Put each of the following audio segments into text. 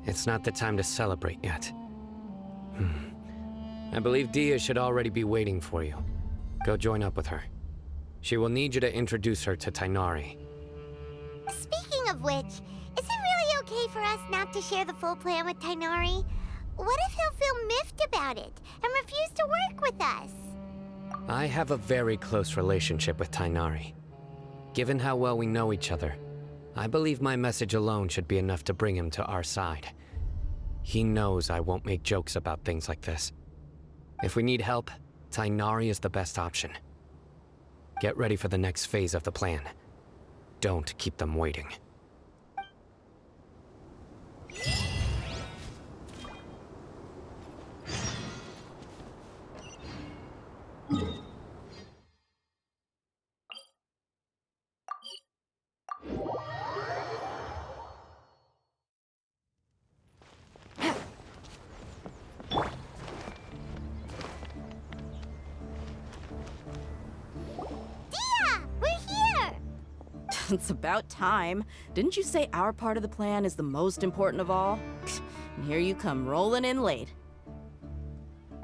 It's not the time to celebrate yet. I believe Dia should already be waiting for you. Go join up with her. She will need you to introduce her to Tighnari. Speaking of which, is it really okay for us not to share the full plan with Tighnari? What if he'll feel miffed about it and refuse to work with us? I have a very close relationship with Tighnari. Given how well we know each other, I believe my message alone should be enough to bring him to our side. He knows I won't make jokes about things like this. If we need help, Tighnari is the best option. Get ready for the next phase of the plan. Don't keep them waiting. It's about time. Didn't you say our part of the plan is the most important of all? And here you come rolling in late.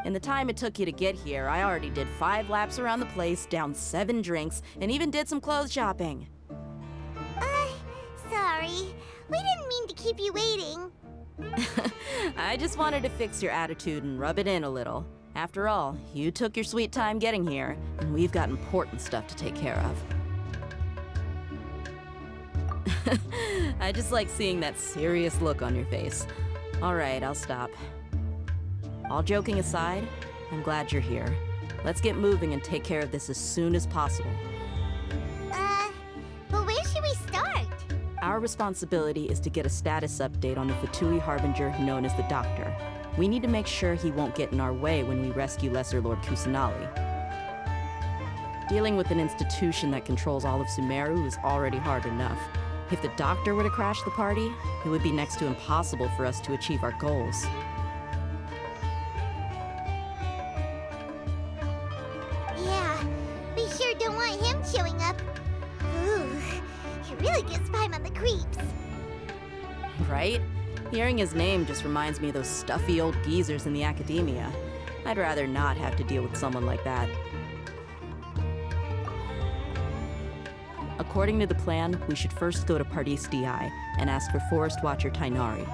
In the time it took you to get here, I already did 5 laps around the place, downed 7 drinks, and even did some clothes shopping. Sorry. We didn't mean to keep you waiting. I just wanted to fix your attitude and rub it in a little. After all, you took your sweet time getting here, and we've got important stuff to take care of. I just like seeing that serious look on your face. All right, I'll stop. All joking aside, I'm glad you're here. Let's get moving and take care of this as soon as possible. But where should we start? Our responsibility is to get a status update on the Fatui Harbinger known as the Doctor. We need to make sure he won't get in our way when we rescue Lesser Lord Kusanali. Dealing with an institution that controls all of Sumeru is already hard enough. If the Doctor were to crash the party, it would be next to impossible for us to achieve our goals. Yeah, we sure don't want him showing up. Ooh, it really gives Paimon the creeps. Right? Hearing his name just reminds me of those stuffy old geezers in the academia. I'd rather not have to deal with someone like that. According to the plan, we should first go to Pardis DI and ask for Forest Watcher Tighnari.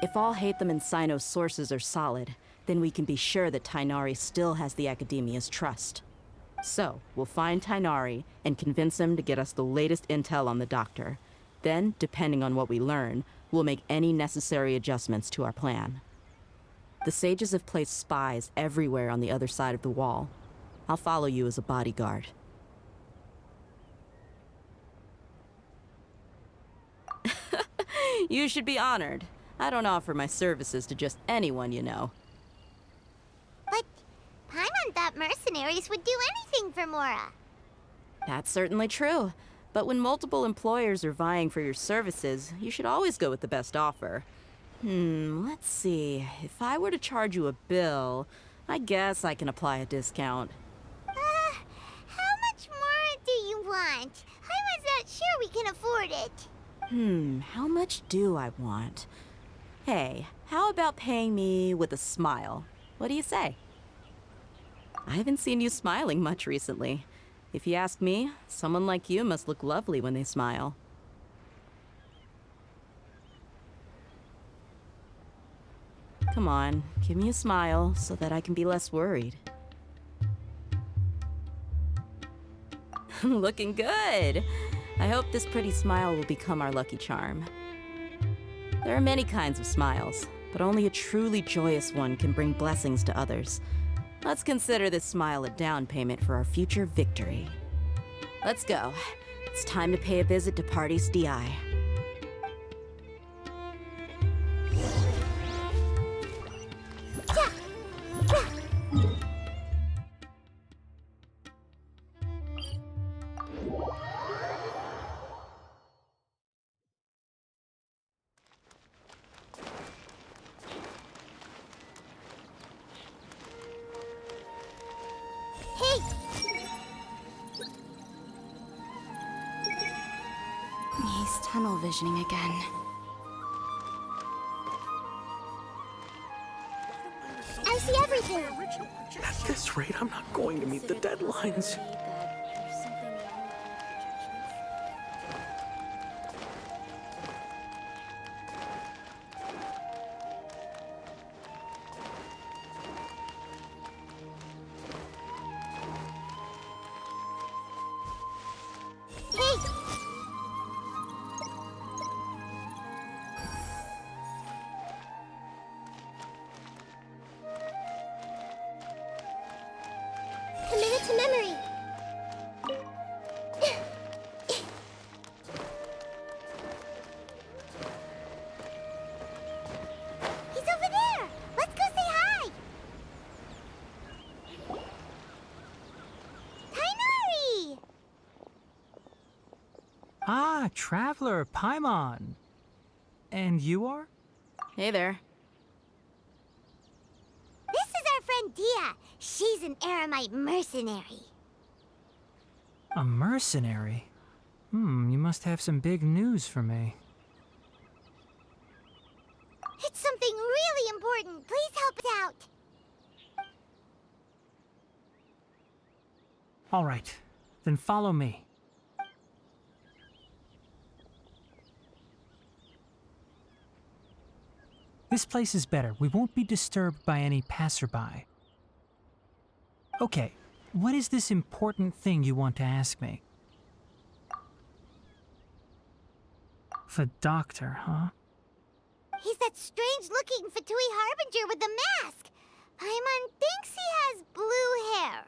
If all Hatham and Sino's sources are solid, then we can be sure that Tighnari still has the Academia's trust. So, we'll find Tighnari and convince him to get us the latest intel on the Doctor. Then, depending on what we learn, we'll make any necessary adjustments to our plan. The sages have placed spies everywhere on the other side of the wall. I'll follow you as a bodyguard. You should be honored. I don't offer my services to just anyone you know. But Paimon thought mercenaries would do anything for Mora. That's certainly true. But when multiple employers are vying for your services, you should always go with the best offer. Let's see. If I were to charge you a bill, I guess I can apply a discount. How much more do you want? I was not sure we can afford it. How much do I want? Hey, how about paying me with a smile? What do you say? I haven't seen you smiling much recently. If you ask me, someone like you must look lovely when they smile. Come on, give me a smile so that I can be less worried. Looking good! I hope this pretty smile will become our lucky charm. There are many kinds of smiles, but only a truly joyous one can bring blessings to others. Let's consider this smile a down payment for our future victory. Let's go. It's time to pay a visit to Pardis DI. tunnel visioning again. I see everything. At this rate, I'm not going to meet the deadlines. Hey! Commit it to memory. He's over there. Let's go say hi. Tainari! Ah, Traveler, Paimon. And you are? Hey there. This is our friend Dia. She's an Aramite mercenary. A mercenary? You must have some big news for me. It's something really important. Please help us out. All right, then follow me. This place is better. We won't be disturbed by any passerby. Okay, what is this important thing you want to ask me? The doctor, huh? He's that strange-looking Fatui Harbinger with the mask. Paimon thinks he has blue hair.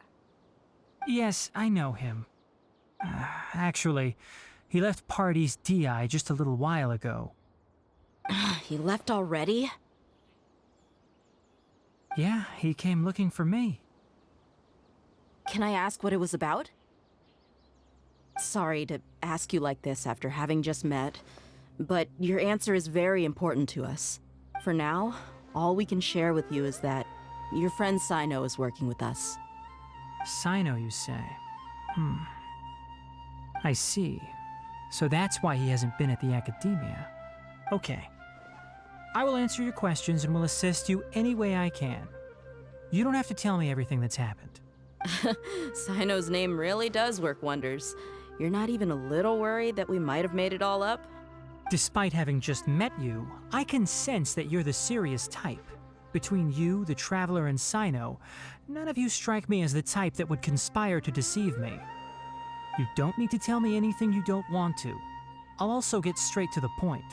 Yes, I know him. Actually, he left Party's DI just a little while ago. He left already? Yeah, he came looking for me. Can I ask what it was about? Sorry to ask you like this after having just met, but your answer is very important to us. For now, all we can share with you is that your friend Sino is working with us. Sino, you say? I see. So that's why he hasn't been at the academia. Okay. I will answer your questions and will assist you any way I can. You don't have to tell me everything that's happened. Sino's name really does work wonders. You're not even a little worried that we might have made it all up? Despite having just met you, I can sense that you're the serious type. Between you, the Traveler, and Sino, none of you strike me as the type that would conspire to deceive me. You don't need to tell me anything you don't want to. I'll also get straight to the point.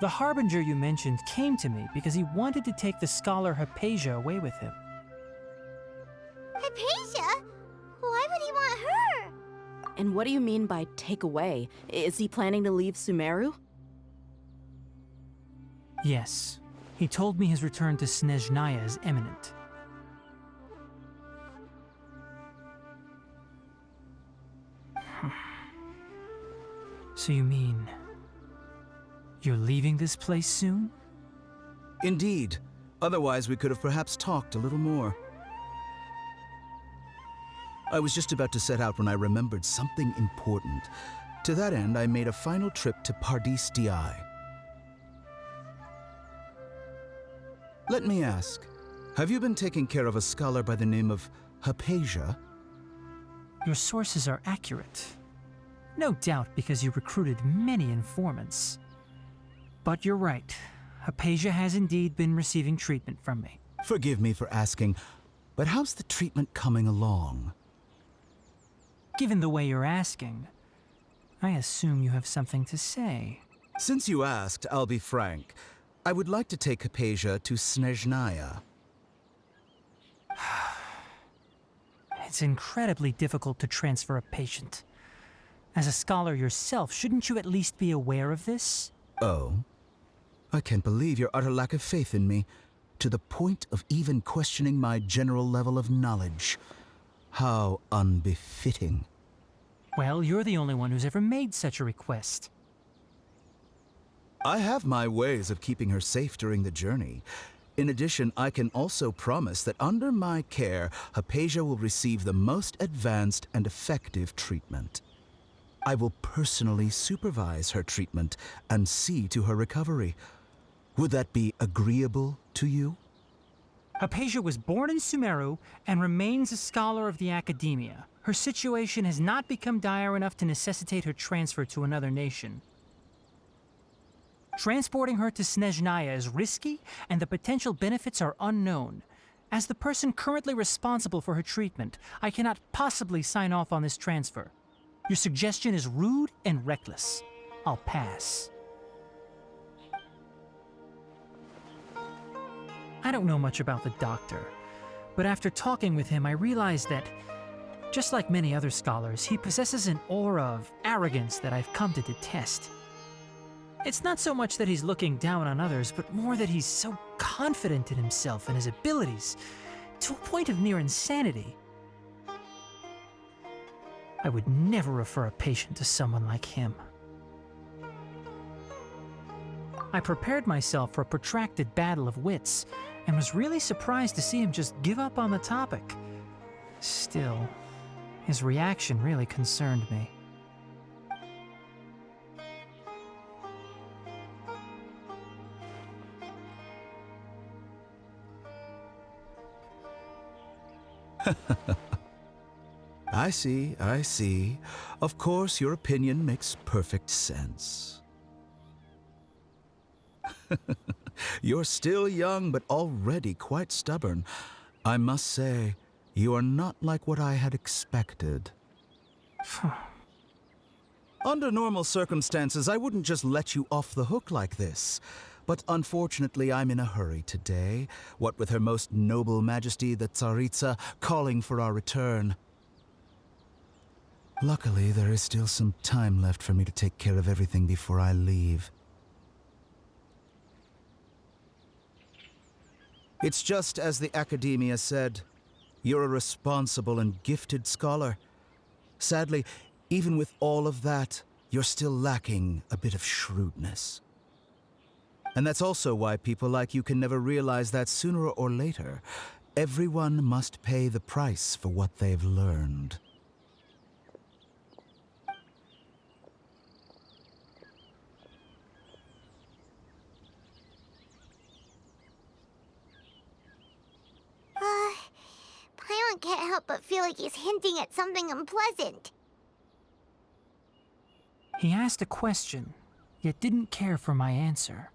The Harbinger you mentioned came to me because he wanted to take the scholar Hypatia away with him. Hypatia? Why would he want her? And what do you mean by take away? Is he planning to leave Sumeru? Yes. He told me his return to Snezhnaya is imminent. So you mean... you're leaving this place soon? Indeed. Otherwise, we could have perhaps talked a little more. I was just about to set out when I remembered something important. To that end, I made a final trip to Pardis Di. Let me ask, have you been taking care of a scholar by the name of Hypatia? Your sources are accurate. No doubt because you recruited many informants. But you're right. Hypatia has indeed been receiving treatment from me. Forgive me for asking, but how's the treatment coming along? Given the way you're asking, I assume you have something to say. Since you asked, I'll be frank. I would like to take Hypatia to Snezhnaya. It's incredibly difficult to transfer a patient. As a scholar yourself, shouldn't you at least be aware of this? Oh? I can't believe your utter lack of faith in me, to the point of even questioning my general level of knowledge. How unbefitting. Well, you're the only one who's ever made such a request. I have my ways of keeping her safe during the journey. In addition, I can also promise that under my care, Hypatia will receive the most advanced and effective treatment. I will personally supervise her treatment and see to her recovery. Would that be agreeable to you? Hypatia was born in Sumeru and remains a scholar of the academia. Her situation has not become dire enough to necessitate her transfer to another nation. Transporting her to Snezhnaya is risky, and the potential benefits are unknown. As the person currently responsible for her treatment, I cannot possibly sign off on this transfer. Your suggestion is rude and reckless. I'll pass. I don't know much about the doctor, but after talking with him, I realized that, just like many other scholars, he possesses an aura of arrogance that I've come to detest. It's not so much that he's looking down on others, but more that he's so confident in himself and his abilities, to a point of near insanity. I would never refer a patient to someone like him. I prepared myself for a protracted battle of wits, and was really surprised to see him just give up on the topic. Still, his reaction really concerned me. I see, I see. Of course, your opinion makes perfect sense. You're still young, but already quite stubborn. I must say, you are not like what I had expected. Under normal circumstances, I wouldn't just let you off the hook like this. But unfortunately, I'm in a hurry today, what with Her Most Noble Majesty the Tsaritsa calling for our return. Luckily, there is still some time left for me to take care of everything before I leave. It's just as the Academia said. You're a responsible and gifted scholar. Sadly, even with all of that, you're still lacking a bit of shrewdness. And that's also why people like you can never realize that sooner or later, everyone must pay the price for what they've learned. Paimon can't help but feel like he's hinting at something unpleasant. He asked a question, yet didn't care for my answer.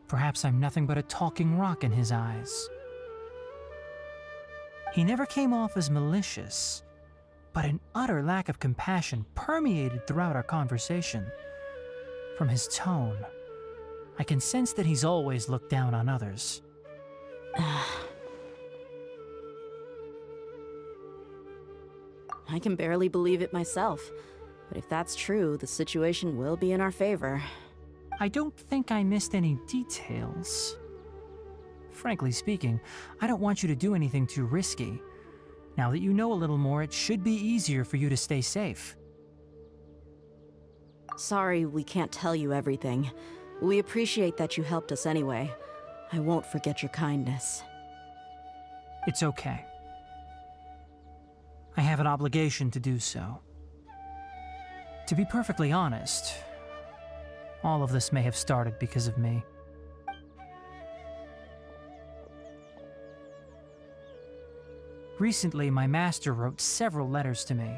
Perhaps I'm nothing but a talking rock in his eyes. He never came off as malicious, but an utter lack of compassion permeated throughout our conversation. From his tone, I can sense that he's always looked down on others. I can barely believe it myself, but if that's true, the situation will be in our favor. I don't think I missed any details. Frankly speaking, I don't want you to do anything too risky. Now that you know a little more, it should be easier for you to stay safe. Sorry we can't tell you everything. We appreciate that you helped us anyway. I won't forget your kindness. It's okay. I have an obligation to do so. To be perfectly honest, all of this may have started because of me. Recently, my master wrote several letters to me,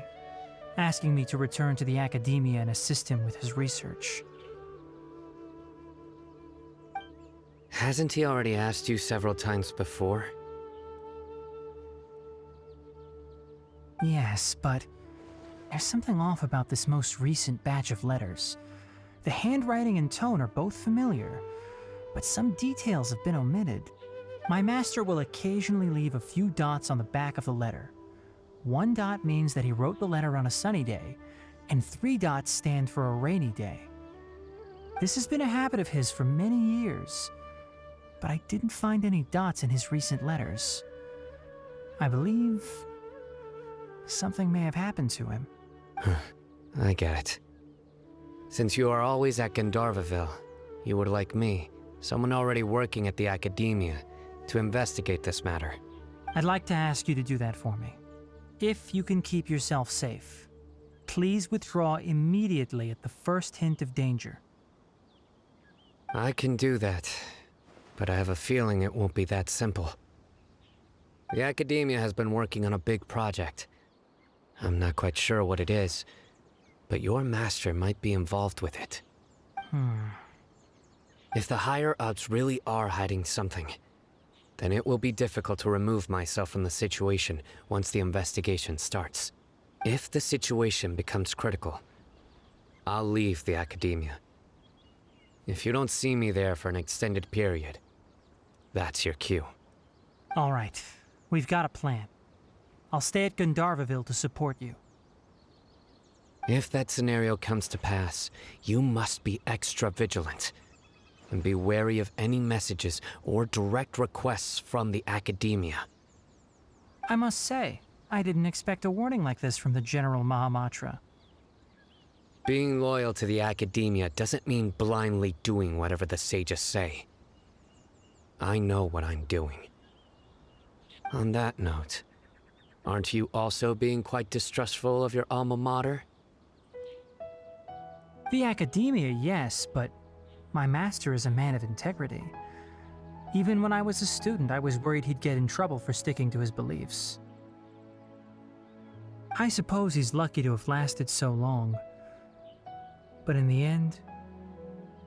asking me to return to the academia and assist him with his research. Hasn't he already asked you several times before? Yes, but there's something off about this most recent batch of letters. The handwriting and tone are both familiar, but some details have been omitted. My master will occasionally leave a few dots on the back of the letter. 1 dot means that he wrote the letter on a sunny day, and 3 dots stand for a rainy day. This has been a habit of his for many years, but I didn't find any dots in his recent letters. I believe something may have happened to him. I get it. Since you are always at Gandharvaville, you would like me, someone already working at the academia, to investigate this matter. I'd like to ask you to do that for me. If you can keep yourself safe. Please withdraw immediately at the first hint of danger. I can do that, but I have a feeling it won't be that simple. The Academia has been working on a big project. I'm not quite sure what it is, but your master might be involved with it. If the higher-ups really are hiding something, then it will be difficult to remove myself from the situation once the investigation starts. If the situation becomes critical, I'll leave the Academia. If you don't see me there for an extended period, that's your cue. All right, we've got a plan. I'll stay at Gandharvaville to support you. If that scenario comes to pass, you must be extra vigilant. And be wary of any messages or direct requests from the Academia. I must say, I didn't expect a warning like this from the General Mahamatra. Being loyal to the Academia doesn't mean blindly doing whatever the sages say. I know what I'm doing. On that note, aren't you also being quite distrustful of your alma mater? The Academia, yes, but my master is a man of integrity. Even when I was a student, I was worried he'd get in trouble for sticking to his beliefs. I suppose he's lucky to have lasted so long. But in the end,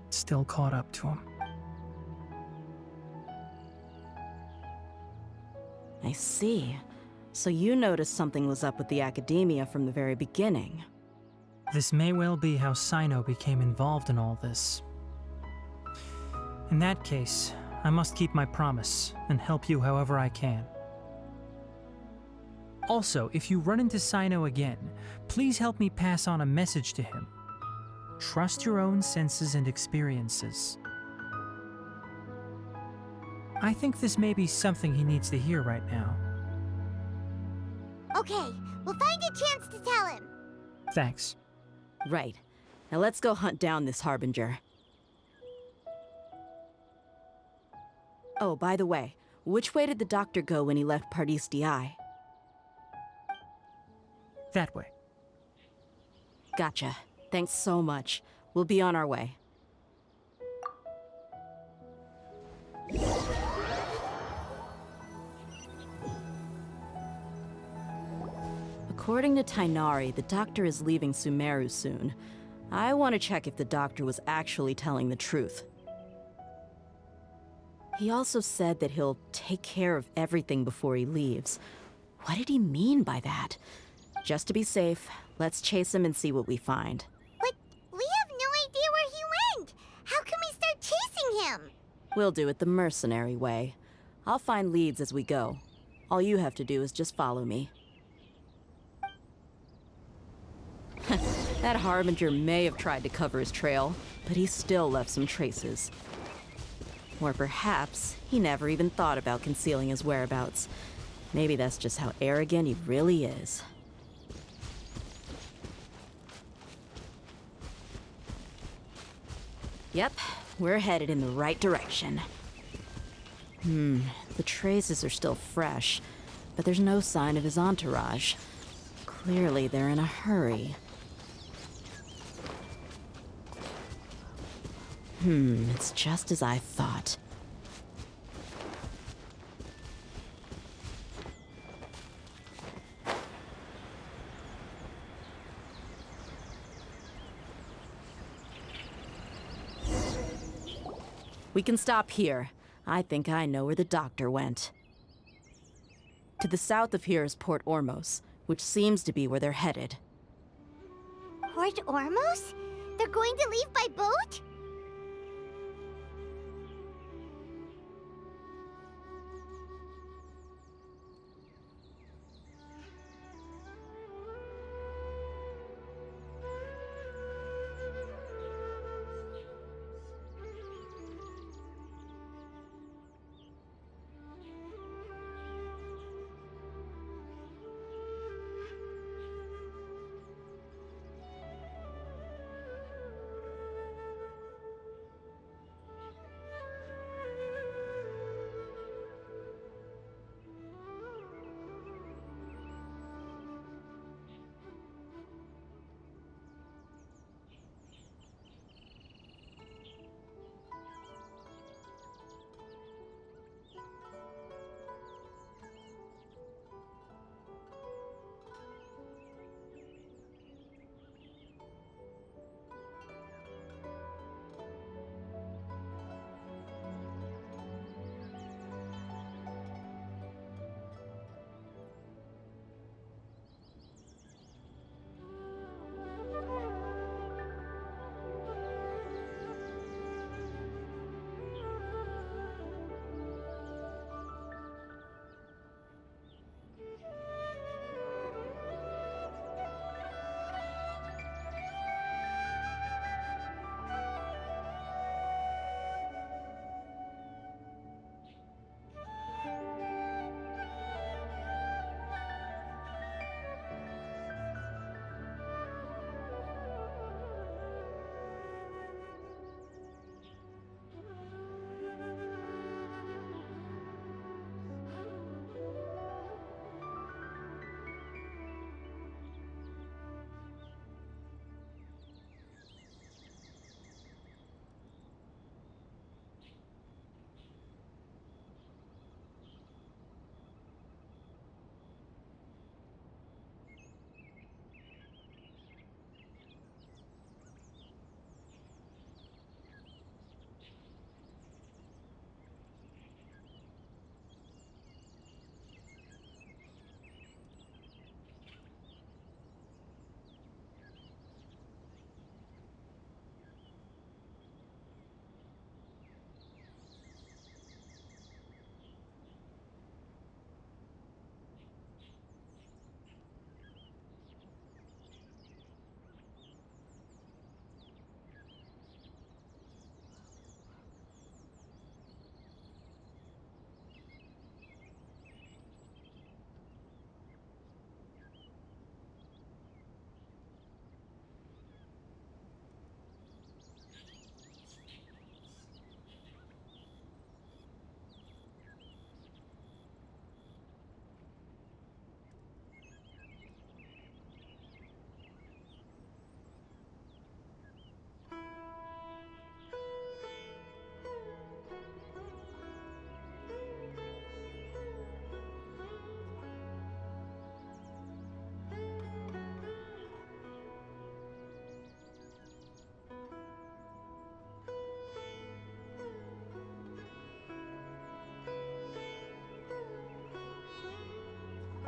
it still caught up to him. I see. So you noticed something was up with the Academia from the very beginning. This may well be how Sino became involved in all this. In that case, I must keep my promise and help you however I can. Also, if you run into Sino again, please help me pass on a message to him. Trust your own senses and experiences. I think this may be something he needs to hear right now. Okay, we'll find a chance to tell him. Thanks. Right. Now let's go hunt down this Harbinger. Oh, by the way, which way did the doctor go when he left Pardis Di? That way. Gotcha. Thanks so much. We'll be on our way. According to Tainari, the doctor is leaving Sumeru soon. I want to check if the doctor was actually telling the truth. He also said that he'll take care of everything before he leaves. What did he mean by that? Just to be safe, let's chase him and see what we find. But we have no idea where he went. How can we start chasing him? We'll do it the mercenary way. I'll find leads as we go. All you have to do is just follow me. That Harbinger may have tried to cover his trail, but he still left some traces. Or perhaps he never even thought about concealing his whereabouts. Maybe that's just how arrogant he really is. Yep, we're headed in the right direction. The traces are still fresh, but there's no sign of his entourage. Clearly they're in a hurry. It's just as I thought. We can stop here. I think I know where the doctor went. To the south of here is Port Ormos, which seems to be where they're headed. Port Ormos? They're going to leave by boat?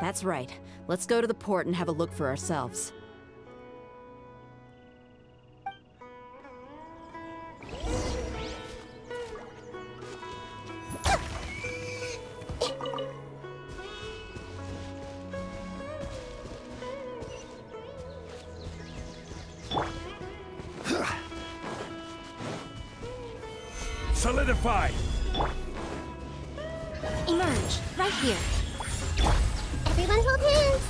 That's right. Let's go to the port and have a look for ourselves. Solidify! Emerge, right here. Everyone hold hands.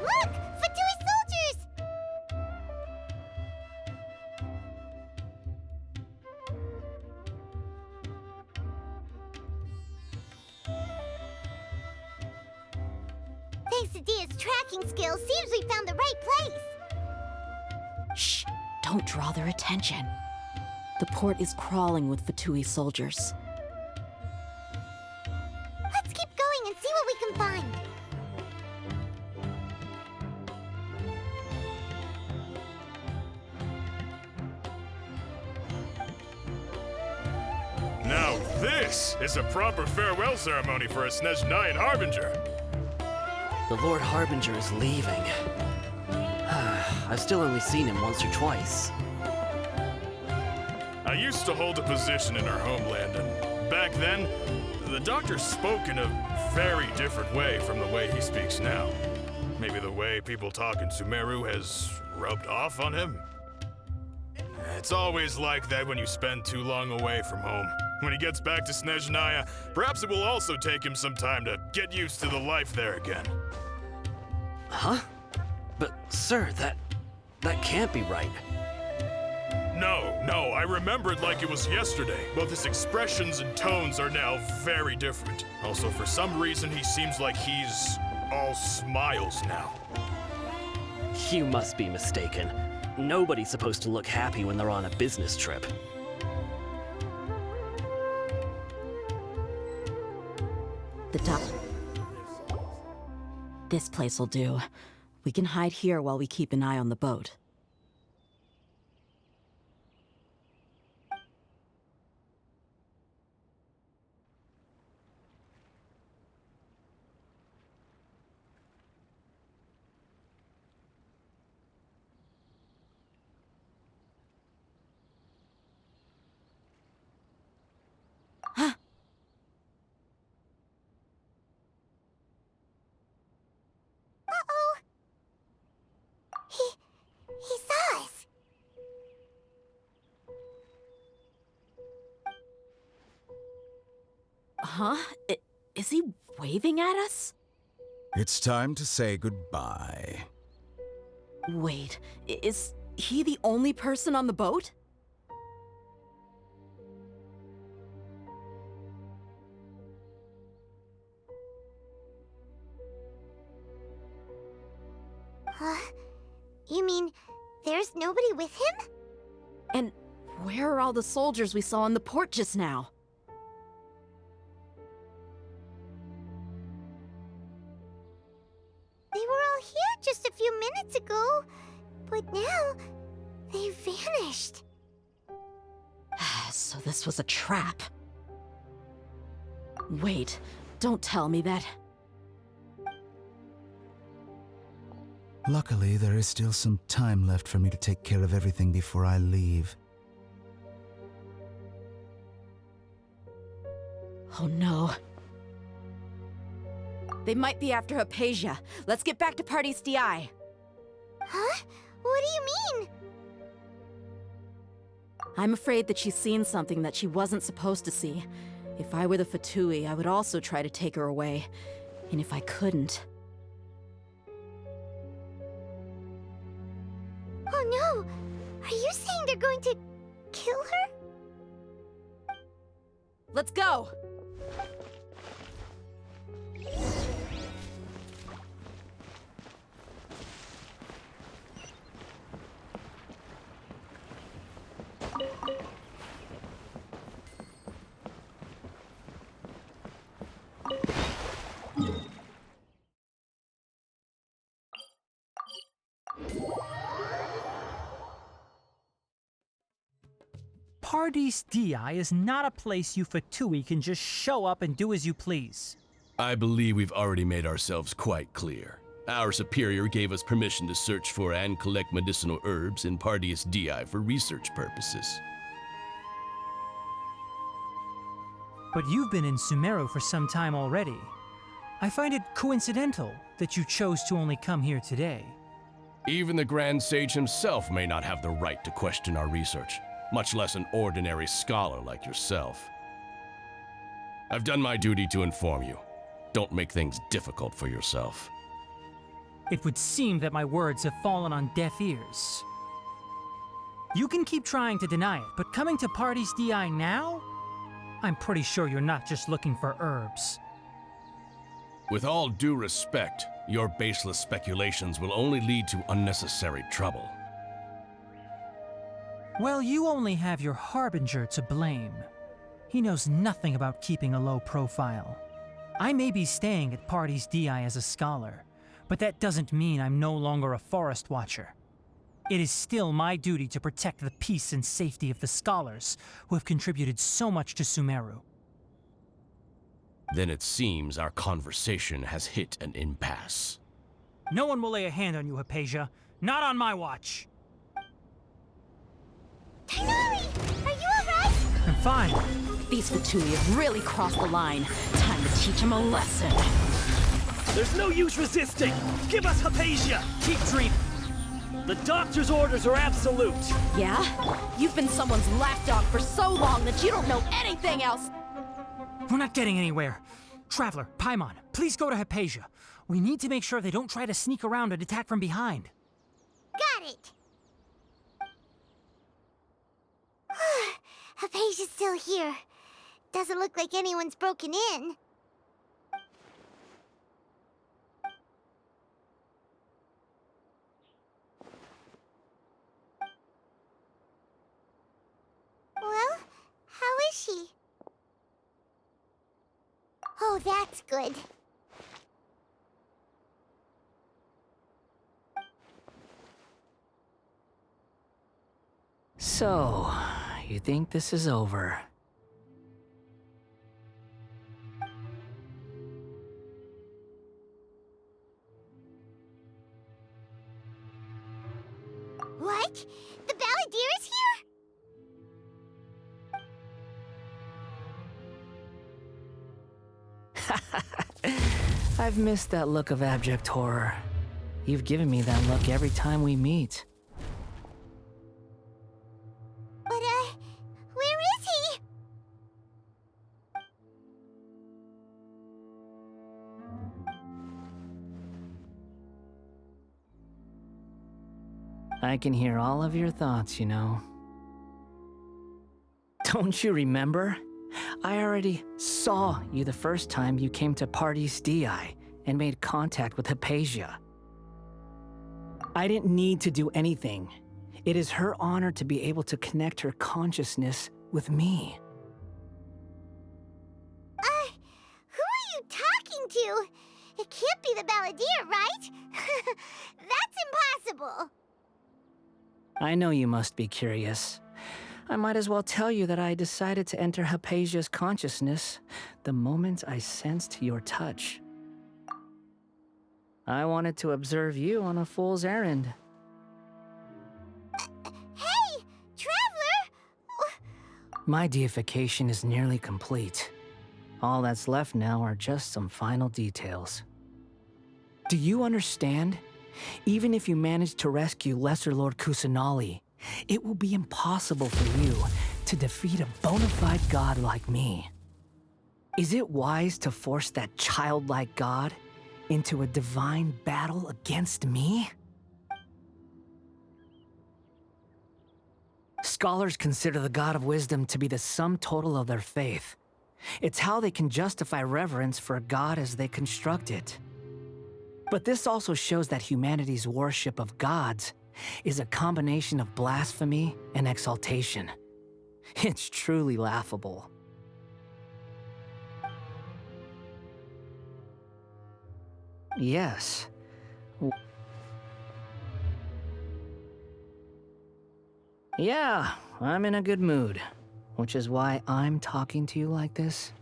Look! Fatui soldiers! Thanks to Dia's tracking skills, seems we found the right place. Shh! Don't draw their attention. The port is crawling with Fatui soldiers. Let's keep going and see what we can find. Now this is a proper farewell ceremony for a Snezhnayan Harbinger. The Lord Harbinger is leaving. I've still only seen him once or twice. I used to hold a position in our homeland, and back then, the doctor spoke in a very different way from the way he speaks now. Maybe the way people talk in Sumeru has rubbed off on him? It's always like that when you spend too long away from home. When he gets back to Snezhnaya, perhaps it will also take him some time to get used to the life there again. Huh? But, sir, that can't be right. No, I remember it like it was yesterday. Both his expressions and tones are now very different. Also, for some reason, he seems like he's all smiles now. You must be mistaken. Nobody's supposed to look happy when they're on a business trip. The dock. This place will do. We can hide here while we keep an eye on the boat. Uh-oh. He saw us. Huh? Is he waving at us? It's time to say goodbye. Wait, is he the only person on the boat? You mean there's nobody with him? And where are all the soldiers we saw in the port just now? They were all here just a few minutes ago, but now they vanished. So this was a trap. Wait, don't tell me that. Luckily, there is still some time left for me to take care of everything before I leave. Oh no. They might be after Hypatia. Let's get back to Party's DI. Huh? What do you mean? I'm afraid that she's seen something that she wasn't supposed to see. If I were the Fatui, I would also try to take her away. And if I couldn't... Oh no! Are you saying they're going to kill her? Let's go! Paradis Di is not a place you Fatui can just show up and do as you please. I believe we've already made ourselves quite clear. Our superior gave us permission to search for and collect medicinal herbs in Paradis Di for research purposes. But you've been in Sumeru for some time already. I find it coincidental that you chose to only come here today. Even the Grand Sage himself may not have the right to question our research, much less an ordinary scholar like yourself. I've done my duty to inform you. Don't make things difficult for yourself. It would seem that my words have fallen on deaf ears. You can keep trying to deny it, but coming to Paradis Di now? I'm pretty sure you're not just looking for herbs. With all due respect, your baseless speculations will only lead to unnecessary trouble. Well, you only have your Harbinger to blame. He knows nothing about keeping a low profile. I may be staying at Paradis Di as a scholar, but that doesn't mean I'm no longer a forest watcher. It is still my duty to protect the peace and safety of the scholars who have contributed so much to Sumeru. Then it seems our conversation has hit an impasse. No one will lay a hand on you, Hypatia. Not on my watch. Tighnari! Are you alright? I'm fine. These Fatui have really crossed the line. Time to teach them a lesson. There's no use resisting! Give us Hypatia! Keep dreaming. The doctor's orders are absolute! Yeah? You've been someone's lapdog for so long that you don't know anything else! We're not getting anywhere. Traveler, Paimon, please go to Hypatia. We need to make sure they don't try to sneak around and attack from behind. Got it! Hypatia's still here. Doesn't look like anyone's broken in. Well, how is she? Oh, that's good. So, you think this is over? What? The Balladeer is here? I've missed that look of abject horror. You've given me that look every time we meet. But, where is he? I can hear all of your thoughts, you know. Don't you remember? I already saw you the first time you came to Paradis Di and made contact with Hypatia. I didn't need to do anything. It is her honor to be able to connect her consciousness with me. Who are you talking to? It can't be the Balladeer, right? That's impossible. I know you must be curious. I might as well tell you that I decided to enter Hypatia's consciousness the moment I sensed your touch. I wanted to observe you on a fool's errand. Hey, Traveler! My deification is nearly complete. All that's left now are just some final details. Do you understand? Even if you manage to rescue Lesser Lord Kusanali, it will be impossible for you to defeat a bona fide god like me. Is it wise to force that childlike god into a divine battle against me? Scholars consider the God of Wisdom to be the sum total of their faith. It's how they can justify reverence for a God as they construct it. But this also shows that humanity's worship of gods is a combination of blasphemy and exaltation. It's truly laughable. Yes. Yeah, I'm in a good mood, which is why I'm talking to you like this.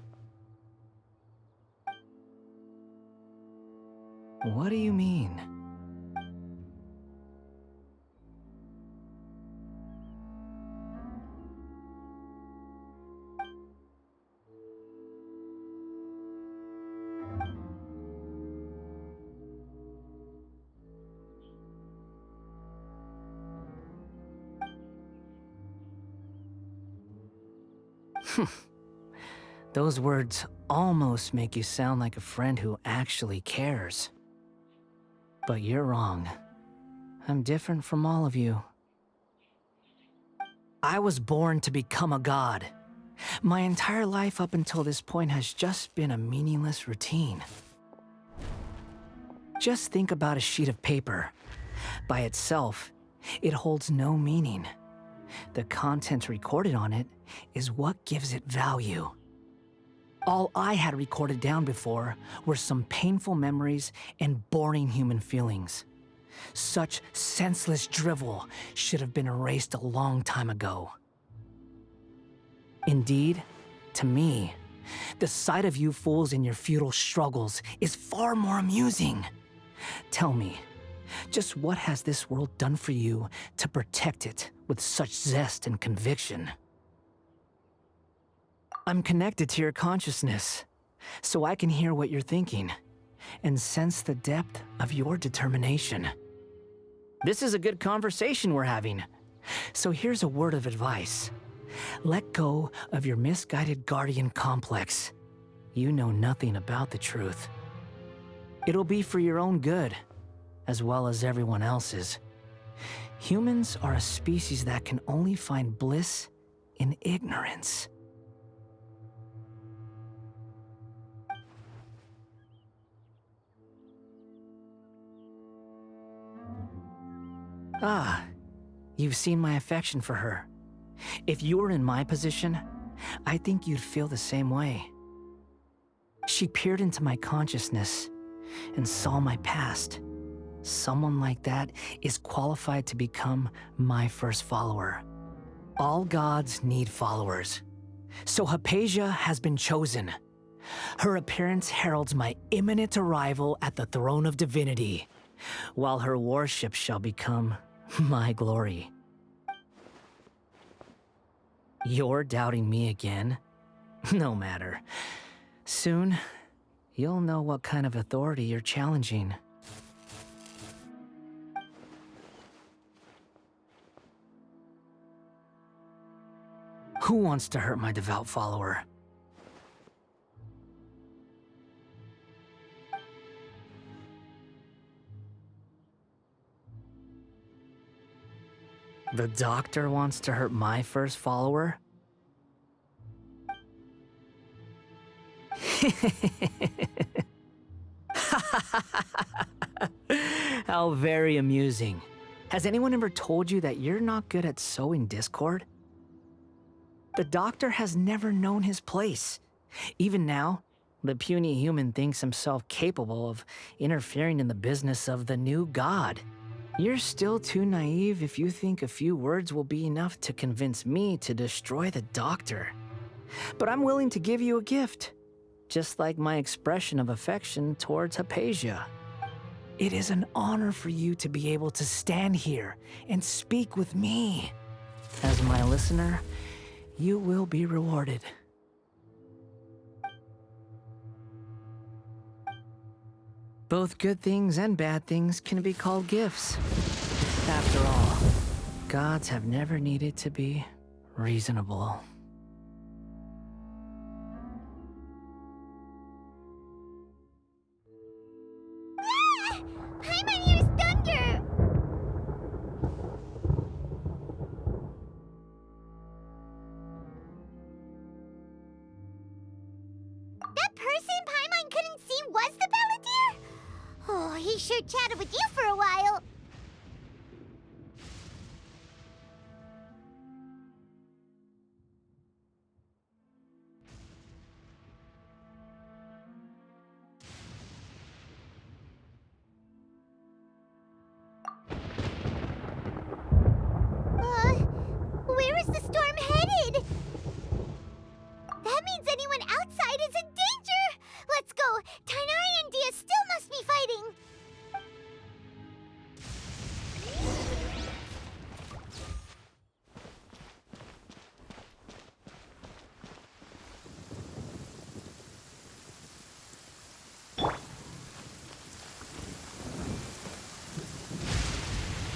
What do you mean? Those words almost make you sound like a friend who actually cares. But you're wrong. I'm different from all of you. I was born to become a god. My entire life up until this point has just been a meaningless routine. Just think about a sheet of paper. By itself, it holds no meaning. The content recorded on it is what gives it value. All I had recorded down before were some painful memories and boring human feelings. Such senseless drivel should have been erased a long time ago. Indeed, to me, the sight of you fools in your futile struggles is far more amusing. Tell me, just what has this world done for you to protect it with such zest and conviction? I'm connected to your consciousness, so I can hear what you're thinking and sense the depth of your determination. This is a good conversation we're having, so here's a word of advice. Let go of your misguided guardian complex. You know nothing about the truth. It'll be for your own good, as well as everyone else's. Humans are a species that can only find bliss in ignorance. Ah, you've seen my affection for her. If you were in my position, I think you'd feel the same way. She peered into my consciousness and saw my past. Someone like that is qualified to become my first follower. All gods need followers. So Hypatia has been chosen. Her appearance heralds my imminent arrival at the throne of divinity, while her worship shall become my glory. You're doubting me again? No matter. Soon, you'll know what kind of authority you're challenging. Who wants to hurt my devout follower? The doctor wants to hurt my first follower? How very amusing. Has anyone ever told you that you're not good at sowing discord? The doctor has never known his place. Even now, the puny human thinks himself capable of interfering in the business of the new god. You're still too naive if you think a few words will be enough to convince me to destroy the doctor. But I'm willing to give you a gift, just like my expression of affection towards Hypatia. It is an honor for you to be able to stand here and speak with me. As my listener, you will be rewarded. Both good things and bad things can be called gifts. After all, gods have never needed to be reasonable. Ah! Paimon hears thunder! sure chatted with you for a while. Where is the storm headed? That means anyone outside is in danger! Let's go! Tainari and Dia still must be fighting!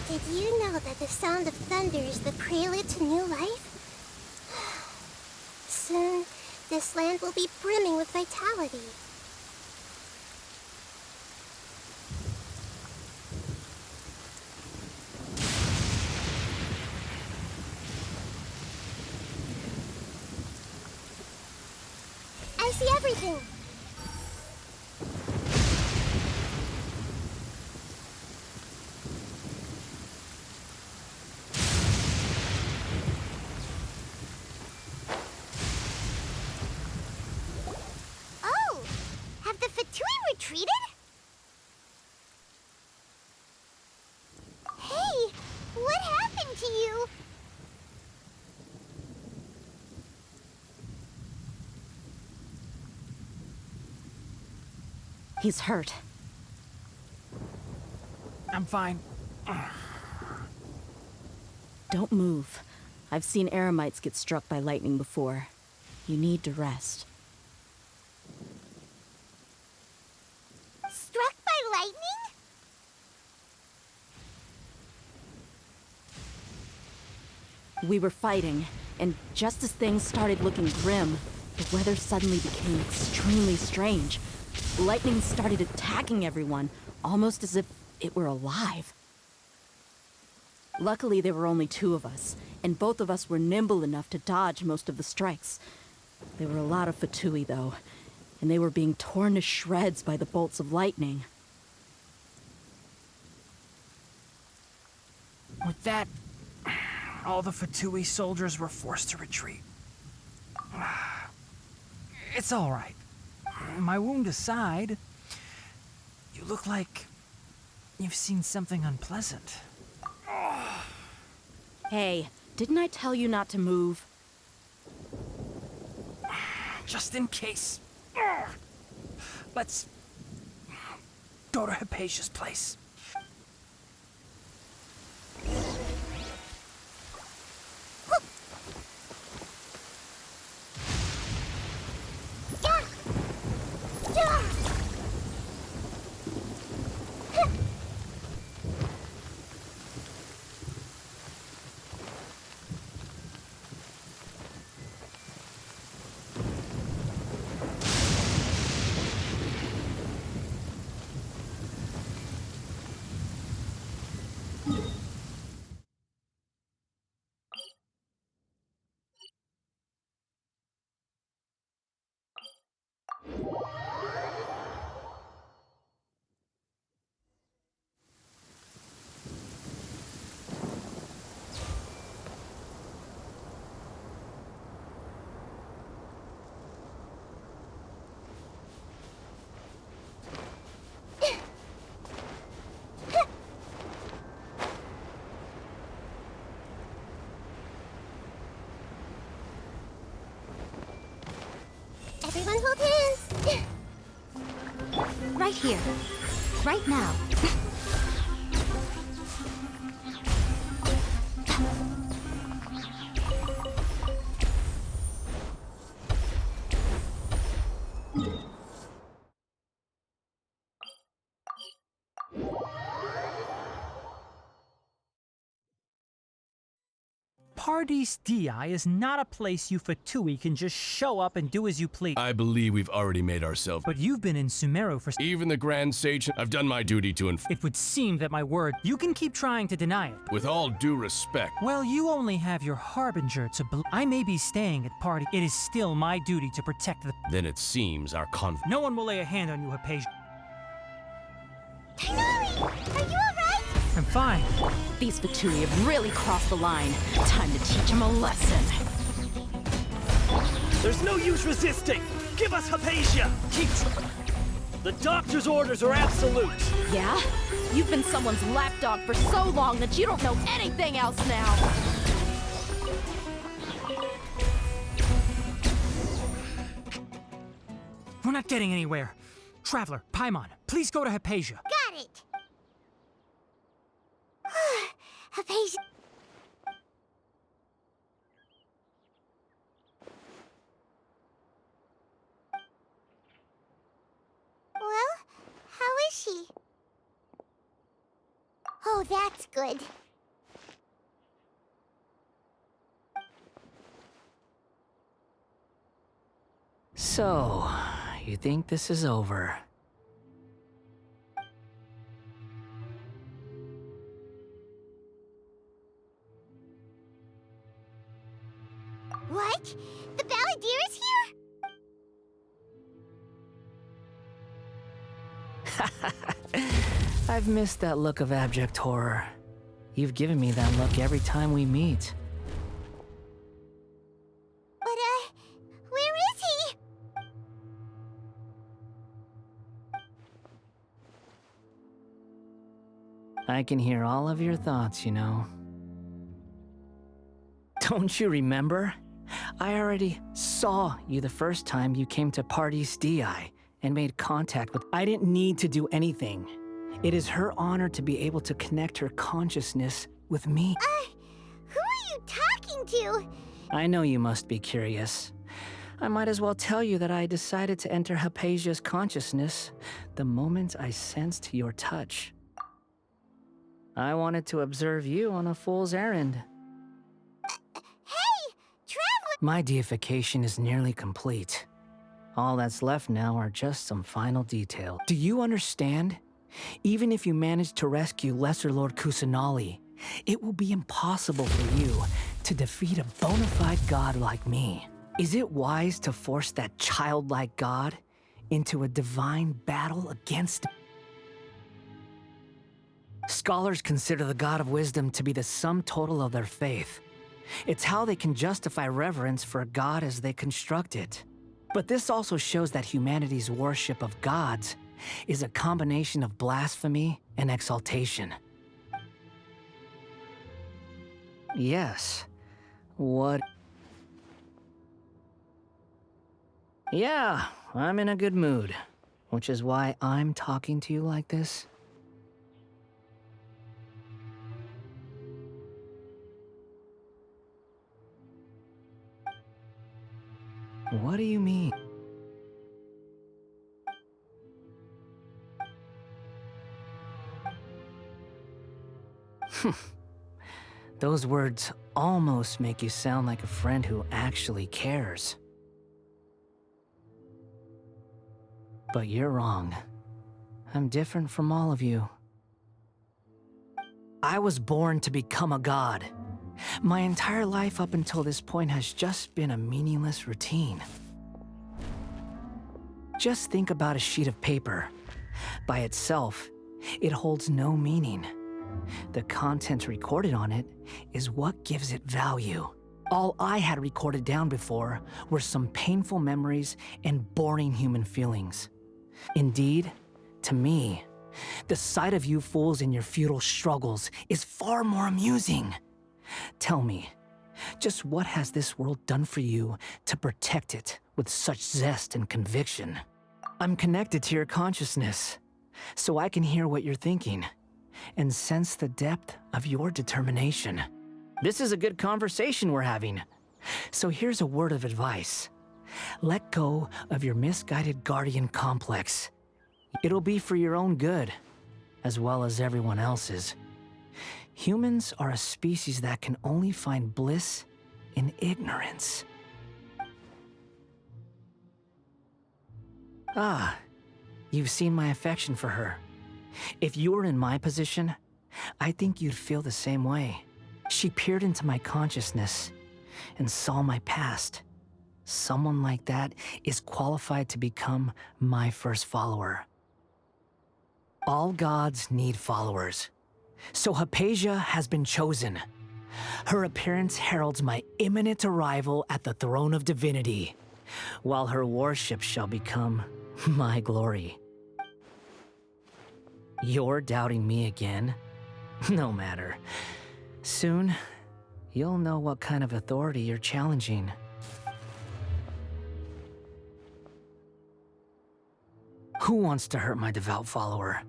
Did you know that the sound of thunder is the prelude to new life? Soon, this land will be brimming with vitality. I see everything. Retreated? Hey, what happened to you? He's hurt. I'm fine. Don't move. I've seen eremites get struck by lightning before. You need to rest. Struck by lightning? We were fighting, and just as things started looking grim, the weather suddenly became extremely strange. Lightning started attacking everyone, almost as if it were alive. Luckily, there were only two of us, and both of us were nimble enough to dodge most of the strikes. There were a lot of Fatui, though, and they were being torn to shreds by the bolts of lightning. With that, all the Fatui soldiers were forced to retreat. It's all right. My wound aside, you look like you've seen something unpleasant. Hey, didn't I tell you not to move? Just in case. Let's go to Hypatia's place. Everyone hold hands. Right here. Right now. Paradis Di is not a place you Fatui can just show up and do as you please. I believe we've already made ourselves. But you've been in Sumeru for... Even the Grand Sage, I've done my duty to It would seem that my word... You can keep trying to deny it. With all due respect. Well, you only have your Harbinger to I may be staying at Party. It is still my duty to protect the... Then it seems our No one will lay a hand on you, Hypatia. Tainari! Are you alright? I'm fine. These Fatui have really crossed the line. Time to teach them a lesson. There's no use resisting! Give us Hypatia! The doctor's orders are absolute! Yeah? You've been someone's lapdog for so long that you don't know anything else now! We're not getting anywhere. Traveler, Paimon, please go to Hypatia. Got it! Hypatia. Well, how is she? Oh, that's good. So, you think this is over? What? The Balladeer is here? I've missed that look of abject horror. You've given me that look every time we meet. But, where is he? I can hear all of your thoughts, you know. Don't you remember? I already saw you the first time you came to Party's DI and made contact with... I didn't need to do anything. It is her honor to be able to connect her consciousness with me. Who are you talking to? I know you must be curious. I might as well tell you that I decided to enter Hypatia's consciousness the moment I sensed your touch. I wanted to observe you on a fool's errand. Hey, Traveler! My deification is nearly complete. All that's left now are just some final details. Do you understand? Even if you manage to rescue Lesser Lord Kusanali, it will be impossible for you to defeat a bona fide god like me. Is it wise to force that childlike god into a divine battle against... Scholars consider the god of wisdom to be the sum total of their faith. It's how they can justify reverence for a god as they construct it. But this also shows that humanity's worship of gods is a combination of blasphemy and exaltation. Yes. What? Yeah, I'm in a good mood, which is why I'm talking to you like this. What do you mean? Those words almost make you sound like a friend who actually cares. But you're wrong. I'm different from all of you. I was born to become a god. My entire life up until this point has just been a meaningless routine. Just think about a sheet of paper. By itself, it holds no meaning. The content recorded on it is what gives it value. All I had recorded down before were some painful memories and boring human feelings. Indeed, to me, the sight of you fools in your futile struggles is far more amusing. Tell me, just what has this world done for you to protect it with such zest and conviction? I'm connected to your consciousness, so I can hear what you're thinking and sense the depth of your determination. This is a good conversation we're having. So here's a word of advice. Let go of your misguided guardian complex. It'll be for your own good, as well as everyone else's. Humans are a species that can only find bliss in ignorance. Ah, you've seen my affection for her. If you were in my position, I think you'd feel the same way. She peered into my consciousness and saw my past. Someone like that is qualified to become my first follower. All gods need followers. So Hypatia has been chosen. Her appearance heralds my imminent arrival at the throne of divinity, while her worship shall become my glory. You're doubting me again? No matter. Soon, you'll know what kind of authority you're challenging. Who wants to hurt my devout follower?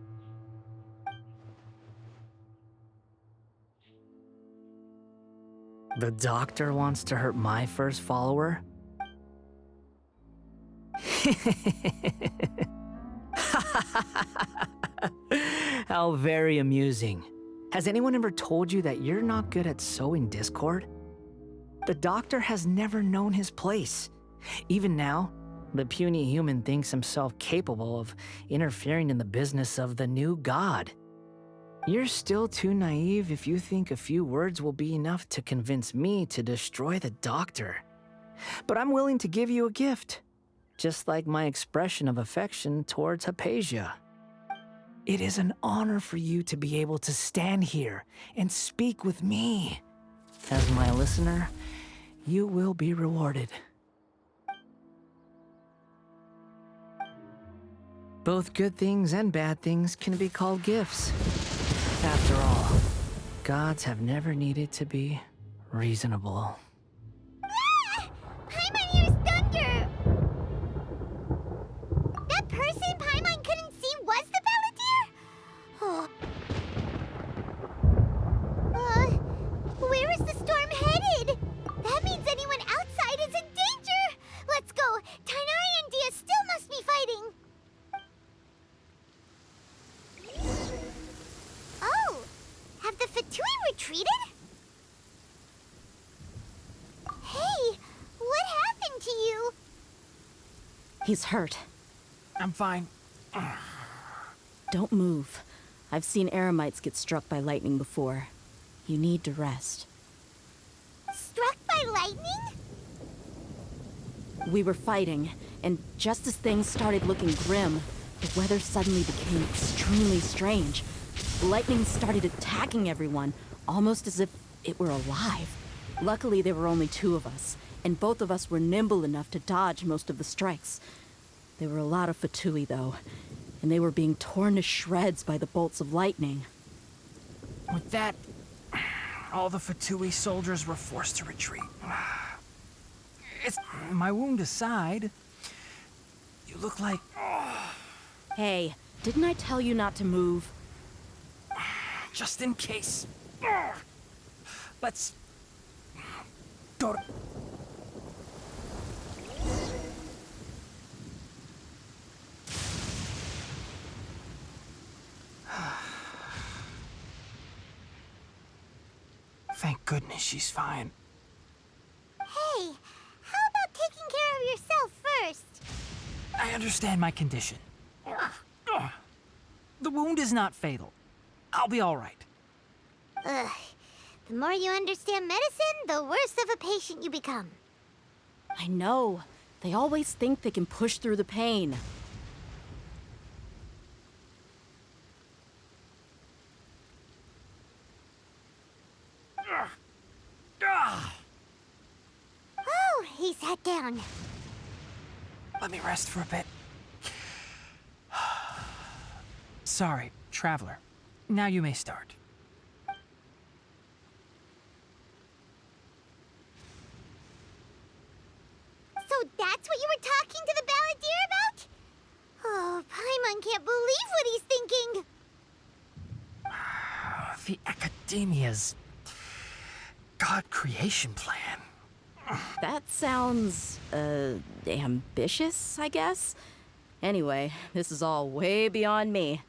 The doctor wants to hurt my first follower? How very amusing. Has anyone ever told you that you're not good at sowing discord? The doctor has never known his place. Even now, the puny human thinks himself capable of interfering in the business of the new god. You're still too naive if you think a few words will be enough to convince me to destroy the doctor. But I'm willing to give you a gift, just like my expression of affection towards Hypatia. It is an honor for you to be able to stand here and speak with me. As my listener, you will be rewarded. Both good things and bad things can be called gifts. After all, gods have never needed to be reasonable. Ah! Paimon hears thunder! That person Paimon couldn't see was the Balladeer? Oh. Where is the storm headed? That means anyone outside is in danger! Let's go! Tighnari and Dia still must be fighting! Oh! Have the Fatui retreated? Hey! What happened to you? He's hurt. I'm fine. Don't move. I've seen eremites get struck by lightning before. You need to rest. Struck by lightning? We were fighting, and just as things started looking grim, the weather suddenly became extremely strange. Lightning started attacking everyone, almost as if it were alive. Luckily, there were only two of us, and both of us were nimble enough to dodge most of the strikes. There were a lot of Fatui, though, and they were being torn to shreds by the bolts of lightning. With that, all the Fatui soldiers were forced to retreat. It's my wound aside. You look like... Hey, didn't I tell you not to move? Just in case. Let's go to... Thank goodness she's fine. Hey, how about taking care of yourself first? I understand my condition. The wound is not fatal. I'll be all right. Ugh. The more you understand medicine, the worse of a patient you become. I know. They always think they can push through the pain. Oh, he sat down. Let me rest for a bit. Sorry, traveler. Now you may start. So that's what you were talking to the Balladeer about? Oh, Paimon can't believe what he's thinking. The Academia's God creation plan. That sounds, ambitious, I guess? Anyway, this is all way beyond me.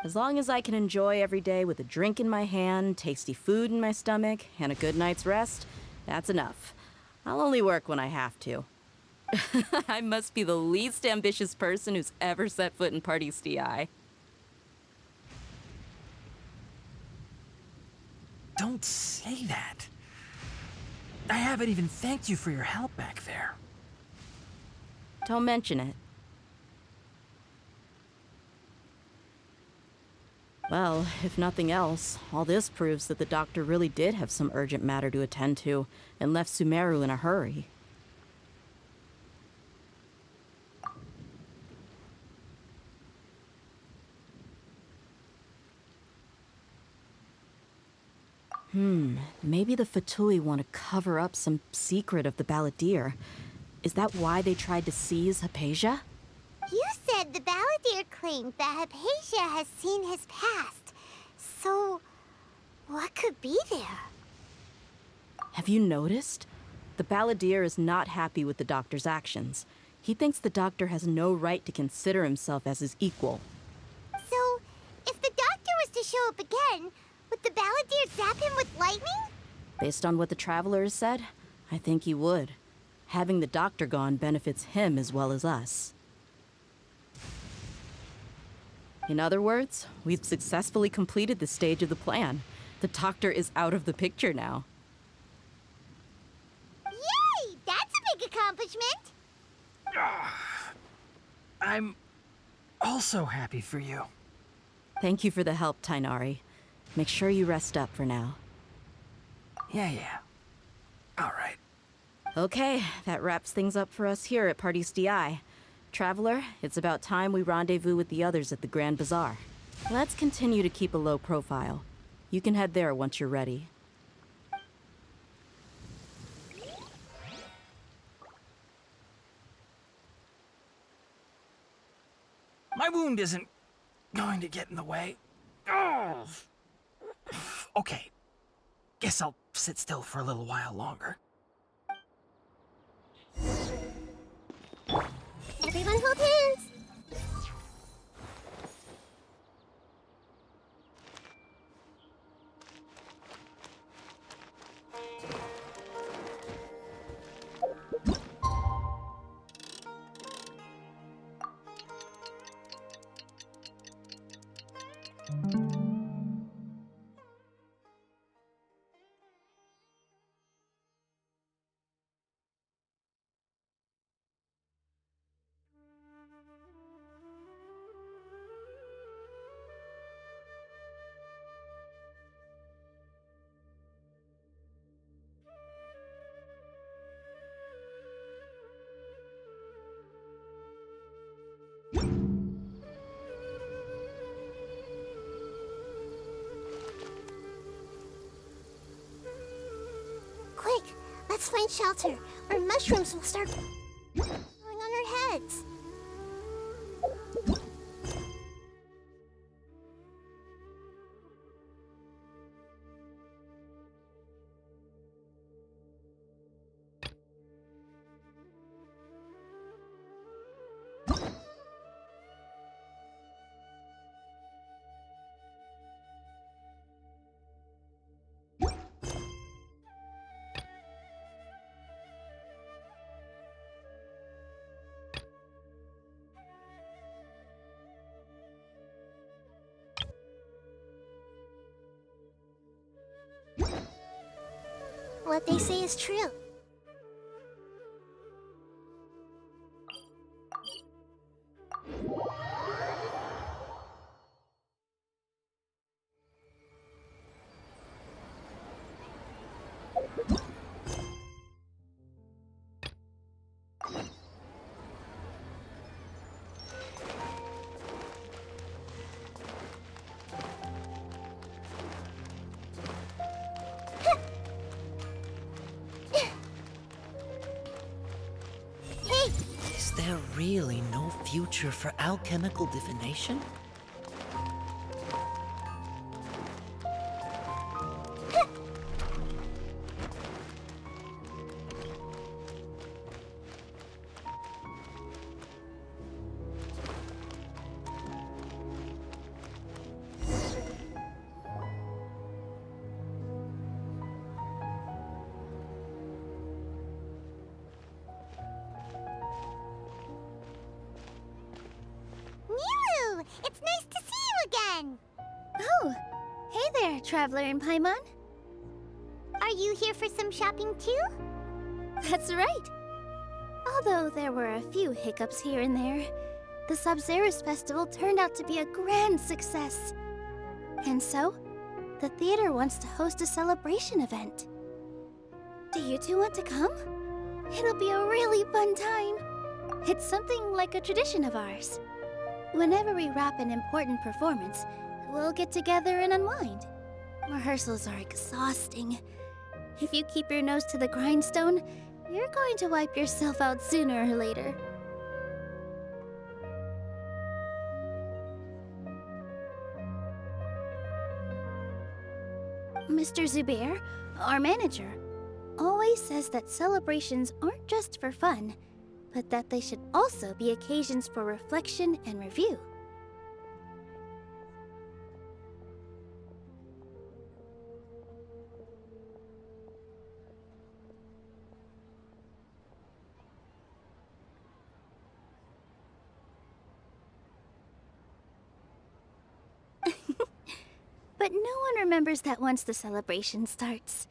As long as I can enjoy every day with a drink in my hand, tasty food in my stomach, and a good night's rest, that's enough. I'll only work when I have to. I must be the least ambitious person who's ever set foot in Party STI. Don't say that. I haven't even thanked you for your help back there. Don't mention it. Well, if nothing else, all this proves that the doctor really did have some urgent matter to attend to and left Sumeru in a hurry. Maybe the Fatui want to cover up some secret of the Balladeer. Is that why they tried to seize Hypatia? You said the Balladeer claimed that Hypatia has seen his past. So, what could be there? Have you noticed? The Balladeer is not happy with the doctor's actions. He thinks the doctor has no right to consider himself as his equal. So, if the doctor was to show up again, would the Balladeer zap him with lightning? Based on what the Traveler has said, I think he would. Having the doctor gone benefits him as well as us. In other words, we've successfully completed this stage of the plan. The doctor is out of the picture now. Yay! That's a big accomplishment! I'm also happy for you. Thank you for the help, Tainari. Make sure you rest up for now. Yeah. All right. Okay, that wraps things up for us here at Party's DI. Traveler, it's about time we rendezvous with the others at the Grand Bazaar. Let's continue to keep a low profile. You can head there once you're ready. My wound isn't going to get in the way. Oh. Okay. Guess I'll sit still for a little while longer. Everyone hold hands! Quick, let's find shelter, or mushrooms will start growing on our heads. What they say is true. Is there really no future for alchemical divination? Miru! It's nice to see you again! Oh, hey there, Traveler in Paimon. Are you here for some shopping too? That's right. Although there were a few hiccups here and there, the Sub-Zerus Festival turned out to be a grand success. And so, the theater wants to host a celebration event. Do you two want to come? It'll be a really fun time. It's something like a tradition of ours. Whenever we wrap an important performance, we'll get together and unwind. Rehearsals are exhausting. If you keep your nose to the grindstone, you're going to wipe yourself out sooner or later. Mr. Zubair, our manager, always says that celebrations aren't just for fun, but that they should also be occasions for reflection and review. But no one remembers that once the celebration starts.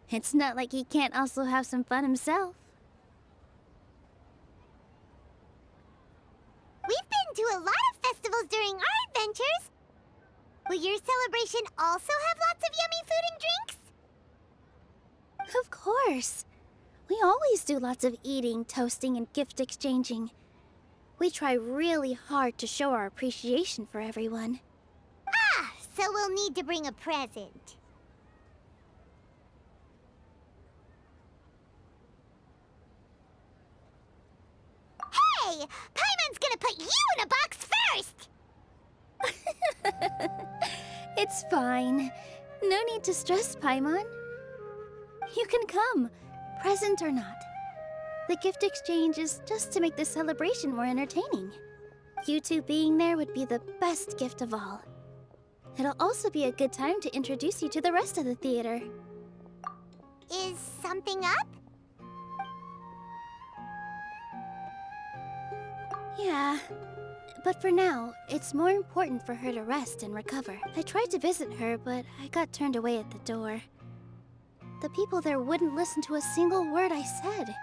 It's not like he can't also have some fun himself. We've been to a lot of festivals during our adventures. Will your celebration also have lots of yummy food and drinks? Of course. We always do lots of eating, toasting, and gift exchanging. We try really hard to show our appreciation for everyone. Ah, so we'll need to bring a present. Hey! Paimon's gonna put you in a box first! It's fine. No need to stress, Paimon. You can come, present or not. The gift exchange is just to make the celebration more entertaining. You two being there would be the best gift of all. It'll also be a good time to introduce you to the rest of the theater. Is something up? Yeah, but for now, it's more important for her to rest and recover. I tried to visit her, but I got turned away at the door. The people there wouldn't listen to a single word I said.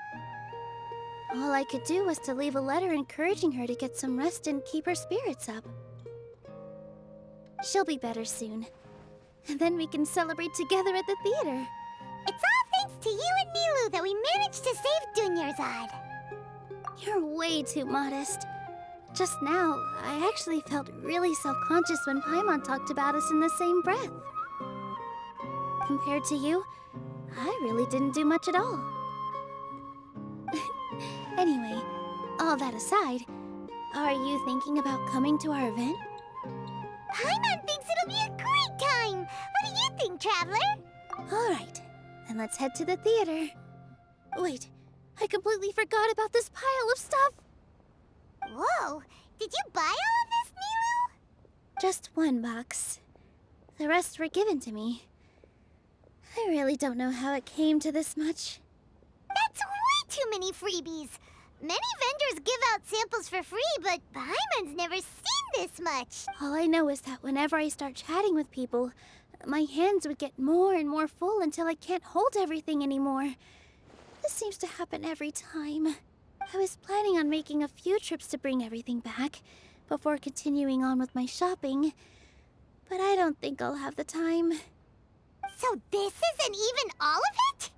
All I could do was to leave a letter encouraging her to get some rest and keep her spirits up. She'll be better soon. And then we can celebrate together at the theater. It's all thanks to you and Nilou that we managed to save Dunyarzad. You're way too modest. Just now, I actually felt really self-conscious when Paimon talked about us in the same breath. Compared to you, I really didn't do much at all. Anyway, all that aside, are you thinking about coming to our event? Paimon thinks it'll be a great time! What do you think, Traveler? Alright, then let's head to the theater. Wait, I completely forgot about this pile of stuff! Whoa! Did you buy all of this, Nilou? Just one box. The rest were given to me. I really don't know how it came to this much. That's way too many freebies! Many vendors give out samples for free, but Paimon's never seen this much! All I know is that whenever I start chatting with people, my hands would get more and more full until I can't hold everything anymore. This seems to happen every time. I was planning on making a few trips to bring everything back before continuing on with my shopping, but I don't think I'll have the time. So this isn't even all of it?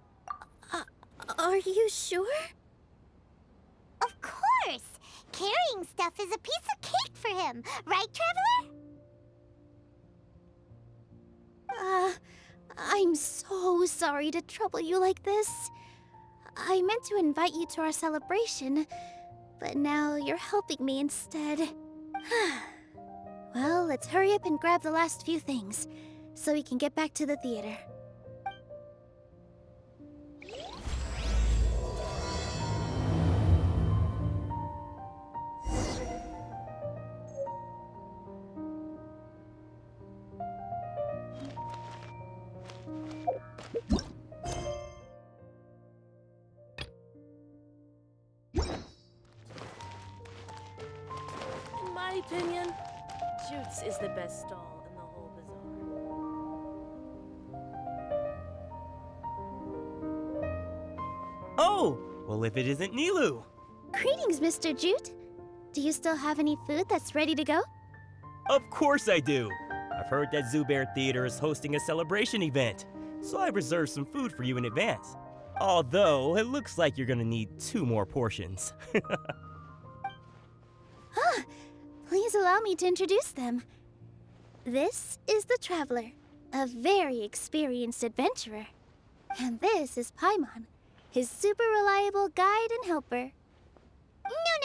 Are you sure? Of course! Carrying stuff is a piece of cake for him, right, Traveler? I'm so sorry to trouble you like this. I meant to invite you to our celebration, but now you're helping me instead. Well, let's hurry up and grab the last few things, so we can get back to the theater. In my opinion, Jute's is the best stall in the whole bazaar. Oh! Well, if it isn't Nilou! Greetings, Mr. Jute. Do you still have any food that's ready to go? Of course I do! I've heard that Zoo Bear Theater is hosting a celebration event, so I reserved some food for you in advance. Although, it looks like you're gonna need 2 more portions. Please allow me to introduce them. This is the Traveler, a very experienced adventurer. And this is Paimon, his super reliable guide and helper.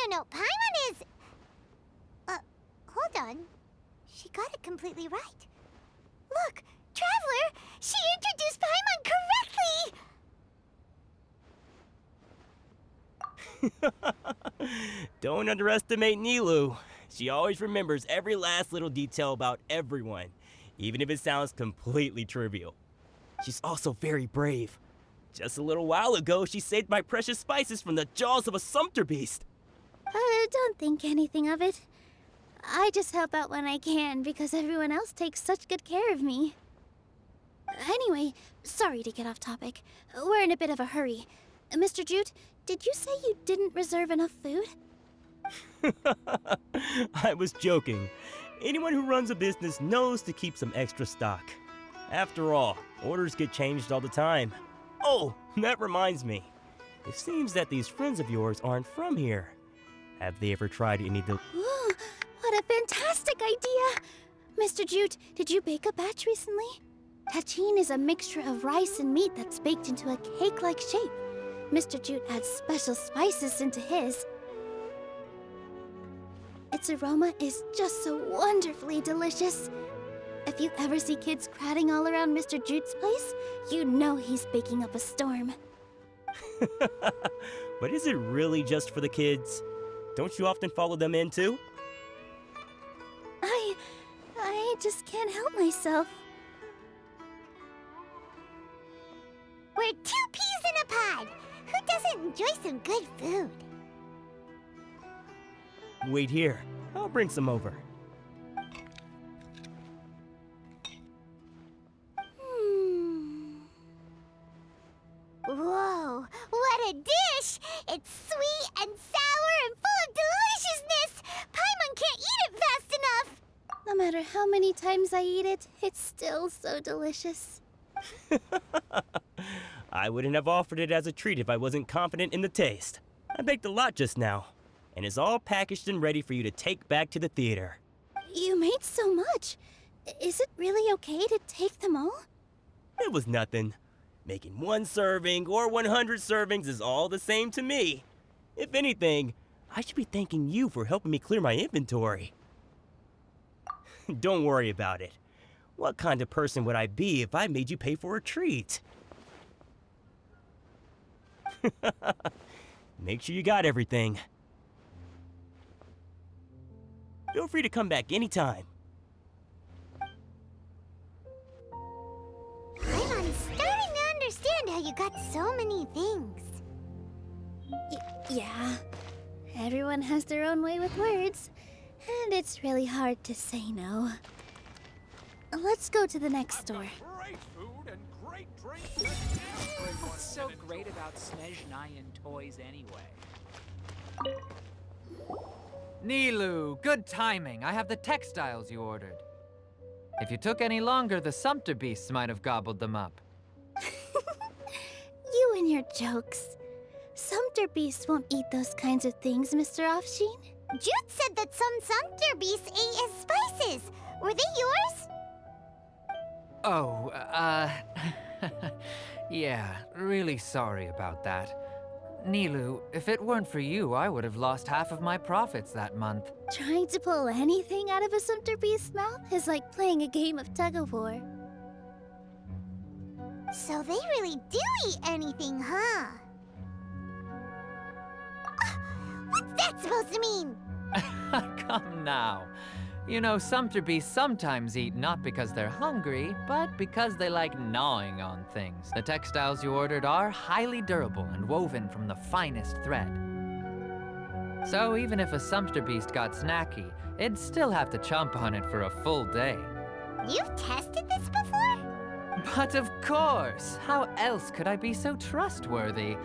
No. Paimon is... hold on. She got it completely right. Look, Traveler! She introduced Paimon correctly! Don't underestimate Nilou. She always remembers every last little detail about everyone, even if it sounds completely trivial. She's also very brave. Just a little while ago, she saved my precious spices from the jaws of a sumpter beast. Don't think anything of it. I just help out when I can because everyone else takes such good care of me. Anyway, sorry to get off topic. We're in a bit of a hurry. Mr. Jute, did you say you didn't reserve enough food? I was joking. Anyone who runs a business knows to keep some extra stock. After all, orders get changed all the time. Oh, that reminds me. It seems that these friends of yours aren't from here. Have they ever tried any of the... Ooh, what a fantastic idea! Mr. Jute, did you bake a batch recently? Tachin is a mixture of rice and meat that's baked into a cake-like shape. Mr. Jute adds special spices into his. Its aroma is just so wonderfully delicious. If you ever see kids crowding all around Mr. Jute's place, you know he's baking up a storm. But is it really just for the kids? Don't you often follow them in too? I just can't help myself. We're 2 peas in a pod! Who doesn't enjoy some good food? Wait here. I'll bring some over. Whoa, what a dish! It's sweet and sour and full of deliciousness! Paimon can't eat it fast enough! No matter how many times I eat it, it's still so delicious. I wouldn't have offered it as a treat if I wasn't confident in the taste. I baked a lot just now, and it's all packaged and ready for you to take back to the theater. You made so much. Is it really okay to take them all? It was nothing. Making 1 serving or 100 servings is all the same to me. If anything, I should be thanking you for helping me clear my inventory. Don't worry about it. What kind of person would I be if I made you pay for a treat? Make sure you got everything. Feel free to come back anytime. I'm starting to understand how you got so many things. Yeah. Everyone has their own way with words, and it's really hard to say no. Let's go to the next store. Great food and great drinks. What's so great about Snezhnayan toys anyway? Nilou, good timing. I have the textiles you ordered. If you took any longer, the sumpter beasts might have gobbled them up. You and your jokes. Sumpter beasts won't eat those kinds of things, Mr. Offsheen. Jute said that some sumpter beasts ate his spices. Were they yours? Oh, yeah, really sorry about that. Nilou, if it weren't for you, I would have lost half of my profits that month. Trying to pull anything out of a sumpter beast's mouth is like playing a game of tug-of-war. So they really do eat anything, huh? What's that supposed to mean? Come now. You know, sumpter beasts sometimes eat not because they're hungry, but because they like gnawing on things. The textiles you ordered are highly durable and woven from the finest thread. So even if a sumpter beast got snacky, it'd still have to chomp on it for a full day. You've tested this before? But of course! How else could I be so trustworthy?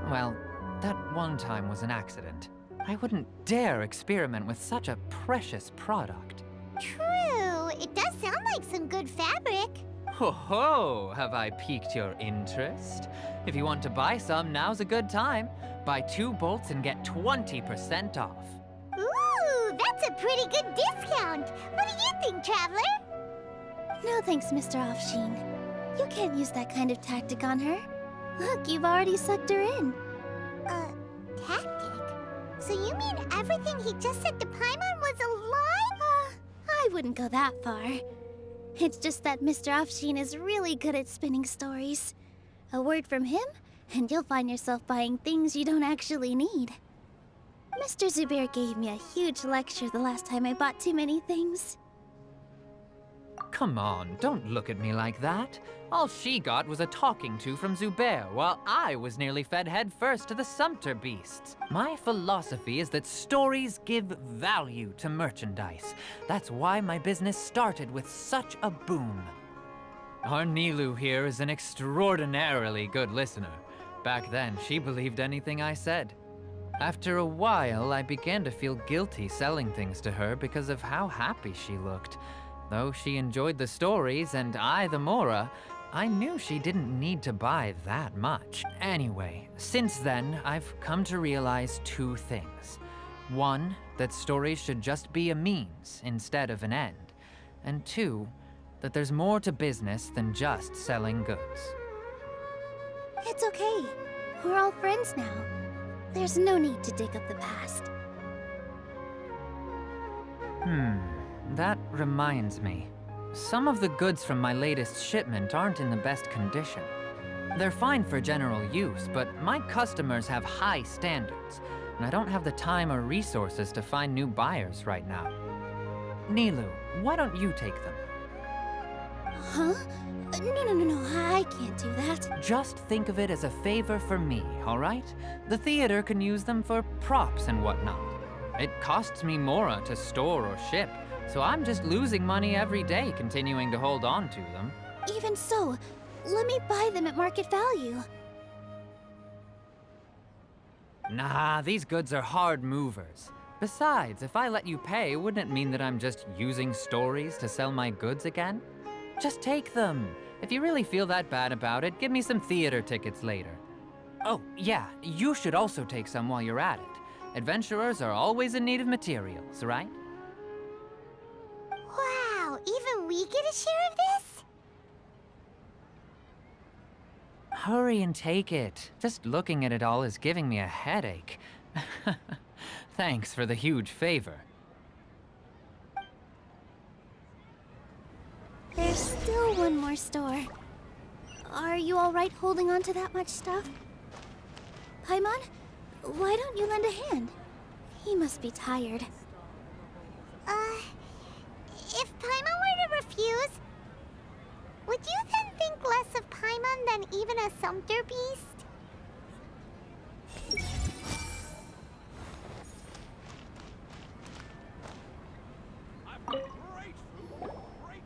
Well, that one time was an accident. I wouldn't dare experiment with such a precious product. True. It does sound like some good fabric. Ho ho! Have I piqued your interest? If you want to buy some, now's a good time. Buy 2 bolts and get 20% off. Ooh, that's a pretty good discount. What do you think, Traveler? No thanks, Mr. Offsheen. You can't use that kind of tactic on her. Look, you've already sucked her in. Tactic? So you mean everything he just said to Paimon was a lie? I wouldn't go that far. It's just that Mr. Offsheen is really good at spinning stories. A word from him, and you'll find yourself buying things you don't actually need. Mr. Zubair gave me a huge lecture the last time I bought too many things. Come on, don't look at me like that. All she got was a talking to from Zubair, while I was nearly fed head first to the Sumpter beasts. My philosophy is that stories give value to merchandise. That's why my business started with such a boom. Our Nilu here is an extraordinarily good listener. Back then, she believed anything I said. After a while, I began to feel guilty selling things to her because of how happy she looked. Though she enjoyed the stories and I the Mora, I knew she didn't need to buy that much. Anyway, since then, I've come to realize 2 things. 1, that stories should just be a means instead of an end. And 2, that there's more to business than just selling goods. It's okay. We're all friends now. There's no need to dig up the past. That reminds me. Some of the goods from my latest shipment aren't in the best condition. They're fine for general use, but my customers have high standards, and I don't have the time or resources to find new buyers right now. Nilu, why don't you take them? Huh? No, I can't do that. Just think of it as a favor for me, all right? The theater can use them for props and whatnot. It costs me Mora to store or ship, so I'm just losing money every day continuing to hold on to them. Even so, let me buy them at market value. Nah, these goods are hard movers. Besides, if I let you pay, wouldn't it mean that I'm just using stories to sell my goods again? Just take them. If you really feel that bad about it, give me some theater tickets later. Oh, yeah, you should also take some while you're at it. Adventurers are always in need of materials, right? Wow, even we get a share of this? Hurry and take it. Just looking at it all is giving me a headache. Thanks for the huge favor. There's still one more store. Are you all right holding on to that much stuff? Paimon, why don't you lend a hand? He must be tired. If Paimon were to refuse, would you then think less of Paimon than even a Sumpter beast?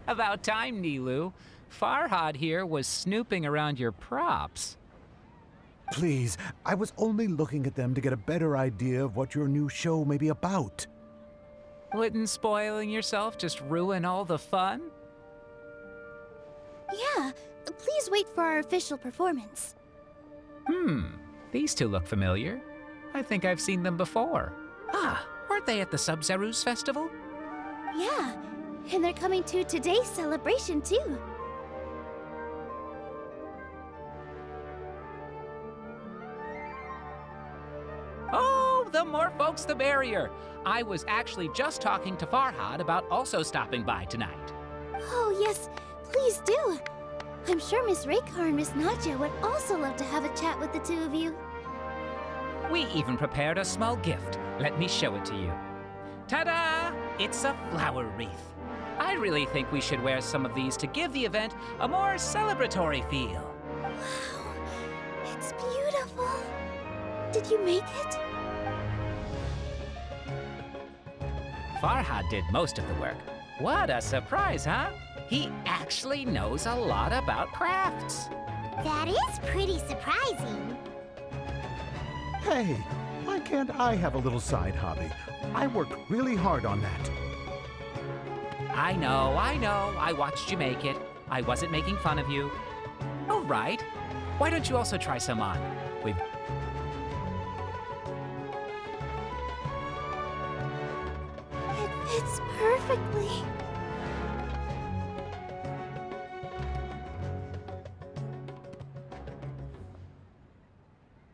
About time, Nilu. Farhad here was snooping around your props. Please, I was only looking at them to get a better idea of what your new show may be about. Wouldn't spoiling yourself just ruin all the fun? Yeah, please wait for our official performance. These two look familiar. I think I've seen them before. Ah, weren't they at the Sub-Zerus festival? Yeah, and they're coming to today's celebration too. Oh, the more folks the merrier. I was actually just talking to Farhad about also stopping by tonight. Oh yes, please do. I'm sure Miss Raykar and Miss Nadja would also love to have a chat with the two of you. We even prepared a small gift. Let me show it to you. Ta-da! It's a flower wreath. I really think we should wear some of these to give the event a more celebratory feel. Wow, it's beautiful. Did you make it? Farhad did most of the work. What a surprise, huh? He actually knows a lot about crafts. That is pretty surprising. Hey, why can't I have a little side hobby? I worked really hard on that. I know. I watched you make it. I wasn't making fun of you. All right. Why don't you also try some on? We've... It fits perfectly.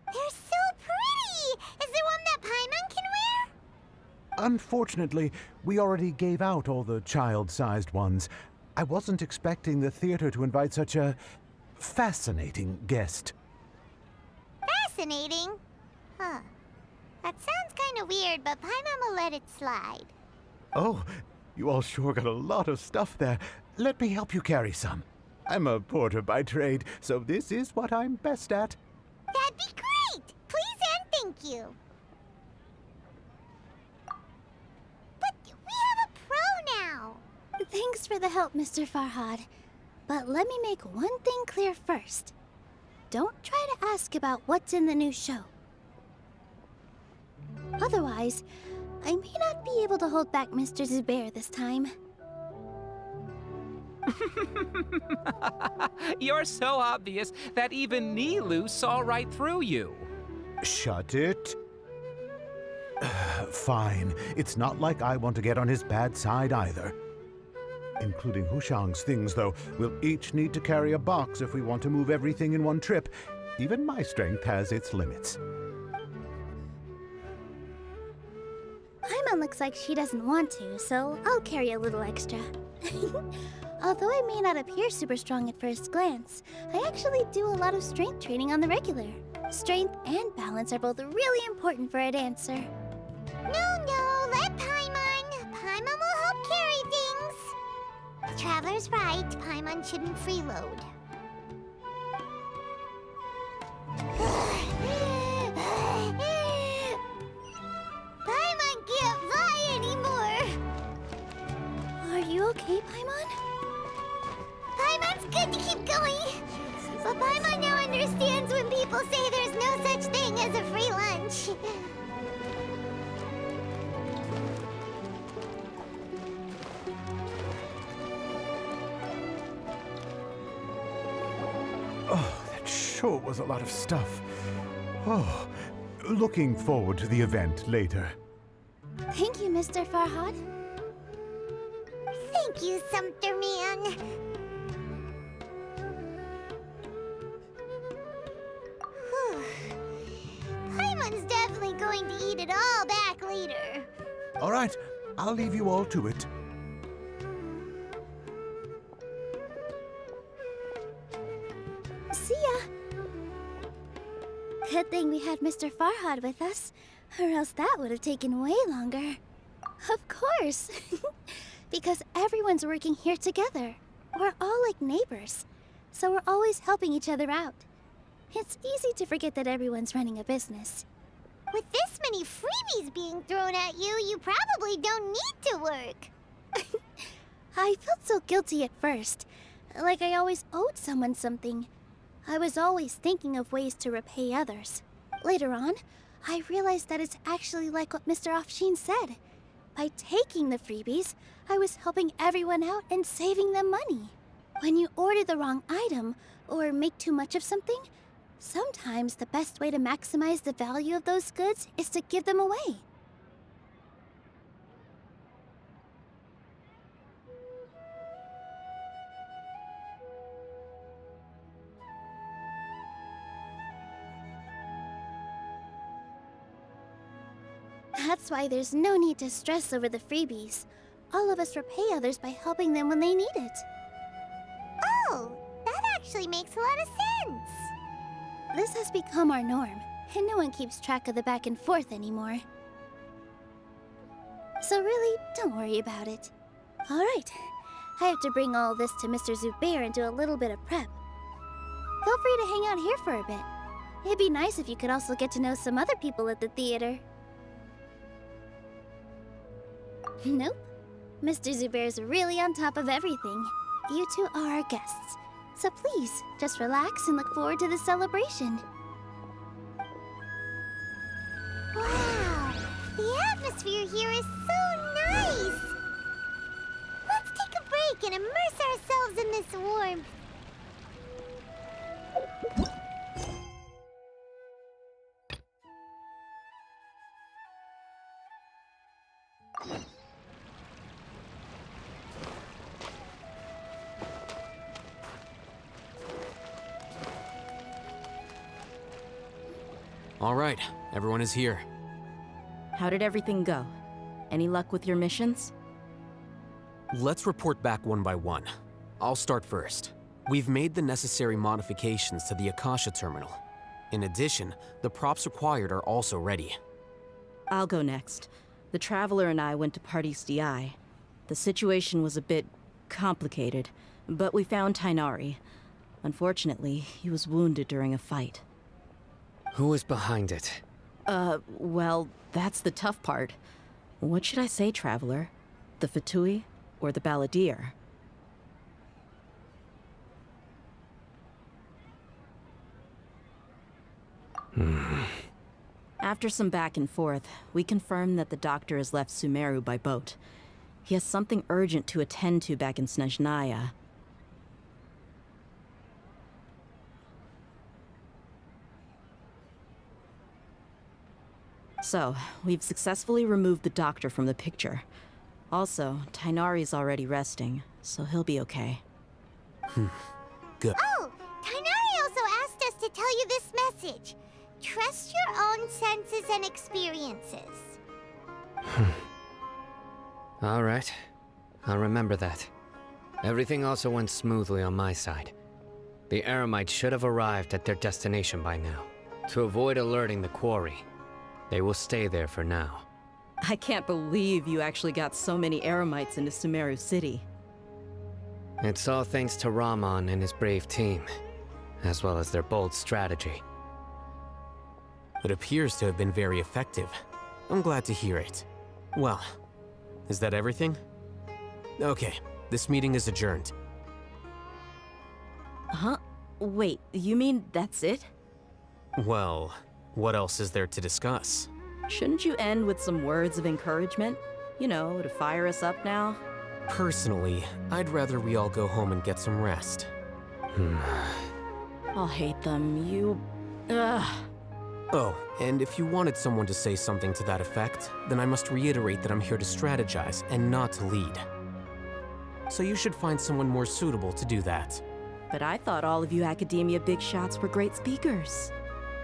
They're so pretty! Is there one that Paimon can wear? Unfortunately, we already gave out all the child-sized ones. I wasn't expecting the theater to invite such a fascinating guest. Fascinating? Huh. That sounds kind of weird, but Paimon will let it slide. Oh, you all sure got a lot of stuff there. Let me help you carry some. I'm a porter by trade, so this is what I'm best at. That'd be great! Please and thank you. But we have a pro now. Thanks for the help, Mr. Farhad. But let me make one thing clear first. Don't try to ask about what's in the new show. Otherwise, I may not be able to hold back Mr. Zubair this time. You're so obvious that even Nilu saw right through you. Shut it. Fine. It's not like I want to get on his bad side either. Including Hushang's things, though. We'll each need to carry a box if we want to move everything in one trip. Even my strength has its limits. Paimon looks like she doesn't want to, so I'll carry a little extra. Although I may not appear super strong at first glance, I actually do a lot of strength training on the regular. Strength and balance are both really important for a dancer. No, let Paimon. Paimon will help carry things. The Traveler's right. Paimon shouldn't freeload. Paimon can't fly anymore. Are you okay, Paimon? Paimon's good to keep going. But Paimon now understands when people say there's no such thing as a free lunch. Oh, that sure was a lot of stuff. Oh, looking forward to the event later. Thank you, Mr. Farhad. Thank you, Sumpter Man. Whew. Paimon's definitely going to eat it all back later. All right, I'll leave you all to it. See ya! Good thing we had Mr. Farhad with us, or else that would have taken way longer. Of course! Because everyone's working here together. We're all like neighbors, so we're always helping each other out. It's easy to forget that everyone's running a business. With this many freebies being thrown at you, you probably don't need to work. I felt so guilty at first, like I always owed someone something. I was always thinking of ways to repay others. Later on, I realized that it's actually like what Mr. Afshin said. By taking the freebies, I was helping everyone out and saving them money. When you order the wrong item, or make too much of something, sometimes the best way to maximize the value of those goods is to give them away. That's why there's no need to stress over the freebies. All of us repay others by helping them when they need it. Oh, that actually makes a lot of sense. This has become our norm, and no one keeps track of the back and forth anymore. So really, don't worry about it. All right, I have to bring all this to Mr. Zubair and do a little bit of prep. Feel free to hang out here for a bit. It'd be nice if you could also get to know some other people at the theater. Nope. Mr. Zubair's really on top of everything. You two are our guests. So please, just relax and look forward to the celebration. Wow, the atmosphere here is so nice. Let's this warmth. All right, everyone is here. How did everything go? Any luck with your missions? Let's report back one by one. I'll start first. We've made the necessary modifications to the Akasha terminal. In addition, the props required are also ready. I'll go next. The Traveler and I went to Party's DI. The situation was a bit complicated, but we found Tainari. Unfortunately, he was wounded during a fight. Who is behind it? Well, that's the tough part. What should I say, Traveler? The Fatui or the Balladeer? After some back and forth, we confirmed that the doctor has left Sumeru by boat. He has something urgent to attend to back in Snezhnaya. So, we've successfully removed the doctor from the picture. Also, Tainari's already resting, so he'll be okay. Good. Oh, Tainari also asked us to tell you this message. Trust your own senses and experiences. All right. I'll remember that. Everything also went smoothly on my side. The Eremites should have arrived at their destination by now. To avoid alerting the quarry, they will stay there for now. I can't believe you actually got so many Eremites into Sumeru City. It's all thanks to Rahman and his brave team, as well as their bold strategy. It appears to have been very effective. I'm glad to hear it. Well, is that everything? Okay, this meeting is adjourned. Huh? Wait, you mean that's it? Well, what else is there to discuss? Shouldn't you end with some words of encouragement? You know, to fire us up now? Personally, I'd rather we all go home and get some rest. I'll hate them, you... Ugh. Oh, and if you wanted someone to say something to that effect, then I must reiterate that I'm here to strategize and not to lead. So you should find someone more suitable to do that. But I thought all of you academia big shots were great speakers.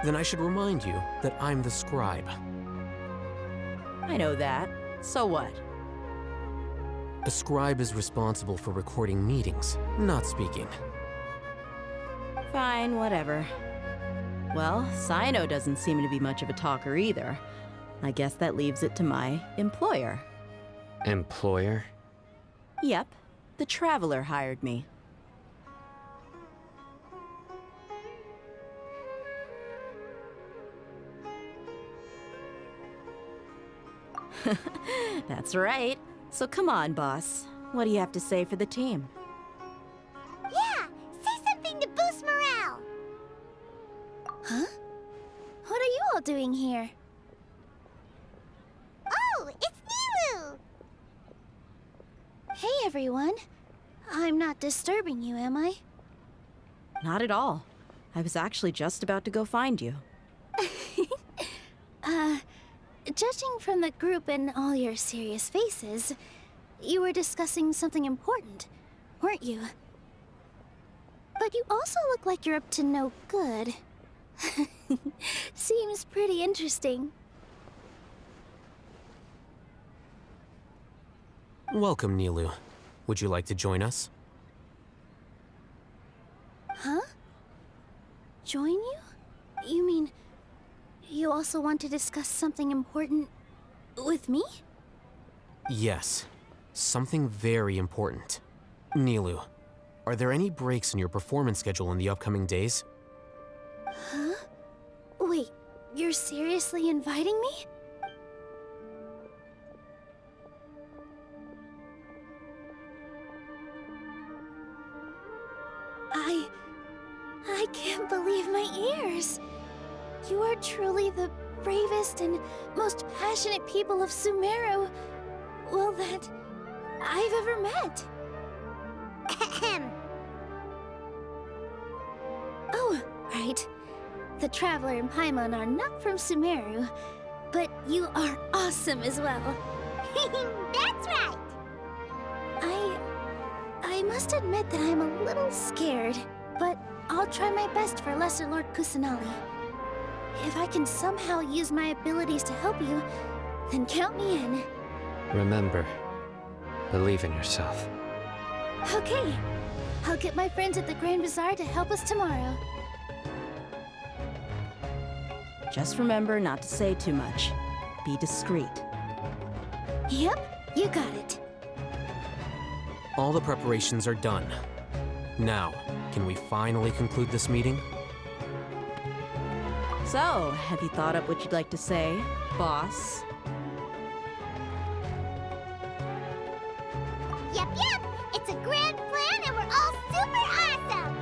Then I should remind you that I'm the scribe. I know that. So what? A scribe is responsible for recording meetings, not speaking. Fine, whatever. Well, Sino doesn't seem to be much of a talker either. I guess that leaves it to my employer. Employer? Yep, the Traveler hired me. That's right. So come on, boss. What do you have to say for the team? Yeah, say something to boost morale. Huh? What are you all doing here? Oh, it's Nilou! Hey, everyone. I'm not disturbing you, am I? Not at all. I was actually just about to go find you. Judging from the group and all your serious faces, you were discussing something important, weren't you? But you also look like you're up to no good. Seems pretty interesting. Welcome, Nilou. Would you like to join us? Huh? Join you? You mean... you also want to discuss something important with me? Yes. Something very important. Nilou, are there any breaks in your performance schedule in the upcoming days? Huh? Wait, you're seriously inviting me? I can't believe my ears. You are truly the bravest and most passionate people of Sumeru, well, that I've ever met. the Traveler and Paimon are not from Sumeru, but you are awesome as well. That's right! I must admit that I'm a little scared, but I'll try my best for Lesser Lord Kusanali. If I can somehow use my abilities to help you, then count me in. Remember, believe in yourself. Okay. I'll get my friends at the Grand Bazaar to help us tomorrow. Just remember not to say too much. Be discreet. Yep, you got it. All the preparations are done. Now, can we finally conclude this meeting? So, have you thought up what you'd like to say, boss? Yep, it's a grand plan and we're all super awesome!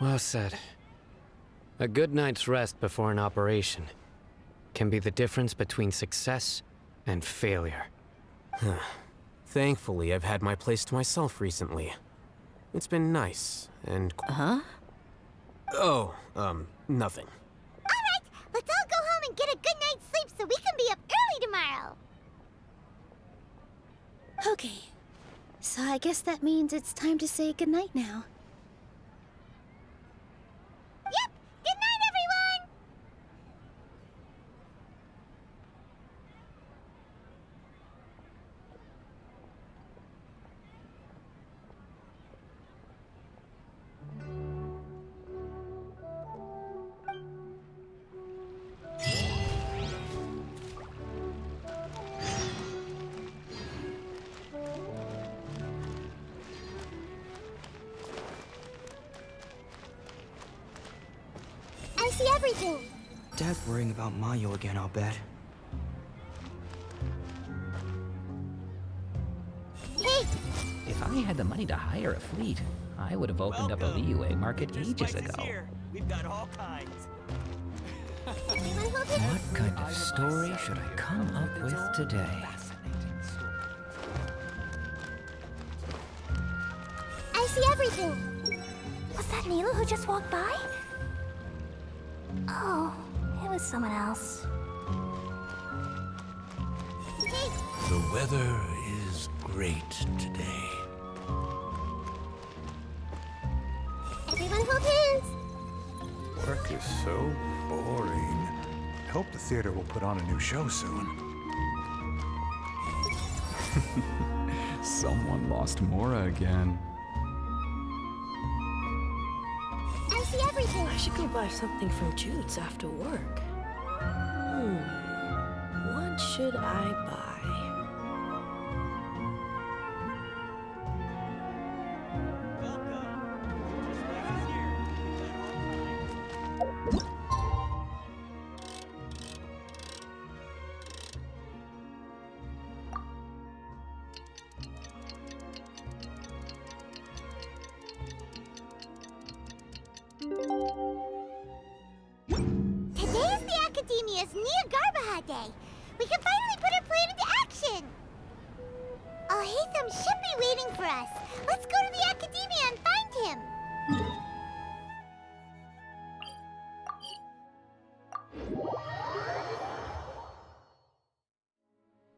Well said. A good night's rest before an operation can be the difference between success and failure. Thankfully, I've had my place to myself recently. It's been nice, and... Huh? Oh, nothing. Alright, let's all go home and get a good night's sleep so we can be up early tomorrow! Okay. So I guess that means it's time to say goodnight now. Yep! Good night, everyone! I see everything! Dad's worrying about Mayo again, I'll bet. Hey! If I had the money to hire a fleet, I would have opened up a leeway market ages ago. We've got all kinds. What kind of story should I come up with today? I see everything! Was that Nilu who just walked by? Oh, it was someone else. Hey! The weather is great today. Everyone hold hands! Work is so boring. I hope the theater will put on a new show soon. Someone lost Mora again. I see everything! I should go buy something from Jude's after work. What should I buy? Today is the Academia's Nia Garbaha Day. We can finally put our plan into action. Alhaitham should be waiting for us. Let's go to the Academia and find him.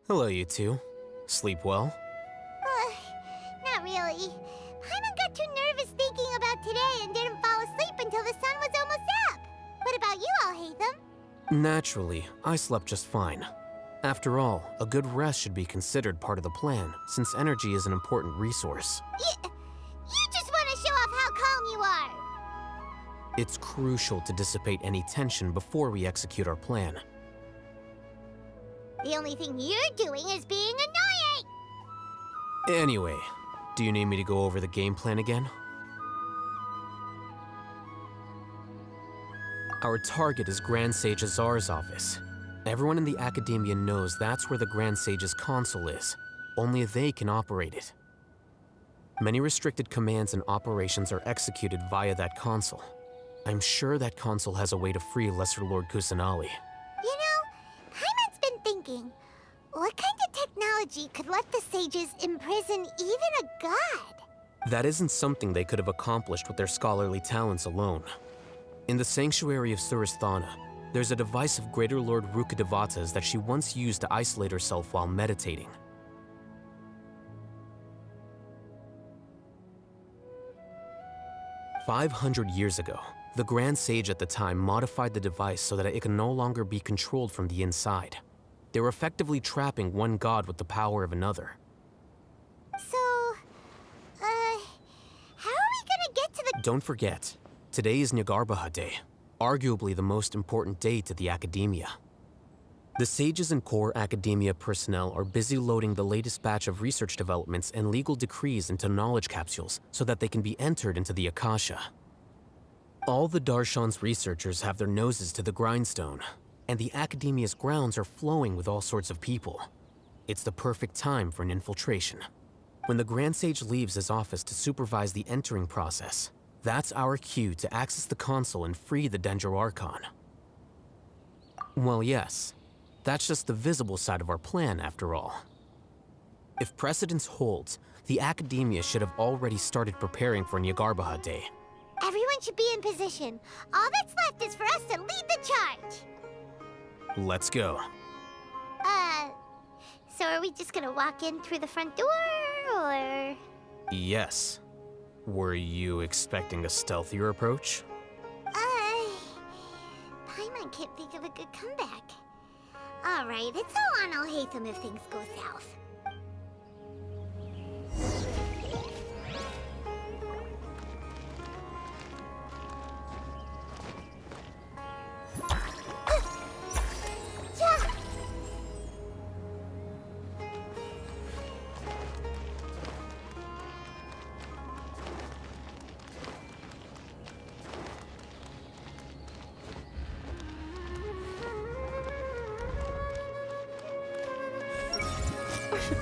Hello, you two. Sleep well? Not really. Paimon got too nervous thinking about today and didn't fall asleep until the sun was almost up. What about you, Alhaitham? Naturally, I slept just fine. After all, a good rest should be considered part of the plan, since energy is an important resource. You just want to show off how calm you are. It's crucial to dissipate any tension before we execute our plan. The only thing you're doing is being annoying. Anyway, do you need me to go over the game plan again? Our target is Grand Sage Azar's office. Everyone in the Academia knows that's where the Grand Sage's console is. Only they can operate it. Many restricted commands and operations are executed via that console. I'm sure that console has a way to free Lesser Lord Kusanali. asking, what kind of technology could let the sages imprison even a god? That isn't something they could have accomplished with their scholarly talents alone. In the sanctuary of Suristhana, there's a device of Greater Lord Rukkhadevata's that she once used to isolate herself while meditating. "500 years ago, the Grand Sage at the time modified the device so that it can no longer be controlled from the inside. They were effectively trapping one god with the power of another. So, how are we gonna get to the— Don't forget, today is Nyagarbha Day, arguably the most important day to the Academia. The sages and core Academia personnel are busy loading the latest batch of research developments and legal decrees into knowledge capsules so that they can be entered into the Akasha. All the Darshan's researchers have their noses to the grindstone, and the Academia's grounds are flowing with all sorts of people. It's the perfect time for an infiltration. When the Grand Sage leaves his office to supervise the entering process, that's our cue to access the console and free the Dendro Archon. Well, yes, that's just the visible side of our plan, after all. If precedence holds, the Academia should have already started preparing for Nyagarbha Day. Everyone should be in position. All that's left is for us to lead the charge. Let's go. So are we just gonna walk in through the front door, or? Yes. Were you expecting a stealthier approach? Paimon can't think of a good comeback. Alright, it's all on Alhaitham if things go south.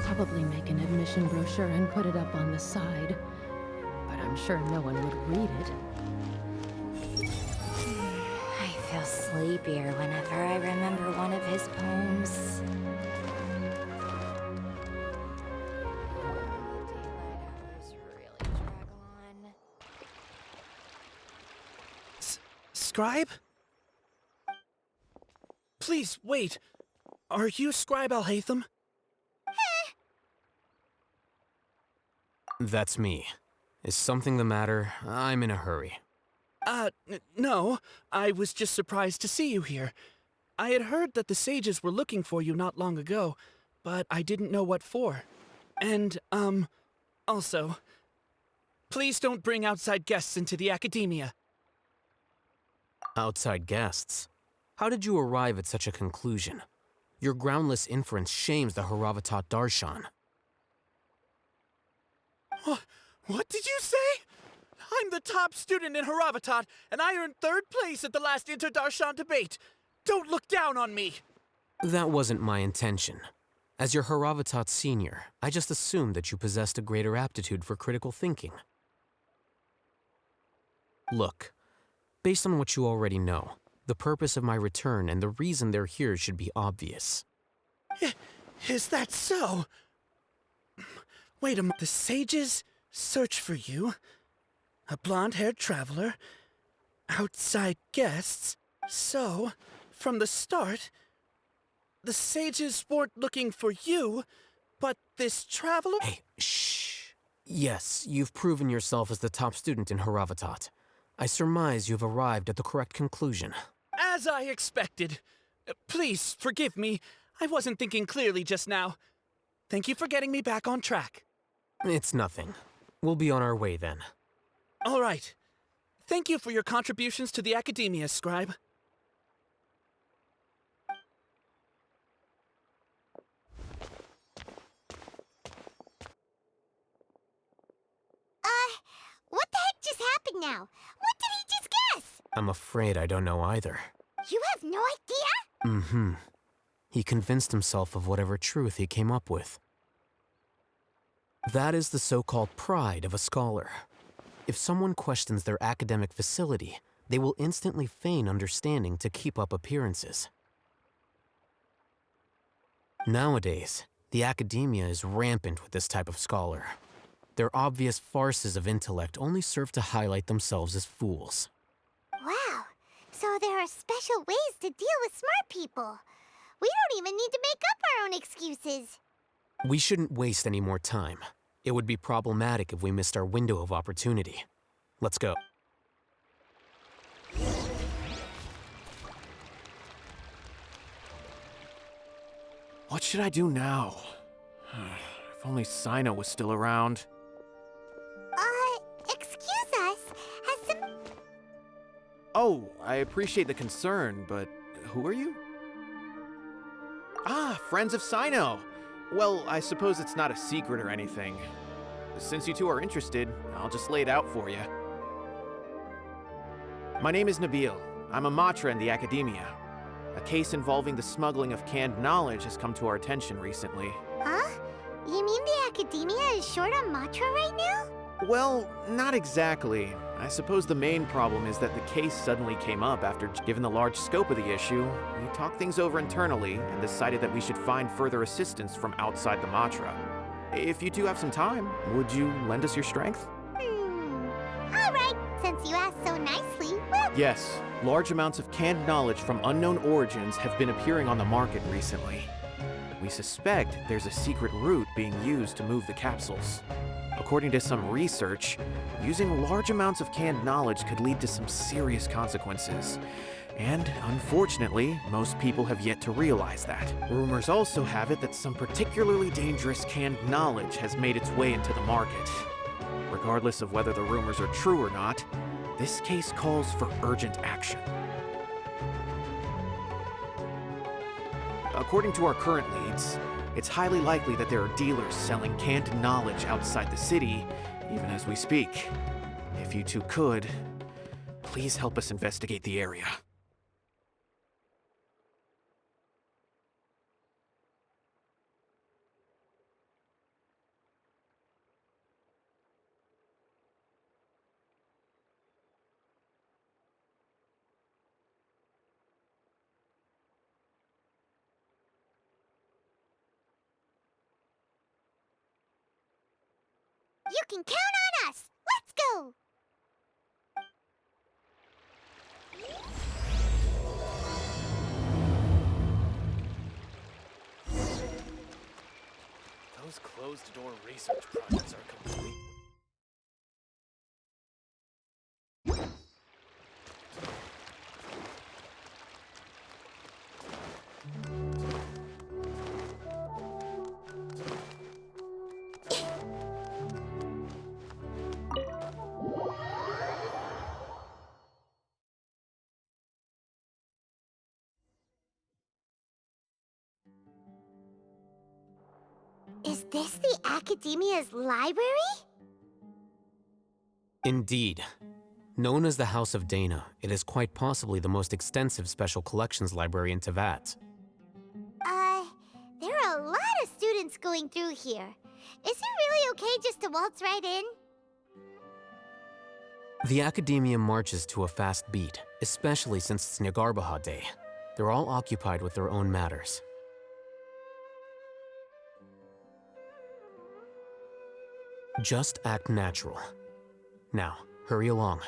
Probably make an admission brochure and put it up on the side. But I'm sure no one would read it. I feel sleepier whenever I remember one of his poems. Scribe? Please, wait. Are you Scribe Alhaitham? That's me. Is something the matter? I'm in a hurry. No. I was just surprised to see you here. I had heard that the sages were looking for you not long ago, but I didn't know what for. And, also, please don't bring outside guests into the Academia. Outside guests? How did you arrive at such a conclusion? Your groundless inference shames the Haravatat Darshan. What did you say? I'm the top student in Haravatat, and I earned 3rd place at the last Inter-Darshan debate. Don't look down on me! That wasn't my intention. As your Haravatat senior, I just assumed that you possessed a greater aptitude for critical thinking. Look, based on what you already know, the purpose of my return and the reason they're here should be obvious. Is that so? Wait a moment. The sages search for you. A blonde-haired traveler. Outside guests. So, from the start, the sages weren't looking for you, but this traveler— Hey, shh. Yes, you've proven yourself as the top student in Haravatat. I surmise you've arrived at the correct conclusion. As I expected. Please, forgive me. I wasn't thinking clearly just now. Thank you for getting me back on track. It's nothing. We'll be on our way then. All right. Thank you for your contributions to the Academia, Scribe. What the heck just happened now? What did he just guess? I'm afraid I don't know either. You have no idea? Mm-hmm. He convinced himself of whatever truth he came up with. That is the so-called pride of a scholar. If someone questions their academic facility, they will instantly feign understanding to keep up appearances. Nowadays, the academia is rampant with this type of scholar. Their obvious farces of intellect only serve to highlight themselves as fools. Wow, so there are special ways to deal with smart people. We don't even need to make up our own excuses. We shouldn't waste any more time. It would be problematic if we missed our window of opportunity. Let's go. What should I do now? If only Sino was still around. Excuse us. Has some... Oh, I appreciate the concern, but who are you? Ah, friends of Sino! Well, I suppose it's not a secret or anything. Since you two are interested, I'll just lay it out for you. My name is Nabil. I'm a Matra in the Academia. A case involving the smuggling of canned knowledge has come to our attention recently. Huh? You mean the Academia is short on Matra right now? Well, not exactly. I suppose the main problem is that the case suddenly came up after, given the large scope of the issue, we talked things over internally and decided that we should find further assistance from outside the Matra. If you two have some time, would you lend us your strength? All right, since you asked so nicely, well... Yes, large amounts of canned knowledge from unknown origins have been appearing on the market recently. We suspect there's a secret route being used to move the capsules. According to some research, using large amounts of canned knowledge could lead to some serious consequences. And unfortunately, most people have yet to realize that. Rumors also have it that some particularly dangerous canned knowledge has made its way into the market. Regardless of whether the rumors are true or not, this case calls for urgent action. According to our current leads, it's highly likely that there are dealers selling canned knowledge outside the city, even as we speak. If you two could, please help us investigate the area. You can count on us! Let's go! Those closed-door research projects are complete. Is this the Academia's library? Indeed. Known as the House of Dana, it is quite possibly the most extensive special collections library in Teyvat. There are a lot of students going through here. Is it really okay just to waltz right in? The Academia marches to a fast beat, especially since it's Nagarbaha Day. They're all occupied with their own matters. Just act natural. Now, hurry along.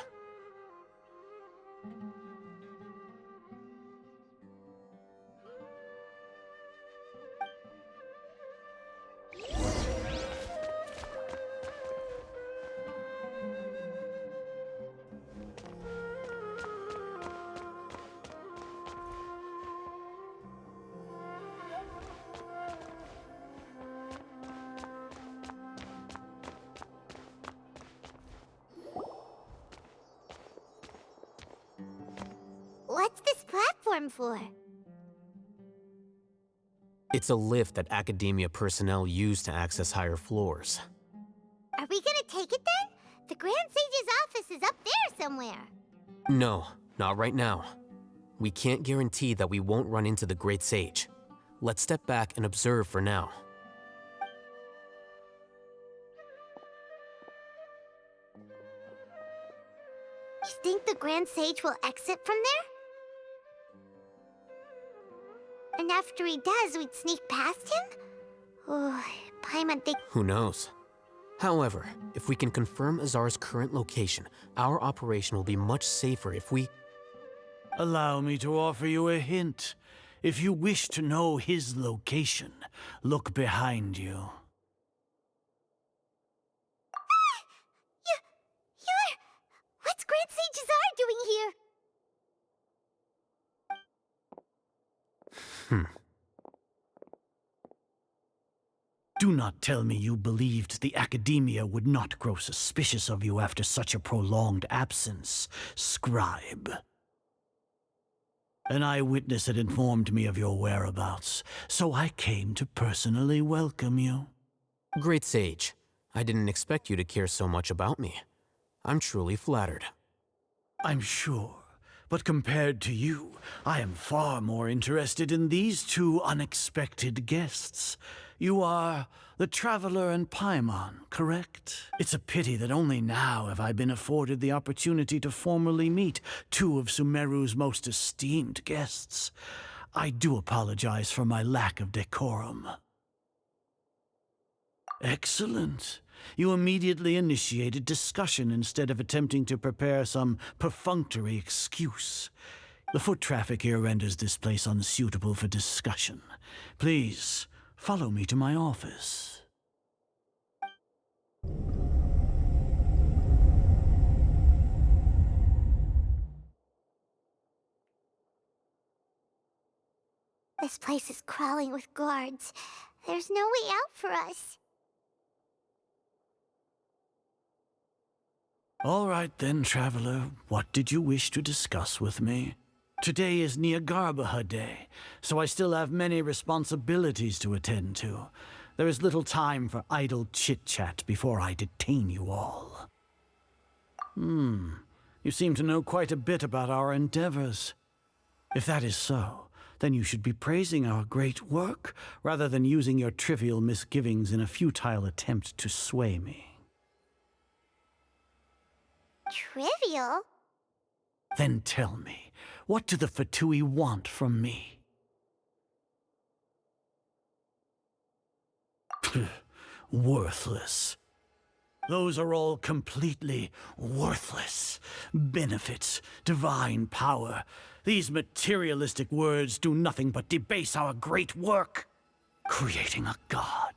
What's this platform for? It's a lift that Academia personnel use to access higher floors. Are we gonna take it then? The Grand Sage's office is up there somewhere. No, not right now. We can't guarantee that we won't run into the Great Sage. Let's step back and observe for now. You think the Grand Sage will exit from there? And after he does, we'd sneak past him? Oh, Paimon think... Who knows? However, if we can confirm Azar's current location, our operation will be much safer if we... Allow me to offer you a hint. If you wish to know his location, look behind you. You're... What's Grand Sage Azar doing here? Do not tell me you believed the Academia would not grow suspicious of you after such a prolonged absence, scribe. An eyewitness had informed me of your whereabouts, so I came to personally welcome you. Great Sage, I didn't expect you to care so much about me. I'm truly flattered. I'm sure, but compared to you, I am far more interested in these two unexpected guests. You are the Traveler and Paimon, correct? It's a pity that only now have I been afforded the opportunity to formally meet two of Sumeru's most esteemed guests. I do apologize for my lack of decorum. Excellent. You immediately initiated discussion instead of attempting to prepare some perfunctory excuse. The foot traffic here renders this place unsuitable for discussion. Please, follow me to my office. This place is crawling with guards. There's no way out for us. All right then, Traveler. What did you wish to discuss with me? Today is Niagarbaha Day, so I still have many responsibilities to attend to. There is little time for idle chit-chat before I detain you all. You seem to know quite a bit about our endeavors. If that is so, then you should be praising our great work, rather than using your trivial misgivings in a futile attempt to sway me. Trivial? Then tell me, what do the Fatui want from me? Worthless. Those are all completely worthless. Benefits, divine power. These materialistic words do nothing but debase our great work. Creating a god.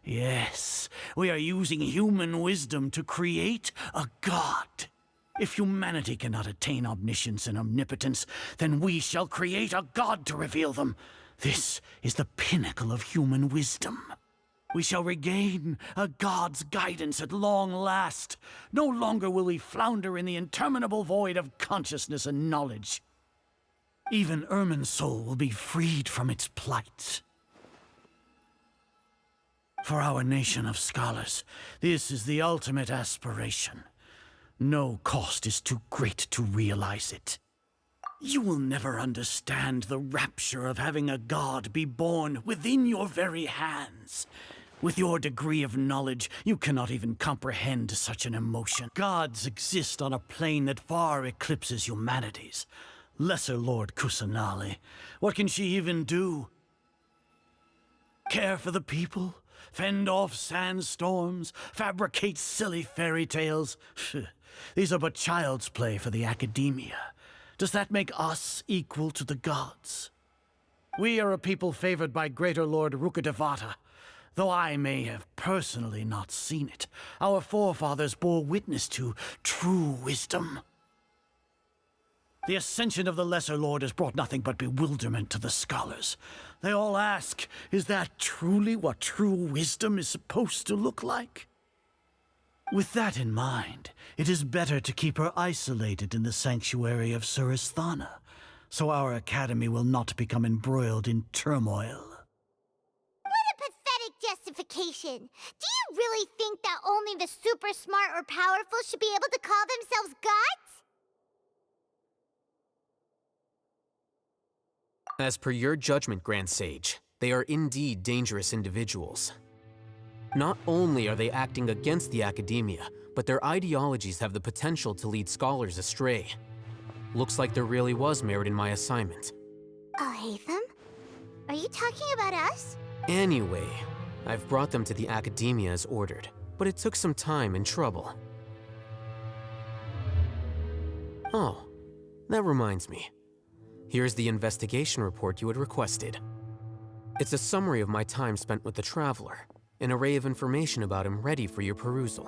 Yes, we are using human wisdom to create a god. If humanity cannot attain omniscience and omnipotence, then we shall create a god to reveal them. This is the pinnacle of human wisdom. We shall regain a god's guidance at long last. No longer will we flounder in the interminable void of consciousness and knowledge. Even Irminsul will be freed from its plight. For our nation of scholars, this is the ultimate aspiration. No cost is too great to realize it. You will never understand the rapture of having a god be born within your very hands. With your degree of knowledge, you cannot even comprehend such an emotion. Gods exist on a plane that far eclipses humanity's. Lesser Lord Kusanali, what can she even do? Care for the people? Fend off sandstorms? Fabricate silly fairy tales? These are but child's play for the Academia. Does that make us equal to the gods? We are a people favored by Greater Lord Rukadevata. Though I may have personally not seen it, our forefathers bore witness to true wisdom. The ascension of the Lesser Lord has brought nothing but bewilderment to the scholars. They all ask, is that truly what true wisdom is supposed to look like? With that in mind, it is better to keep her isolated in the sanctuary of Suristhana, so our academy will not become embroiled in turmoil. What a pathetic justification! Do you really think that only the super smart or powerful should be able to call themselves gods? As per your judgment, Grand Sage, they are indeed dangerous individuals. Not only are they acting against the Academia, but their ideologies have the potential to lead scholars astray. Looks like there really was merit in my assignment. I'll hate them? Are you talking about us? Anyway, I've brought them to the Academia as ordered, but it took some time and trouble. Oh, that reminds me. Here's the investigation report you had requested. It's a summary of my time spent with the Traveler, an array of information about him ready for your perusal.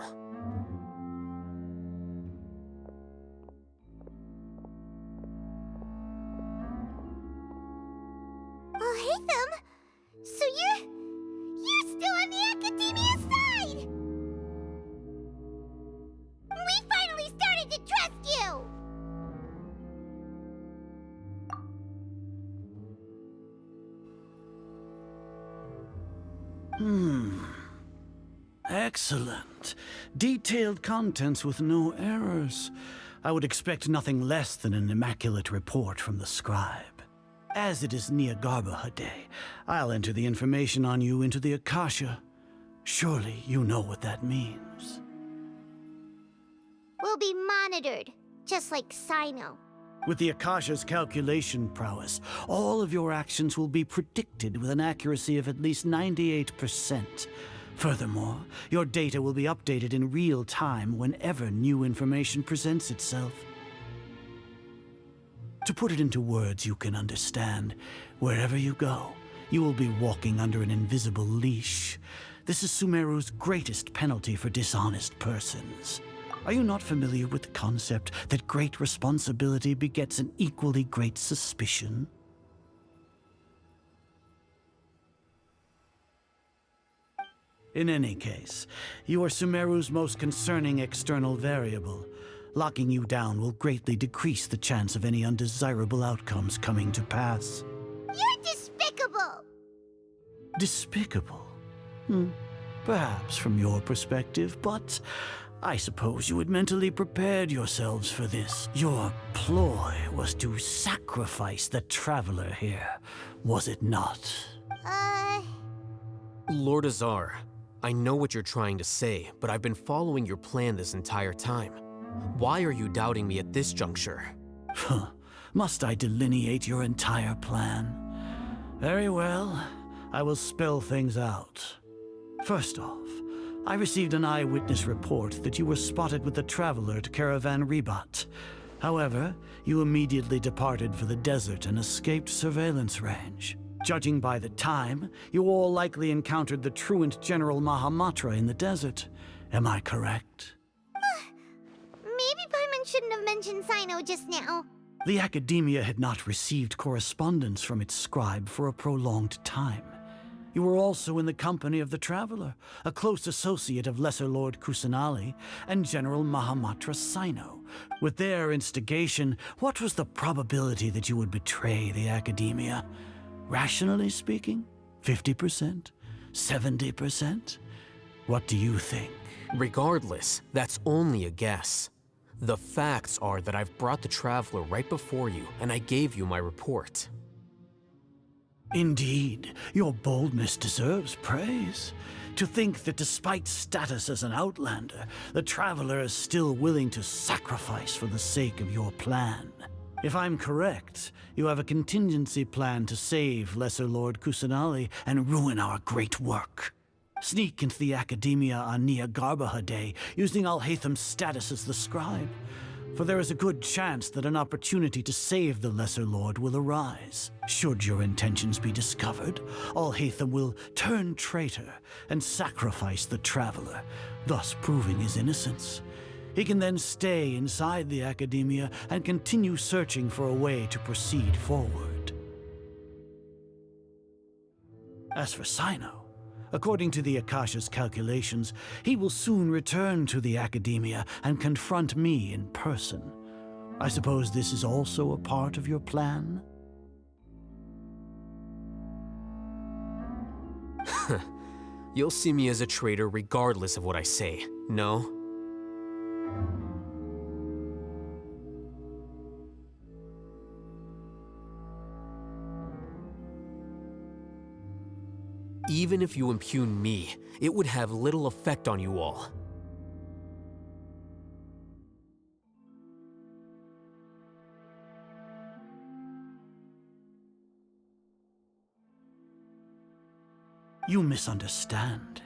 Oh, Hatham! So you're still on the Academia side! We finally started to trust you! Excellent. Detailed contents with no errors. I would expect nothing less than an immaculate report from the scribe. As it is Niagarbaha Day, I'll enter the information on you into the Akasha. Surely you know what that means. We'll be monitored, just like Sino. With the Akasha's calculation prowess, all of your actions will be predicted with an accuracy of at least 98%. Furthermore, your data will be updated in real time whenever new information presents itself. To put it into words you can understand, wherever you go, you will be walking under an invisible leash. This is Sumeru's greatest penalty for dishonest persons. Are you not familiar with the concept that great responsibility begets an equally great suspicion? In any case, you are Sumeru's most concerning external variable. Locking you down will greatly decrease the chance of any undesirable outcomes coming to pass. You're despicable! Despicable? Perhaps from your perspective, but I suppose you had mentally prepared yourselves for this. Your ploy was to sacrifice the Traveler here, was it not? Lord Azar, I know what you're trying to say, but I've been following your plan this entire time. Why are you doubting me at this juncture? Must I delineate your entire plan? Very well, I will spell things out. First off, I received an eyewitness report that you were spotted with the Traveler to Caravan Ribat. However, you immediately departed for the desert and escaped surveillance range. Judging by the time, you all likely encountered the truant General Mahamatra in the desert. Am I correct? Maybe Paimon shouldn't have mentioned Sino just now. The Academia had not received correspondence from its scribe for a prolonged time. You were also in the company of the Traveler, a close associate of Lesser Lord Kusanali and General Mahamatra Sino. With their instigation, what was the probability that you would betray the Academia? Rationally speaking, 50%? 70%? What do you think? Regardless, that's only a guess. The facts are that I've brought the Traveler right before you, and I gave you my report. Indeed, your boldness deserves praise. To think that despite status as an outlander, the Traveler is still willing to sacrifice for the sake of your plan. If I'm correct, you have a contingency plan to save Lesser Lord Kusanali and ruin our great work. Sneak into the Academia on Niagarbaha Day, using Alhatham's status as the scribe. For there is a good chance that an opportunity to save the Lesser Lord will arise. Should your intentions be discovered, Alhatham will turn traitor and sacrifice the Traveler, thus proving his innocence. He can then stay inside the Academia and continue searching for a way to proceed forward. As for Sino, according to the Akasha's calculations, he will soon return to the Academia and confront me in person. I suppose this is also a part of your plan? You'll see me as a traitor regardless of what I say, no? Even if you impugn me, it would have little effect on you all. You misunderstand.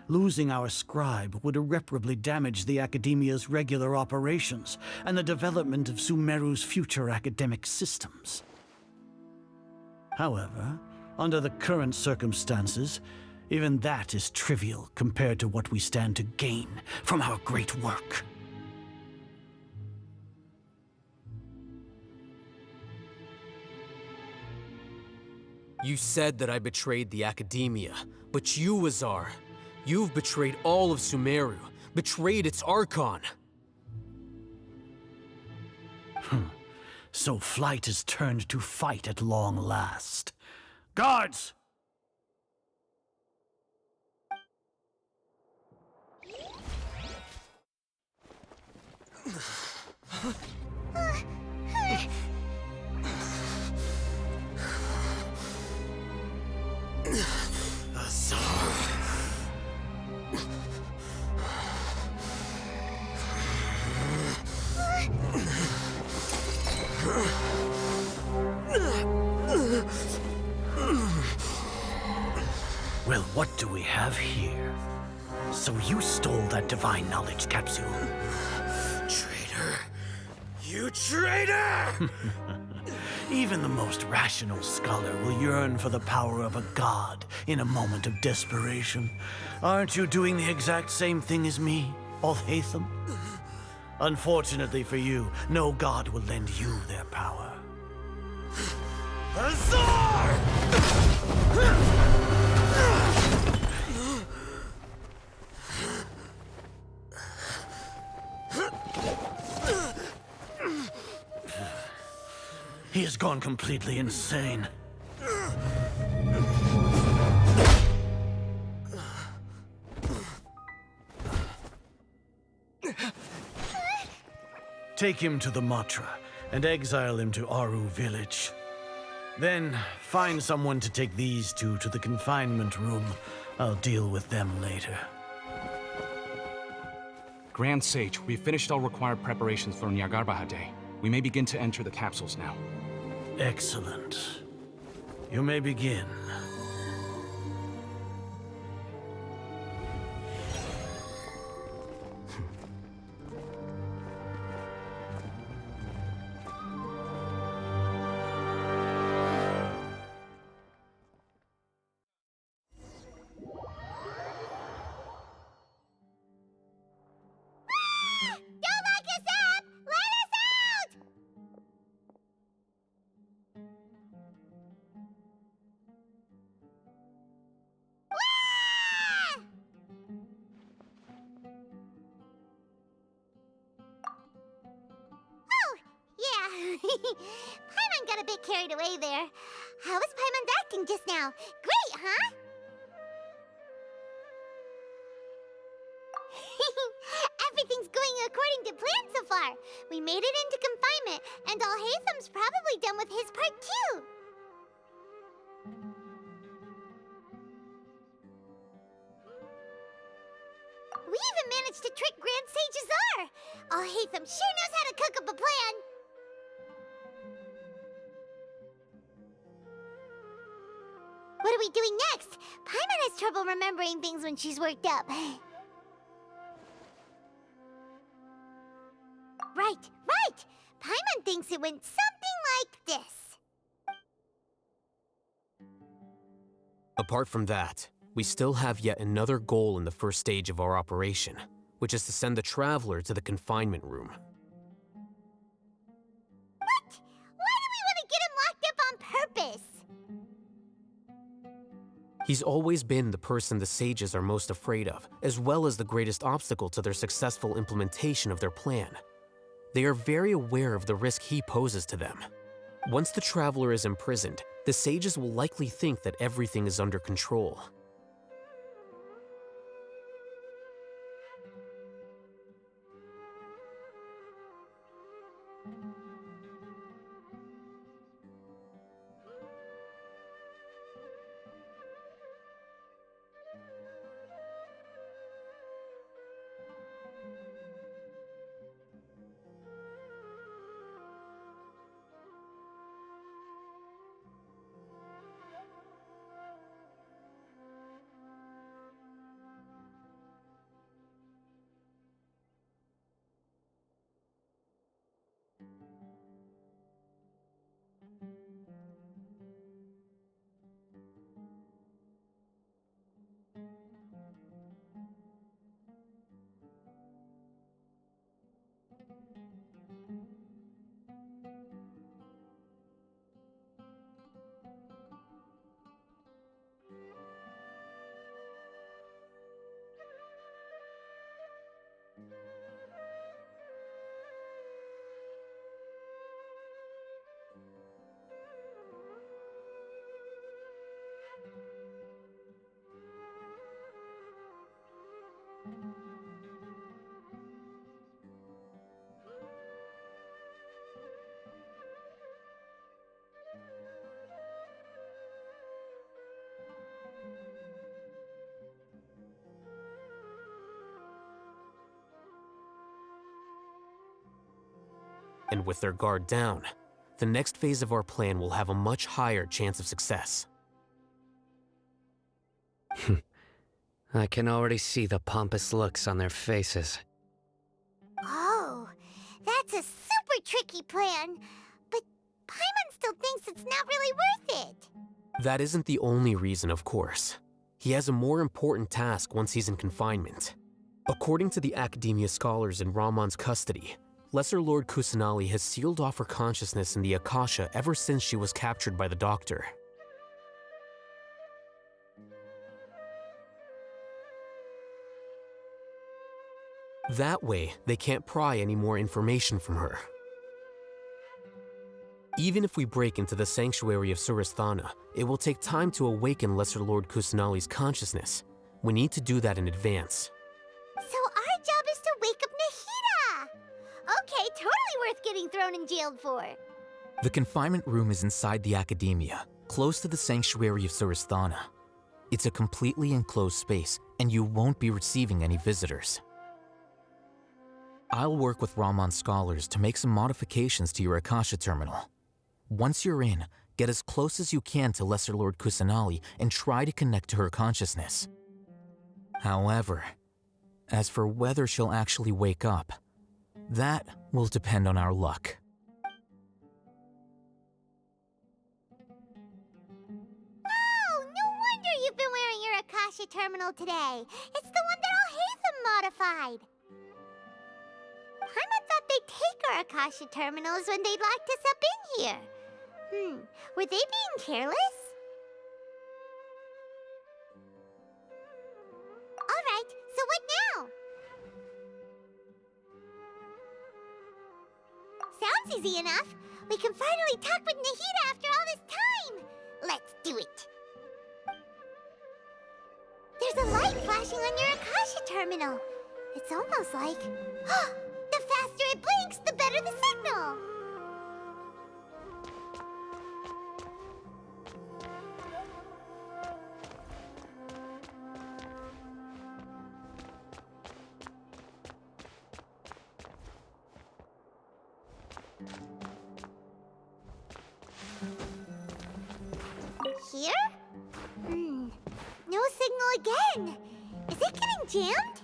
Losing our scribe would irreparably damage the Academia's regular operations and the development of Sumeru's future academic systems. However, under the current circumstances, even that is trivial compared to what we stand to gain from our great work. You said that I betrayed the Academia, but you, Azar, you've betrayed all of Sumeru, betrayed its Archon. So flight is turned to fight at long last. Guards! Well, what do we have here? So you stole that divine knowledge capsule. Traitor! You traitor! Even the most rational scholar will yearn for the power of a god in a moment of desperation. Aren't you doing the exact same thing as me, Alhaitham? Unfortunately for you, no god will lend you their power. Azar! He has gone completely insane. Take him to the Matra and exile him to Aru village. Then find someone to take these two to the confinement room. I'll deal with them later. Grand Sage, we've finished all required preparations for Nyagarbahar Day. We may begin to enter the capsules now. Excellent. You may begin. Paimon got a bit carried away there. How was Paimon acting just now? Great, huh? Everything's going according to plan so far. We made it into confinement, and Alhaitham's probably done with his part too. We even managed to trick Grand Sage Azar. Alhaitham sure knows how to cook up a plan. What are we doing next? Paimon has trouble remembering things when she's worked up. Right! Paimon thinks it went something like this. Apart from that, we still have yet another goal in the first stage of our operation, which is to send the Traveler to the confinement room. What? Why do we want to get him locked up on purpose? He's always been the person the Sages are most afraid of, as well as the greatest obstacle to their successful implementation of their plan. They are very aware of the risk he poses to them. Once the Traveler is imprisoned, the Sages will likely think that everything is under control. And with their guard down, the next phase of our plan will have a much higher chance of success. I can already see the pompous looks on their faces. Oh, that's a super tricky plan. But Paimon still thinks it's not really worth it. That isn't the only reason, of course. He has a more important task once he's in confinement. According to the Academia scholars in Ramon's custody, Lesser Lord Kusanali has sealed off her consciousness in the Akasha ever since she was captured by the Doctor. That way, they can't pry any more information from her. Even if we break into the sanctuary of Surasthana, it will take time to awaken Lesser Lord Kusanali's consciousness. We need to do that in advance. So our job is to wake up Nahida! Okay, totally worth getting thrown in jail for. The confinement room is inside the Academia, close to the sanctuary of Surasthana. It's a completely enclosed space, and you won't be receiving any visitors. I'll work with Ramon's scholars to make some modifications to your Akasha terminal. Once you're in, get as close as you can to Lesser Lord Kusanali and try to connect to her consciousness. However, as for whether she'll actually wake up, that will depend on our luck. Oh, no wonder you've been wearing your Akasha terminal today. It's the one that all Hatham modified. Paimon thought they'd take our Akasha terminals when they'd locked us up in here. Were they being careless? Alright, so what now? Sounds easy enough. We can finally talk with Nahida after all this time. Let's do it. There's a light flashing on your Akasha terminal. It's almost like... the faster it blinks, the better the signal. Here? No signal again. Is it getting jammed?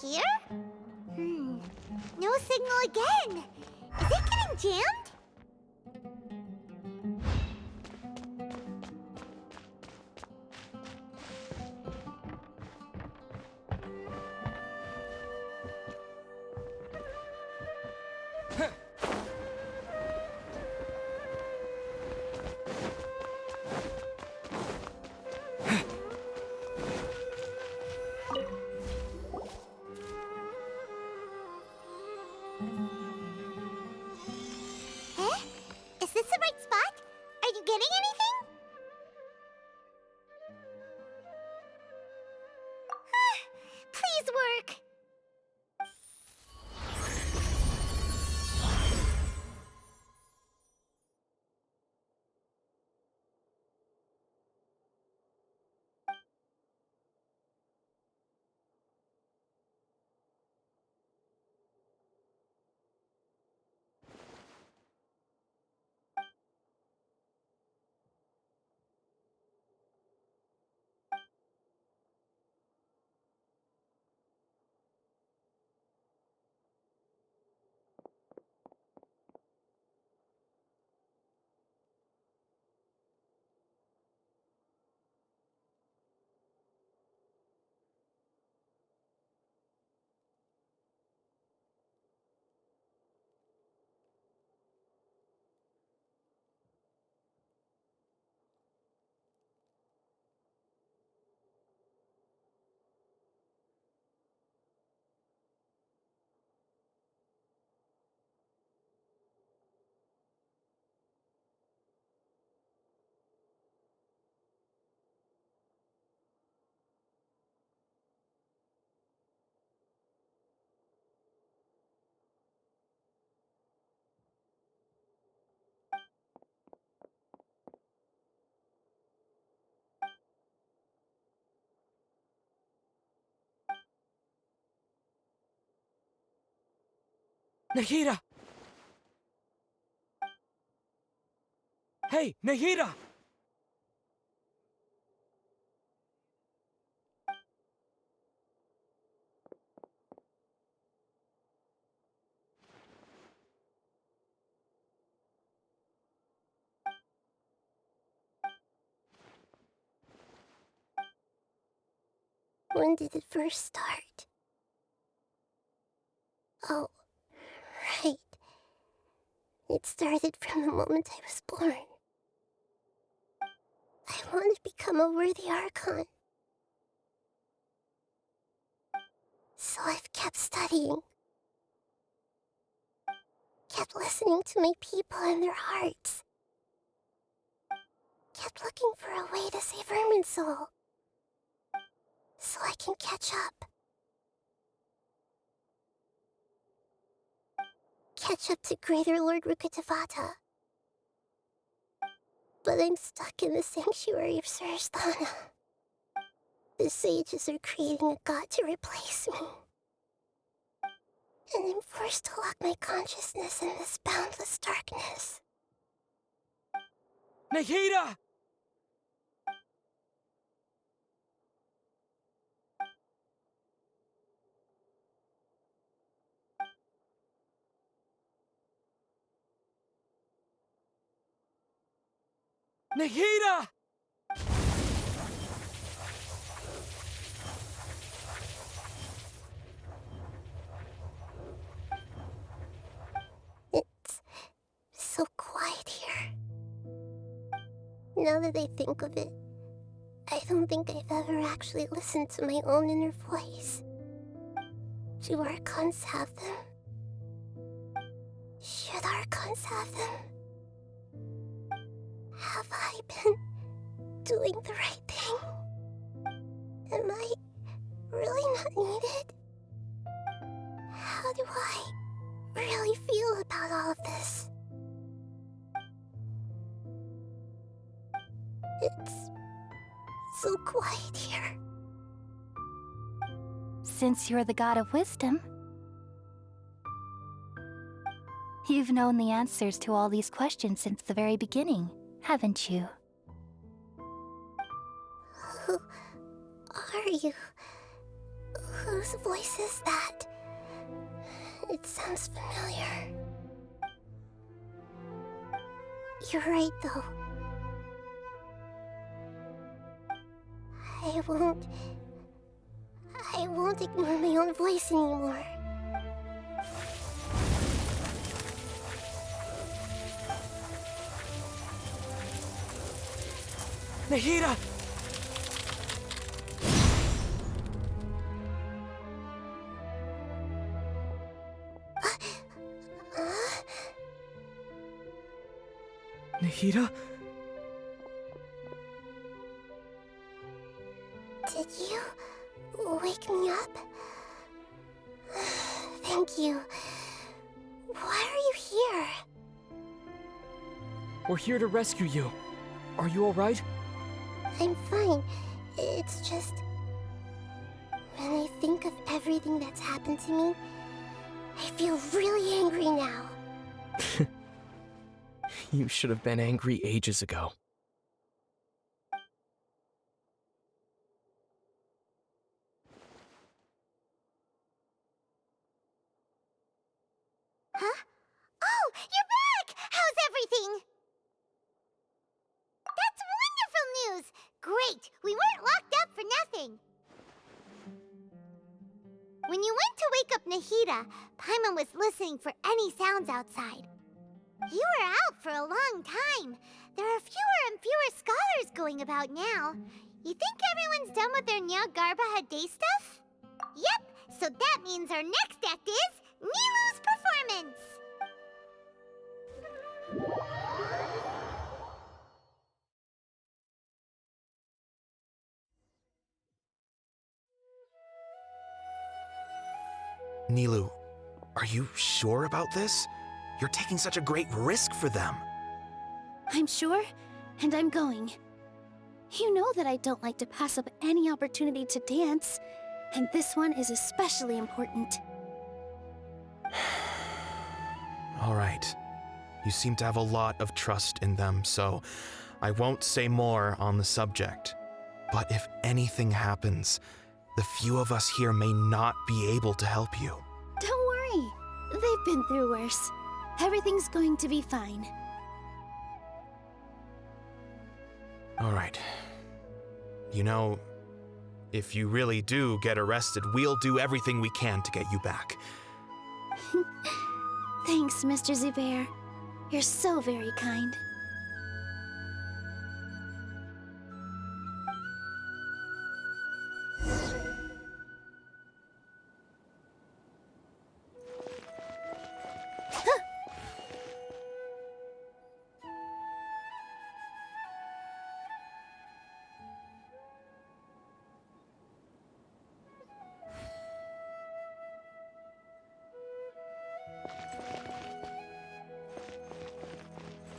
Here? No signal again. Is it getting jammed? Is this the right spot? Are you getting anything? Please work. Nahida! Hey, Nahida! When did it first start? Oh, right. It started from the moment I was born. I want to become a worthy Archon. So I've kept studying. Kept listening to my people and their hearts. Kept looking for a way to save Irminsul. So I can catch up. Catch up to Greater Lord Rukkhadevata. But I'm stuck in the sanctuary of Surasthana. The sages are creating a god to replace me. And I'm forced to lock my consciousness in this boundless darkness. Nahida! Nahida! It's so quiet here. Now that I think of it, I don't think I've ever actually listened to my own inner voice. Do Archons have them? Should Archons have them? Have I been doing the right thing? Am I really not needed? How do I really feel about all of this? It's so quiet here. Since you're the god of wisdom, you've known the answers to all these questions since the very beginning, haven't you? Who are you? Whose voice is that? It sounds familiar. You're right, though. I won't ignore my own voice anymore. Nahida! Nahida? Did you wake me up? Thank you. Why are you here? We're here to rescue you. Are you alright? I'm fine. It's just... when I think of everything that's happened to me, I feel really angry now. You should have been angry ages ago. Huh? Oh, you're back! How's everything? That's wonderful news! Great! We weren't locked up for nothing! When you went to wake up Nahida, Paimon was listening for any sounds outside. You were out for a long time. There are fewer and fewer scholars going about now. You think everyone's done with their Nyagarbha day stuff? Yep, so that means our next act is Nilu's performance! Nilu, are you sure about this? You're taking such a great risk for them. I'm sure, and I'm going. You know that I don't like to pass up any opportunity to dance, and this one is especially important. All right. You seem to have a lot of trust in them, so I won't say more on the subject. But if anything happens, the few of us here may not be able to help you. Don't worry. They've been through worse. Everything's going to be fine. All right. You know, if you really do get arrested, we'll do everything we can to get you back. Thanks, Mr. Zubair. You're so very kind.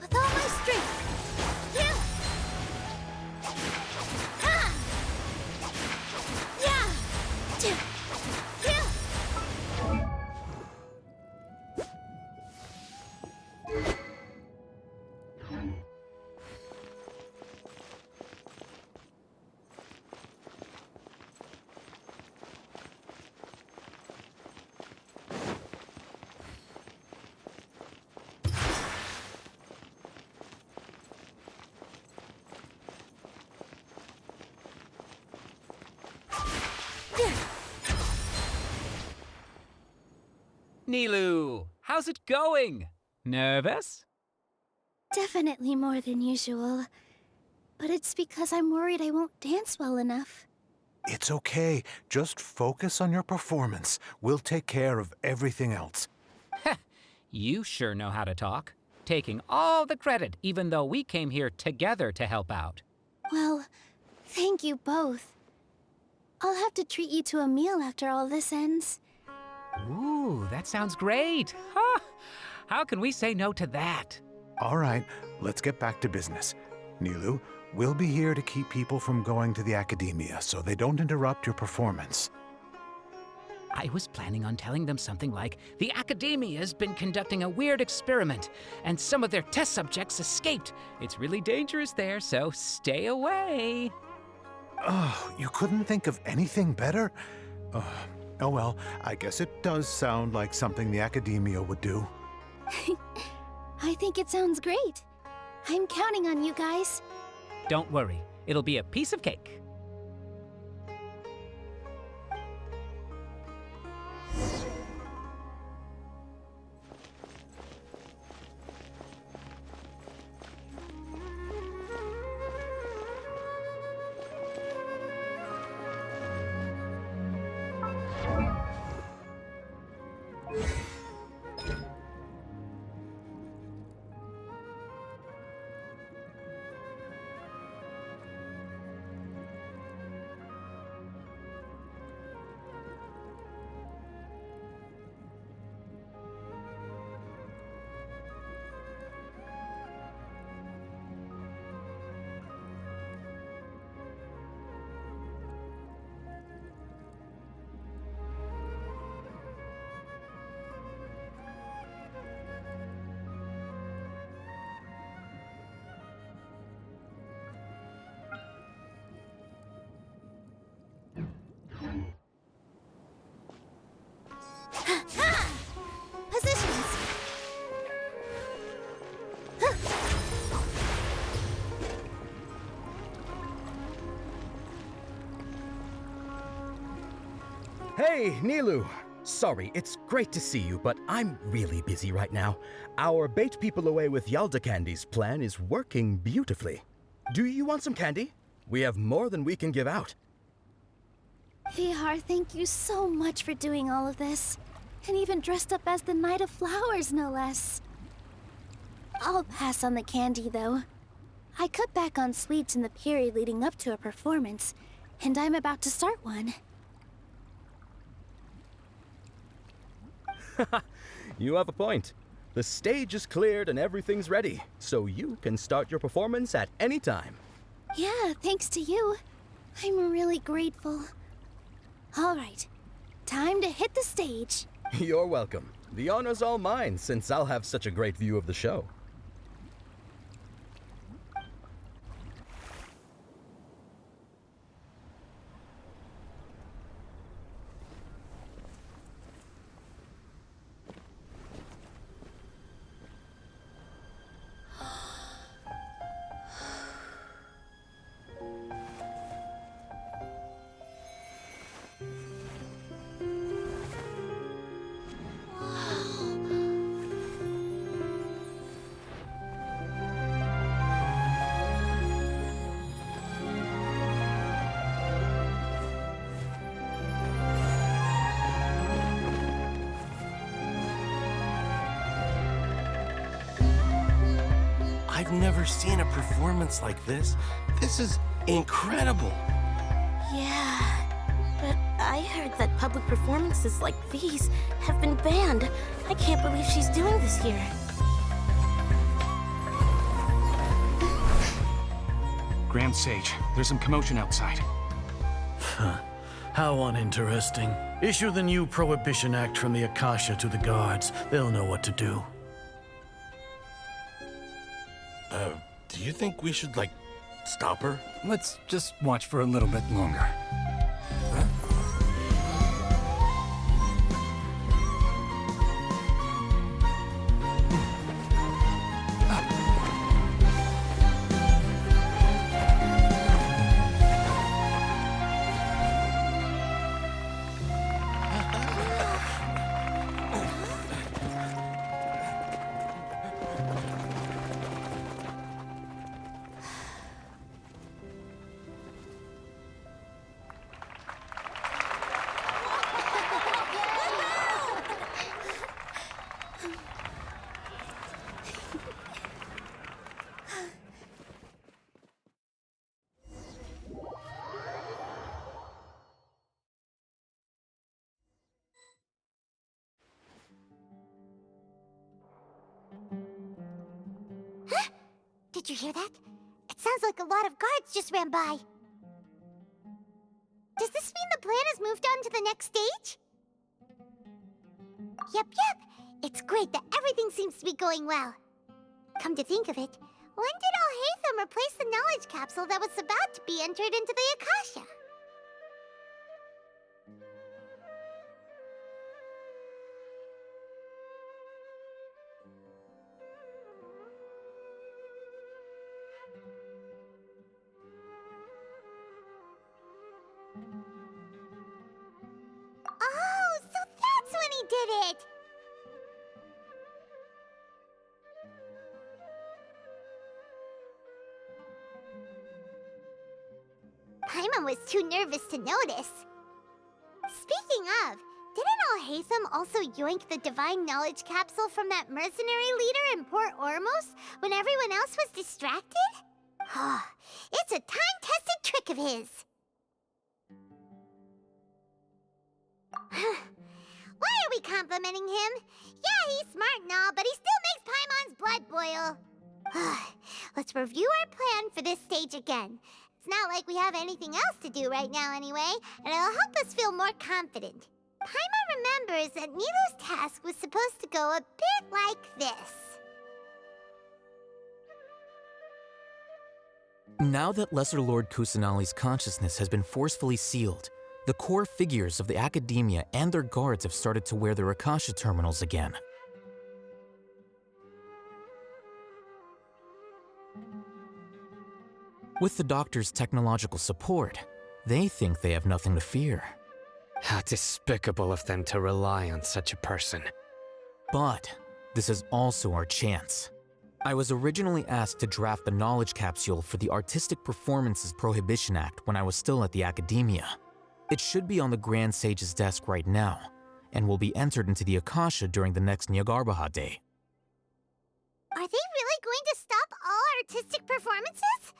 With all my strength! Yeah! Ha! Yeah! Yeah! Nilu, how's it going? Nervous? Definitely more than usual. But it's because I'm worried I won't dance well enough. It's okay. Just focus on your performance. We'll take care of everything else. You sure know how to talk. Taking all the credit, even though we came here together to help out. Well, thank you both. I'll have to treat you to a meal after all this ends. Ooh, that sounds great. Huh? How can we say no to that? All right, let's get back to business. Nilu, we'll be here to keep people from going to the academia so they don't interrupt your performance. I was planning on telling them something like, the Academia's been conducting a weird experiment, and some of their test subjects escaped. It's really dangerous there, so stay away. Oh, you couldn't think of anything better? Oh well, I guess it does sound like something the Academia would do. I think it sounds great. I'm counting on you guys. Don't worry, it'll be a piece of cake. Positions! Hey, Nilu! Sorry, it's great to see you, but I'm really busy right now. Our Bait People Away with Yalda Candies plan is working beautifully. Do you want some candy? We have more than we can give out. VR, thank you so much for doing all of this. And even dressed up as the Knight of Flowers, no less. I'll pass on the candy, though. I cut back on sweets in the period leading up to a performance, and I'm about to start one. You have a point. The stage is cleared and everything's ready, so you can start your performance at any time. Yeah, thanks to you. I'm really grateful. All right, time to hit the stage. You're welcome. The honor's all mine, since I'll have such a great view of the show. I've never seen a performance like this. This is incredible. Yeah, but I heard that public performances like these have been banned. I can't believe she's doing this here. Grand Sage, there's some commotion outside. How uninteresting. Issue the new Prohibition Act from the Akasha to the guards. They'll know what to do. Do you think we should, stop her? Let's just watch for a little bit longer. Did you hear that? It sounds like a lot of guards just ran by. Does this mean the plan has moved on to the next stage? Yep. It's great that everything seems to be going well. Come to think of it, when did Alhaitham replace the knowledge capsule that was about to be entered into the Akasha? Oh, so that's when he did it! Paimon was too nervous to notice. Speaking of, didn't Alhaitham also yoink the Divine Knowledge Capsule from that mercenary leader in Port Ormos when everyone else was distracted? It's a time-tested trick of his. Why are we complimenting him? Yeah, he's smart and all, but he still makes Paimon's blood boil. Let's review our plan for this stage again. It's not like we have anything else to do right now anyway, and it'll help us feel more confident. Paimon remembers that Nilou's task was supposed to go a bit like this. Now that Lesser Lord Kusanali's consciousness has been forcefully sealed, the core figures of the Academia and their guards have started to wear their Akasha terminals again. With the Doctor's technological support, they think they have nothing to fear. How despicable of them to rely on such a person. But this is also our chance. I was originally asked to draft the knowledge capsule for the Artistic Performances Prohibition Act when I was still at the Academia. It should be on the Grand Sage's desk right now, and will be entered into the Akasha during the next Nyargarbaha Day. Are they really going to stop all artistic performances?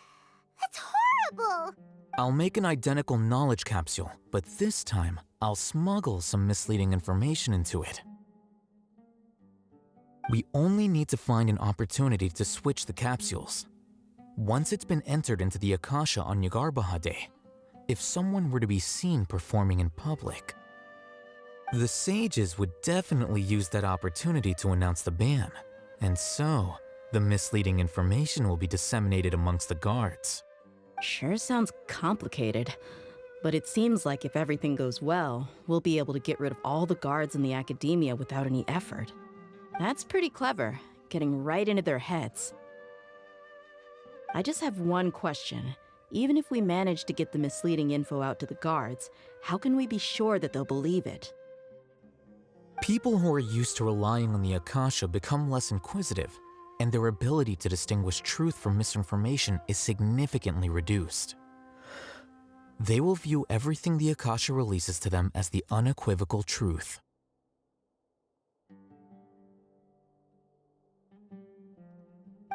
That's horrible! I'll make an identical knowledge capsule, but this time, I'll smuggle some misleading information into it. We only need to find an opportunity to switch the capsules. Once it's been entered into the Akasha on Nyargarbaha Day, if someone were to be seen performing in public, The sages would definitely use that opportunity to announce the ban, and so the misleading information will be disseminated amongst the guards. Sure sounds complicated, but it seems like if everything goes well, we'll be able to get rid of all the guards in the academia without any effort. That's pretty clever, getting right into their heads. I just have one question. Even if we manage to get the misleading info out to the guards, how can we be sure that they'll believe it? People who are used to relying on the Akasha become less inquisitive, and their ability to distinguish truth from misinformation is significantly reduced. They will view everything the Akasha releases to them as the unequivocal truth.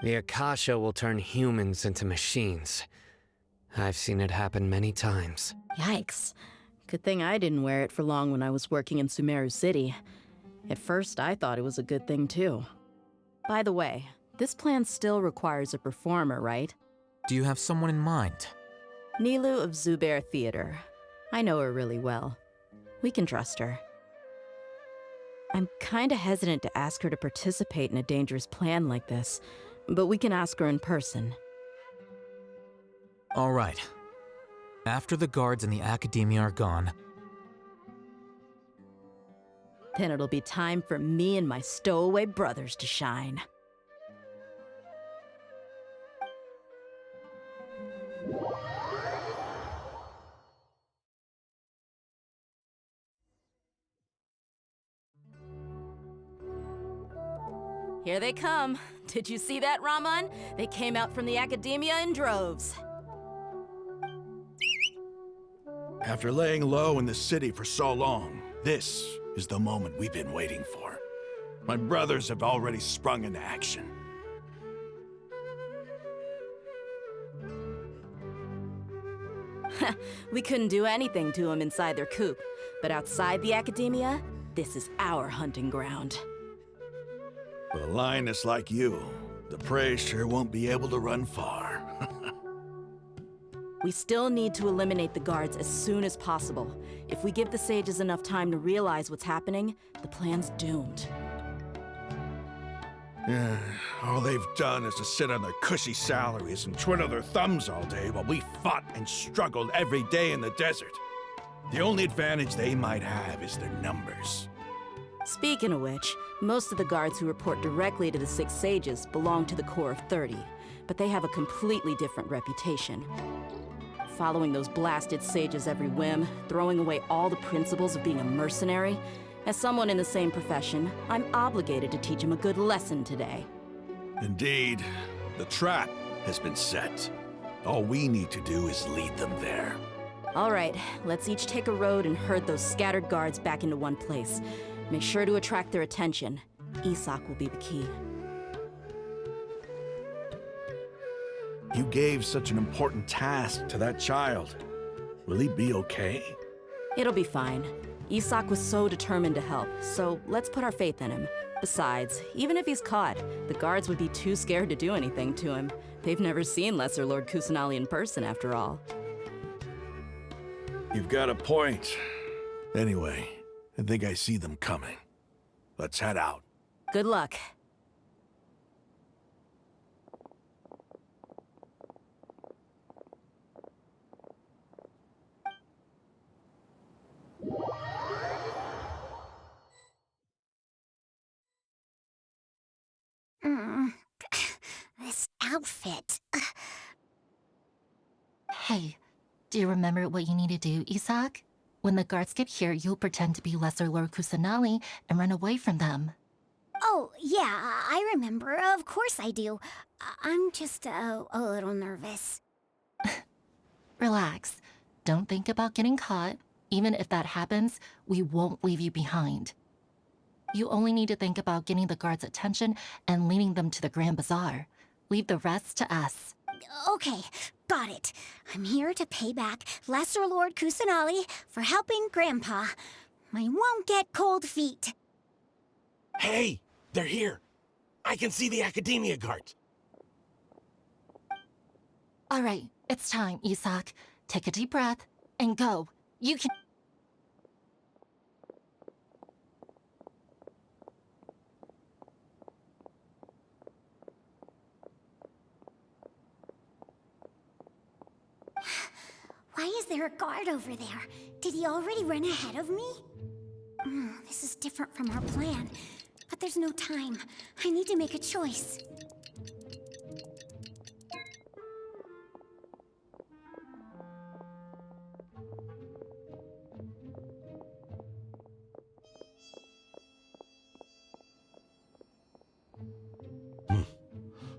The Akasha will turn humans into machines. I've seen it happen many times. Yikes. Good thing I didn't wear it for long when I was working in Sumeru City. At first, I thought it was a good thing too. By the way, this plan still requires a performer, right? Do you have someone in mind? Nilu of Zubair Theater. I know her really well. We can trust her. I'm kinda hesitant to ask her to participate in a dangerous plan like this, but we can ask her in person. All right. After the guards and the academia are gone, then it'll be time for me and my stowaway brothers to shine. Here they come. Did you see that, Raman? They came out from the academia in droves. After laying low in the city for so long, this is the moment we've been waiting for. My brothers have already sprung into action. We couldn't do anything to them inside their coop, but outside the academia, this is our hunting ground. With a lioness like you, the prey sure won't be able to run far. We still need to eliminate the guards as soon as possible. If we give the sages enough time to realize what's happening, the plan's doomed. Yeah, all they've done is to sit on their cushy salaries and twiddle their thumbs all day while we fought and struggled every day in the desert. The only advantage they might have is their numbers. Speaking of which, most of the guards who report directly to the Six Sages belong to the Corps of 30, but they have a completely different reputation. Following those blasted sages every whim, throwing away all the principles of being a mercenary. As someone in the same profession, I'm obligated to teach them a good lesson today. Indeed, the trap has been set. All we need to do is lead them there. All right, let's each take a road and herd those scattered guards back into one place. Make sure to attract their attention. Isak will be the key. You gave such an important task to that child. Will he be okay? It'll be fine. Isak was so determined to help, so let's put our faith in him. Besides, even if he's caught, the guards would be too scared to do anything to him. They've never seen Lesser Lord Kusanali in person, after all. You've got a point. Anyway, I think I see them coming. Let's head out. Good luck. This outfit. Hey, do you remember what you need to do, Isak? When the guards get here, you'll pretend to be Lesser Lord Kusanali and run away from them. Oh, yeah, I remember. Of course I do. I'm just a little nervous. Relax. Don't think about getting caught. Even if that happens, we won't leave you behind. You only need to think about getting the guards' attention and leading them to the Grand Bazaar. Leave the rest to us. Okay, got it. I'm here to pay back Lesser Lord Kusanali for helping Grandpa. I won't get cold feet. Hey, they're here. I can see the Academia guards. All right, it's time, Isak. Take a deep breath and go. You can... Why is there a guard over there? Did he already run ahead of me? This is different from our plan. But there's no time. I need to make a choice.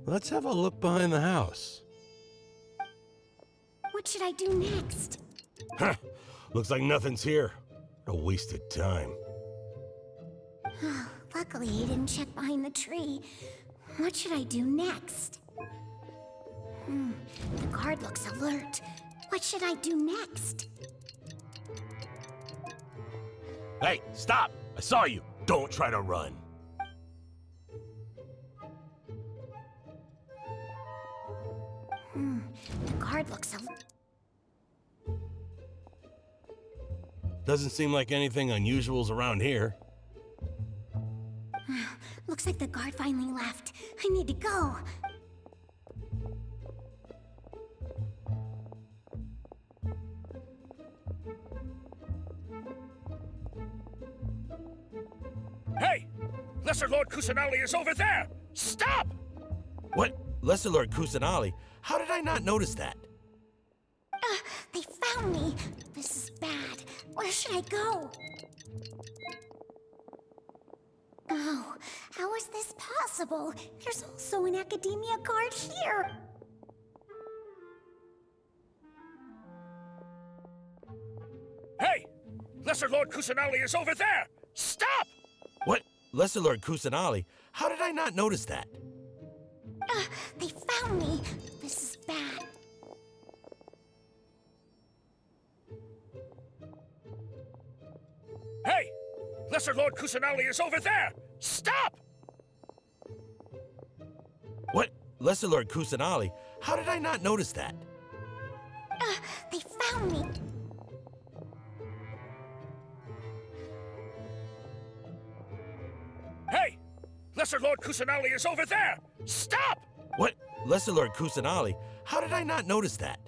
Let's have a look behind the house. What should I do next? Huh. Looks like nothing's here. A wasted time. Luckily, he didn't check behind the tree. What should I do next? The guard looks alert. What should I do next? Hey, stop! I saw you. Don't try to run. The guard looks alert. Doesn't seem like anything unusual's around here. Looks like the guard finally left. I need to go. Hey! Lesser Lord Kusanali is over there! Stop! What? Lesser Lord Kusanali? How did I not notice that? They found me. This is bad. Where should I go? Oh, how is this possible? There's also an academia guard here. Hey! Lesser Lord Kusanali is over there! Stop! What? Lesser Lord Kusanali? How did I not notice that? They found me. This is bad. Hey! Lesser Lord Kusanali is over there! Stop! What? Lesser Lord Kusanali? How did I not notice that? They found me. Hey! Lesser Lord Kusanali is over there! Stop! What? Lesser Lord Kusanali? How did I not notice that?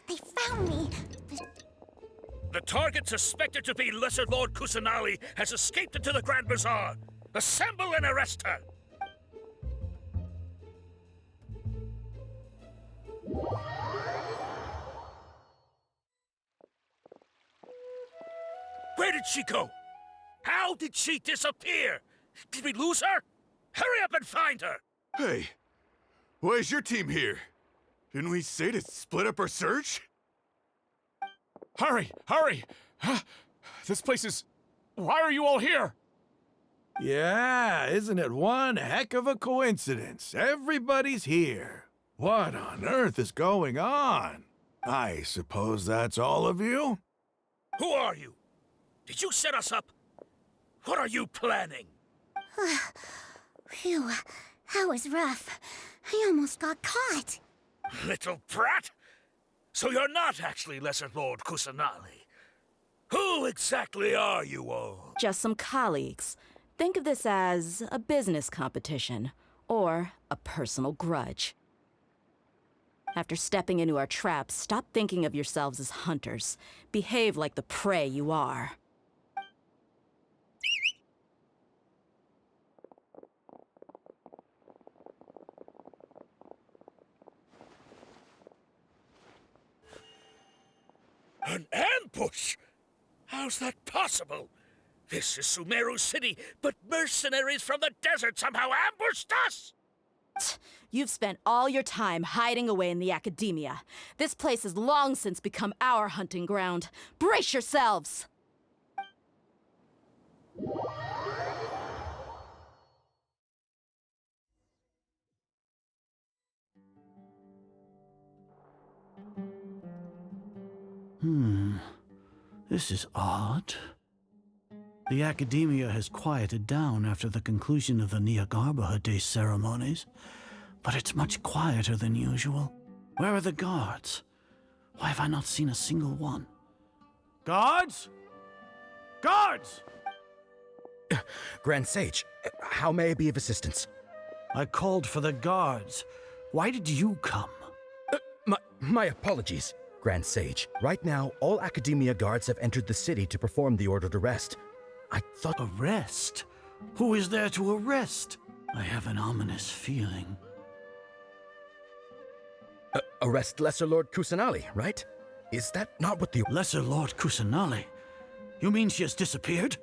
They found me. The target suspected to be Lesser Lord Kusanali has escaped into the Grand Bazaar. Assemble and arrest her! Where did she go? How did she disappear? Did we lose her? Hurry up and find her! Hey, why is your team here? Didn't we say to split up our search? Hurry! Hurry! This place is... Why are you all here? Yeah, isn't it one heck of a coincidence? Everybody's here. What on earth is going on? I suppose that's all of you? Who are you? Did you set us up? What are you planning? Phew, that was rough. I almost got caught. Little brat! So you're not actually Lesser Lord Kusanali. Who exactly are you all? Just some colleagues. Think of this as a business competition, or a personal grudge. After stepping into our traps, stop thinking of yourselves as hunters. Behave like the prey you are. An ambush? How's that possible? This is Sumeru City, but mercenaries from the desert somehow ambushed us! You've spent all your time hiding away in the academia. This place has long since become our hunting ground. Brace yourselves! This is odd. The academia has quieted down after the conclusion of the Nahida Day ceremonies, but it's much quieter than usual. Where are the guards? Why have I not seen a single one? Guards? Guards! Grand Sage, how may I be of assistance? I called for the guards. Why did you come? My apologies. Grand Sage. Right now, all Academia guards have entered the city to perform the ordered arrest. I thought... Arrest? Who is there to arrest? I have an ominous feeling. Arrest Lesser Lord Kusanali, right? Is that not what the... Lesser Lord Kusanali? You mean she has disappeared?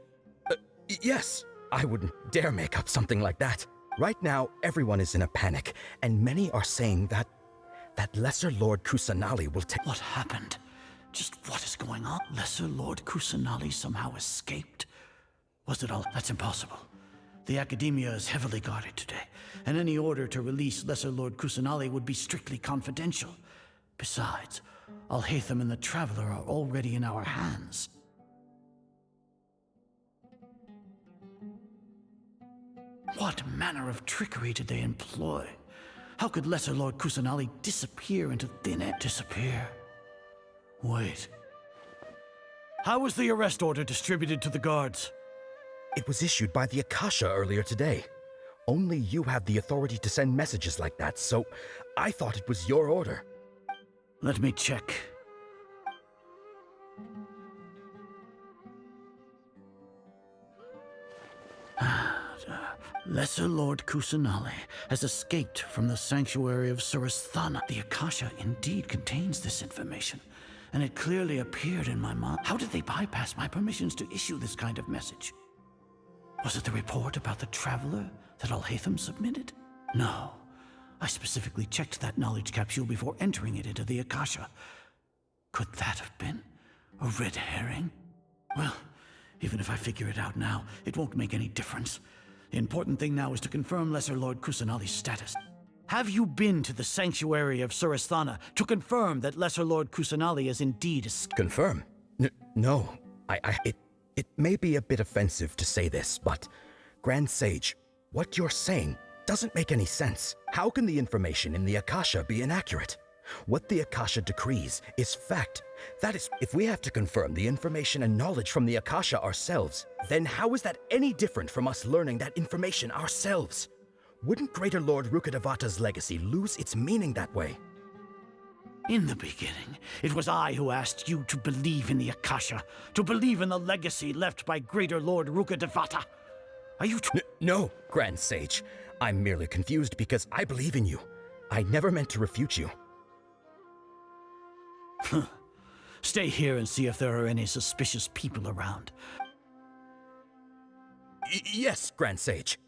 Yes. I wouldn't dare make up something like that. Right now, everyone is in a panic, and many are saying that Lesser Lord Kusanali will take... What happened? Just what is going on? Lesser Lord Kusanali somehow escaped? Was it all... That's impossible. The Academia is heavily guarded today, and any order to release Lesser Lord Kusanali would be strictly confidential. Besides, Alhaitham and the Traveler are already in our hands. What manner of trickery did they employ? How could Lesser Lord Kusanali disappear into thin air? Disappear? Wait. How was the arrest order distributed to the guards? It was issued by the Akasha earlier today. Only you have the authority to send messages like that, so I thought it was your order. Let me check. Lesser Lord Kusanali has escaped from the sanctuary of Surasthana. The Akasha indeed contains this information, and it clearly appeared in my mind. How did they bypass my permissions to issue this kind of message? Was it the report about the Traveler that Alhaitham submitted? No. I specifically checked that knowledge capsule before entering it into the Akasha. Could that have been a red herring? Well, even if I figure it out now, it won't make any difference. The important thing now is to confirm Lesser Lord Kusanali's status. Have you been to the sanctuary of Surasthana to confirm that Lesser Lord Kusanali is indeed escaped? Confirm? No. It may be a bit offensive to say this, but Grand Sage, what you're saying doesn't make any sense. How can the information in the Akasha be inaccurate? What the Akasha decrees is fact. That is, if we have to confirm the information and knowledge from the Akasha ourselves, then how is that any different from us learning that information ourselves? Wouldn't Greater Lord Rukkhadevata's legacy lose its meaning that way? In the beginning, it was I who asked you to believe in the Akasha, to believe in the legacy left by Greater Lord Rukkhadevata. Are you No, Grand Sage. I'm merely confused because I believe in you. I never meant to refute you. Stay here and see if there are any suspicious people around. Yes, Grand Sage.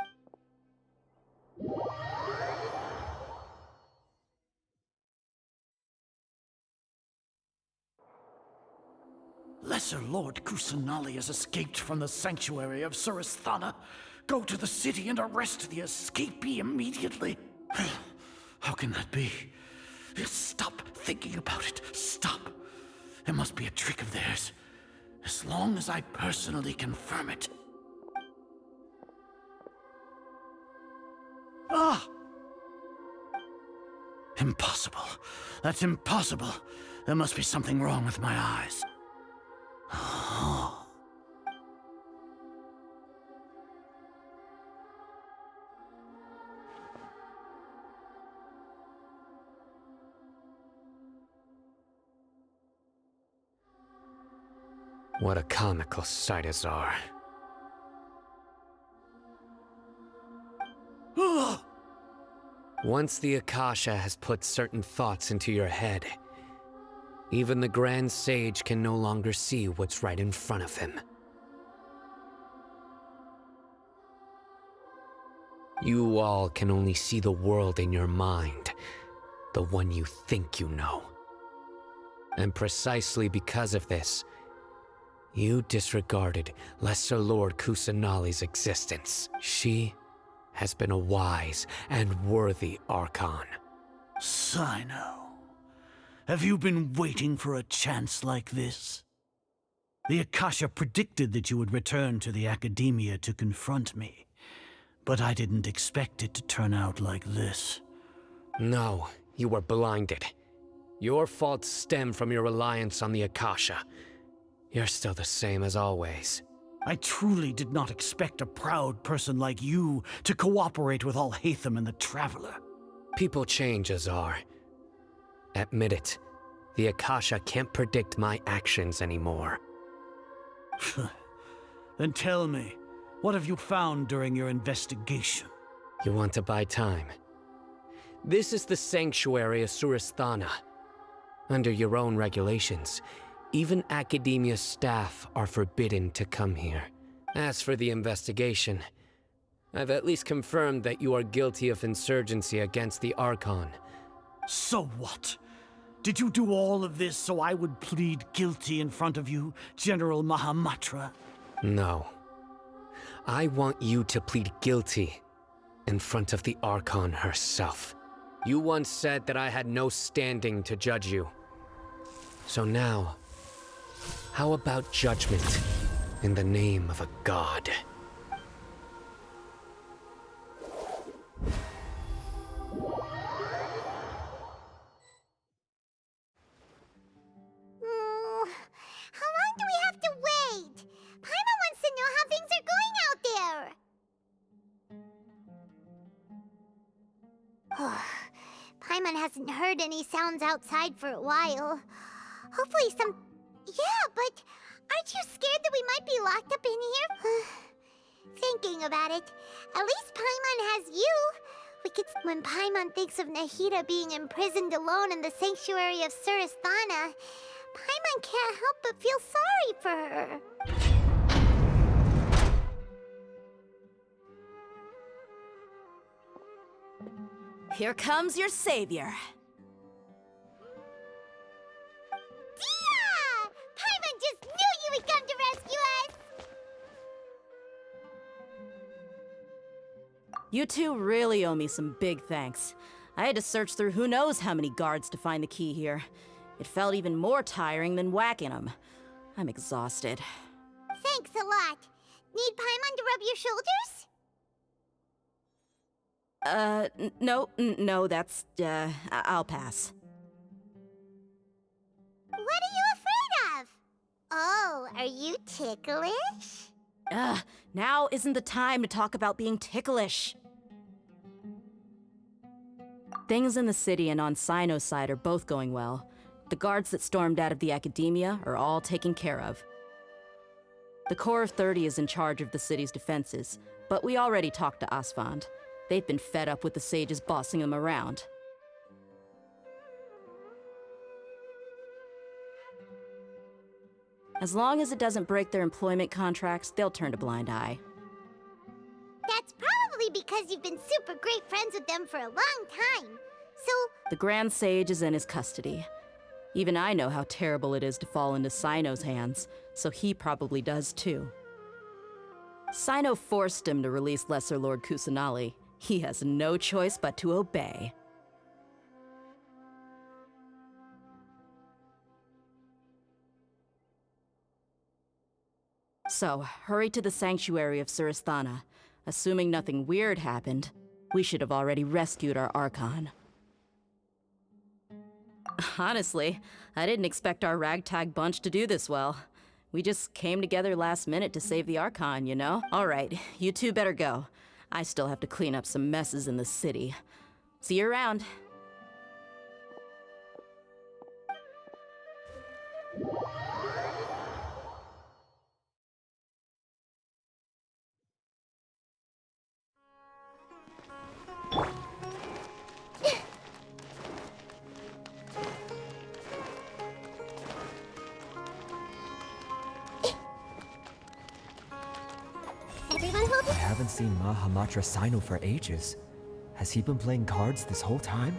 Lesser Lord Kusanali has escaped from the sanctuary of Surasthana. Go to the city and arrest the escapee immediately. How can that be? Stop thinking about it. Stop. It must be a trick of theirs. As long as I personally confirm it. Ah! Impossible. That's impossible. There must be something wrong with my eyes. What a comical sight, Azar. Once the Akasha has put certain thoughts into your head, even the Grand Sage can no longer see what's right in front of him. You all can only see the world in your mind, the one you think you know. And precisely because of this, you disregarded Lesser Lord Kusanali's existence. She has been a wise and worthy Archon. Sino, have you been waiting for a chance like this? The Akasha predicted that you would return to the Academia to confront me, but I didn't expect it to turn out like this. No, you were blinded. Your faults stem from your reliance on the Akasha. You're still the same as always. I truly did not expect a proud person like you to cooperate with Alhaitham and the Traveler. People change, Azar. Admit it. The Akasha can't predict my actions anymore. Then tell me, what have you found during your investigation? You want to buy time? This is the sanctuary of Suristhana. Under your own regulations, even academia staff are forbidden to come here. As for the investigation, I've at least confirmed that you are guilty of insurgency against the Archon. So what? Did you do all of this so I would plead guilty in front of you, General Mahamatra? No. I want you to plead guilty in front of the Archon herself. You once said that I had no standing to judge you. So now, how about judgment in the name of a god? How long do we have to wait? Paimon wants to know how things are going out there. Paimon hasn't heard any sounds outside for a while. Hopefully some... Yeah, but aren't you scared that we might be locked up in here? Thinking about it, at least Paimon has you. We could... When Paimon thinks of Nahida being imprisoned alone in the sanctuary of Suristhana, Paimon can't help but feel sorry for her. Here comes your savior. Dia! Paimon just knew you would come to rescue us! You two really owe me some big thanks. I had to search through who knows how many guards to find the key here. It felt even more tiring than whacking them. I'm exhausted. Thanks a lot. Need Paimon to rub your shoulders? No, that's, I'll pass. What are you afraid of? Oh, are you ticklish? Now isn't the time to talk about being ticklish. Things in the city and on Sino's side are both going well. The guards that stormed out of the academia are all taken care of. The Corps of 30 is in charge of the city's defenses, but we already talked to Asfand. They've been fed up with the sages bossing them around. As long as it doesn't break their employment contracts, they'll turn a blind eye. That's probably because you've been super great friends with them for a long time. So... The Grand Sage is in his custody. Even I know how terrible it is to fall into Sino's hands, so he probably does too. Sino forced him to release Lesser Lord Kusanali. He has no choice but to obey. So, hurry to the sanctuary of Suristhana. Assuming nothing weird happened, we should have already rescued our Archon. Honestly, I didn't expect our ragtag bunch to do this well. We just came together last minute to save the Archon, you know? Alright, you two better go. I still have to clean up some messes in the city. See you around. I haven't seen Mahamatra Sino for ages. Has he been playing cards this whole time?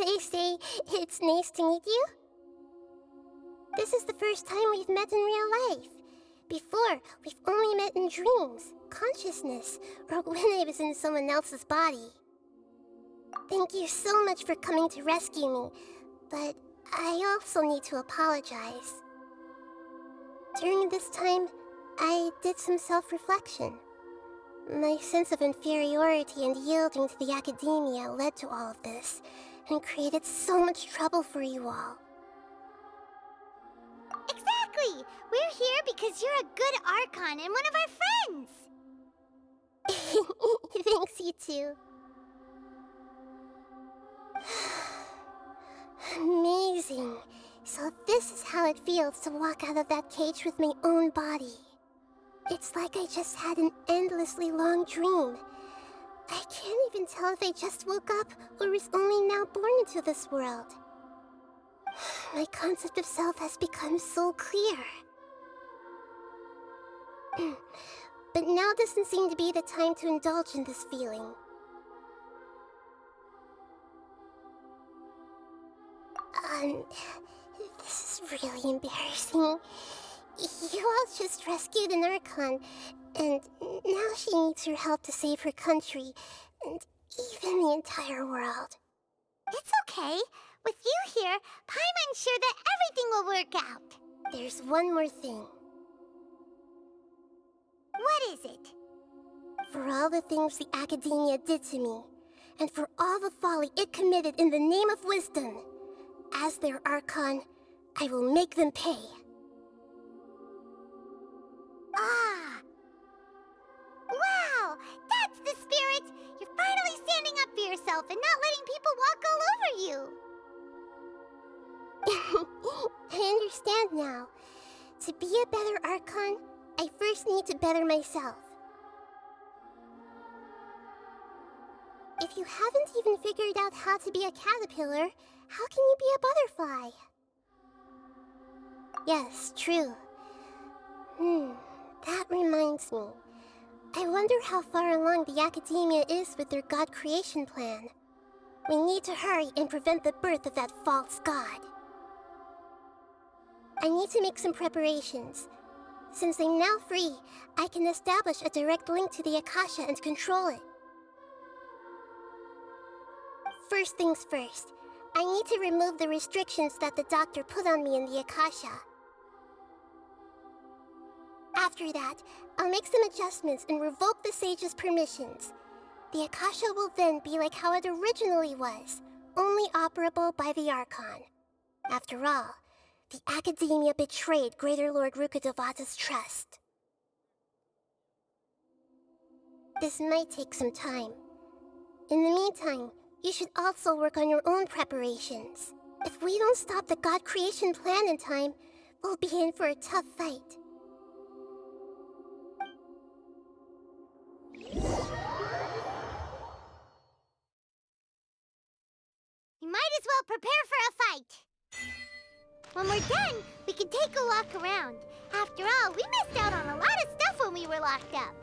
they say it's nice to meet you? This is the first time we've met in real life. Before, we've only met in dreams, consciousness, or when I was in someone else's body. Thank you so much for coming to rescue me, but I also need to apologize. During this time, I did some self-reflection. My sense of inferiority and yielding to the academia led to all of this, and created so much trouble for you all. Exactly! We're here because you're a good Archon and one of our friends! Thanks, you too. Amazing. So this is how it feels to walk out of that cage with my own body. It's like I just had an endlessly long dream. I can't even tell if I just woke up or was only now born into this world. My concept of self has become so clear. But now doesn't seem to be the time to indulge in this feeling. This is really embarrassing. You all just rescued an Archon, and now she needs your help to save her country, and even the entire world. It's okay. With you here, Paimon's sure that everything will work out. There's one more thing. What is it? For all the things the Academia did to me, and for all the folly it committed in the name of wisdom, as their Archon, I will make them pay. Ah! Wow! That's the spirit! You're finally standing up for yourself and not letting people walk all over you! I understand now. To be a better Archon, I first need to better myself. If you haven't even figured out how to be a caterpillar, how can you be a butterfly? Yes, true. That reminds me. I wonder how far along the Academia is with their god creation plan. We need to hurry and prevent the birth of that false god. I need to make some preparations. Since I'm now free, I can establish a direct link to the Akasha and control it. First things first, I need to remove the restrictions that the doctor put on me in the Akasha. After that, I'll make some adjustments and revoke the sage's permissions. The Akasha will then be like how it originally was, only operable by the Archon. After all, the Academia betrayed Greater Lord Rukkhadevata's trust. This might take some time. In the meantime, you should also work on your own preparations. If we don't stop the god creation plan in time, we'll be in for a tough fight. You might as well prepare for a fight. When we're done, we can take a walk around. After all, we missed out on a lot of stuff when we were locked up.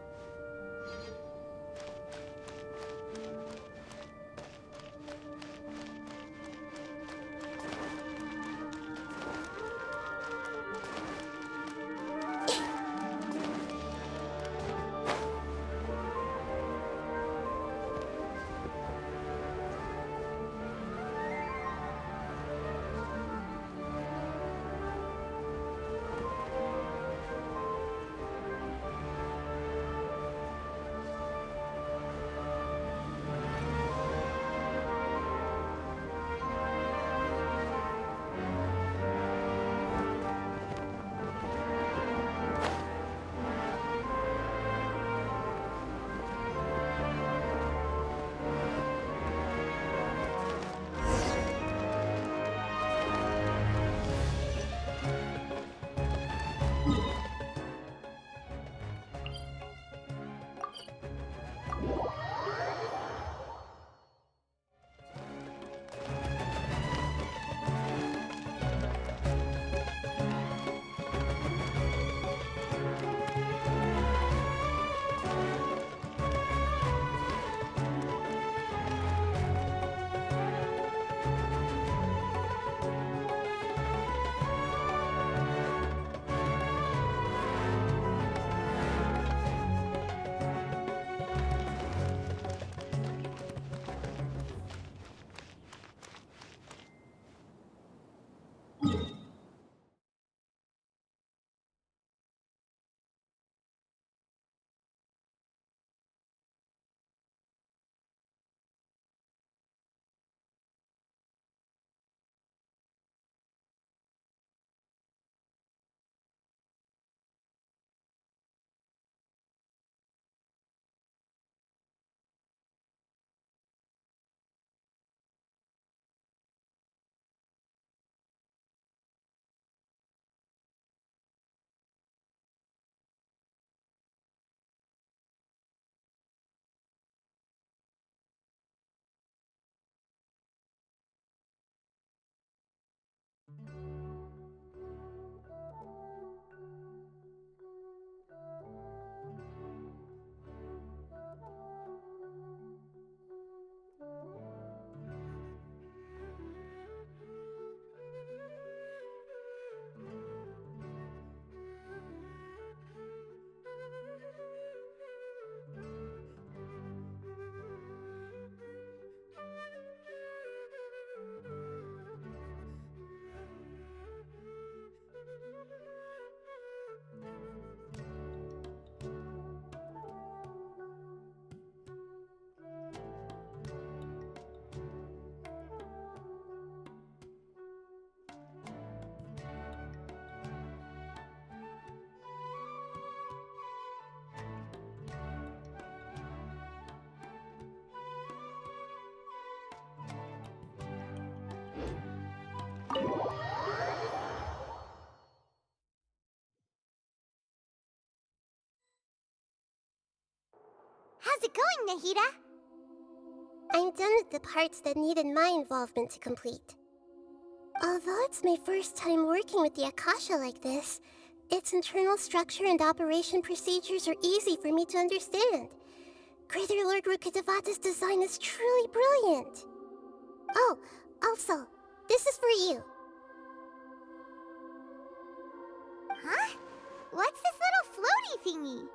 How's it going, Nahida? I'm done with the parts that needed my involvement to complete. Although it's my first time working with the Akasha like this, its internal structure and operation procedures are easy for me to understand. Greater Lord Rukkhadevata's design is truly brilliant. Oh, also, this is for you. Huh? What's this little floaty thingy?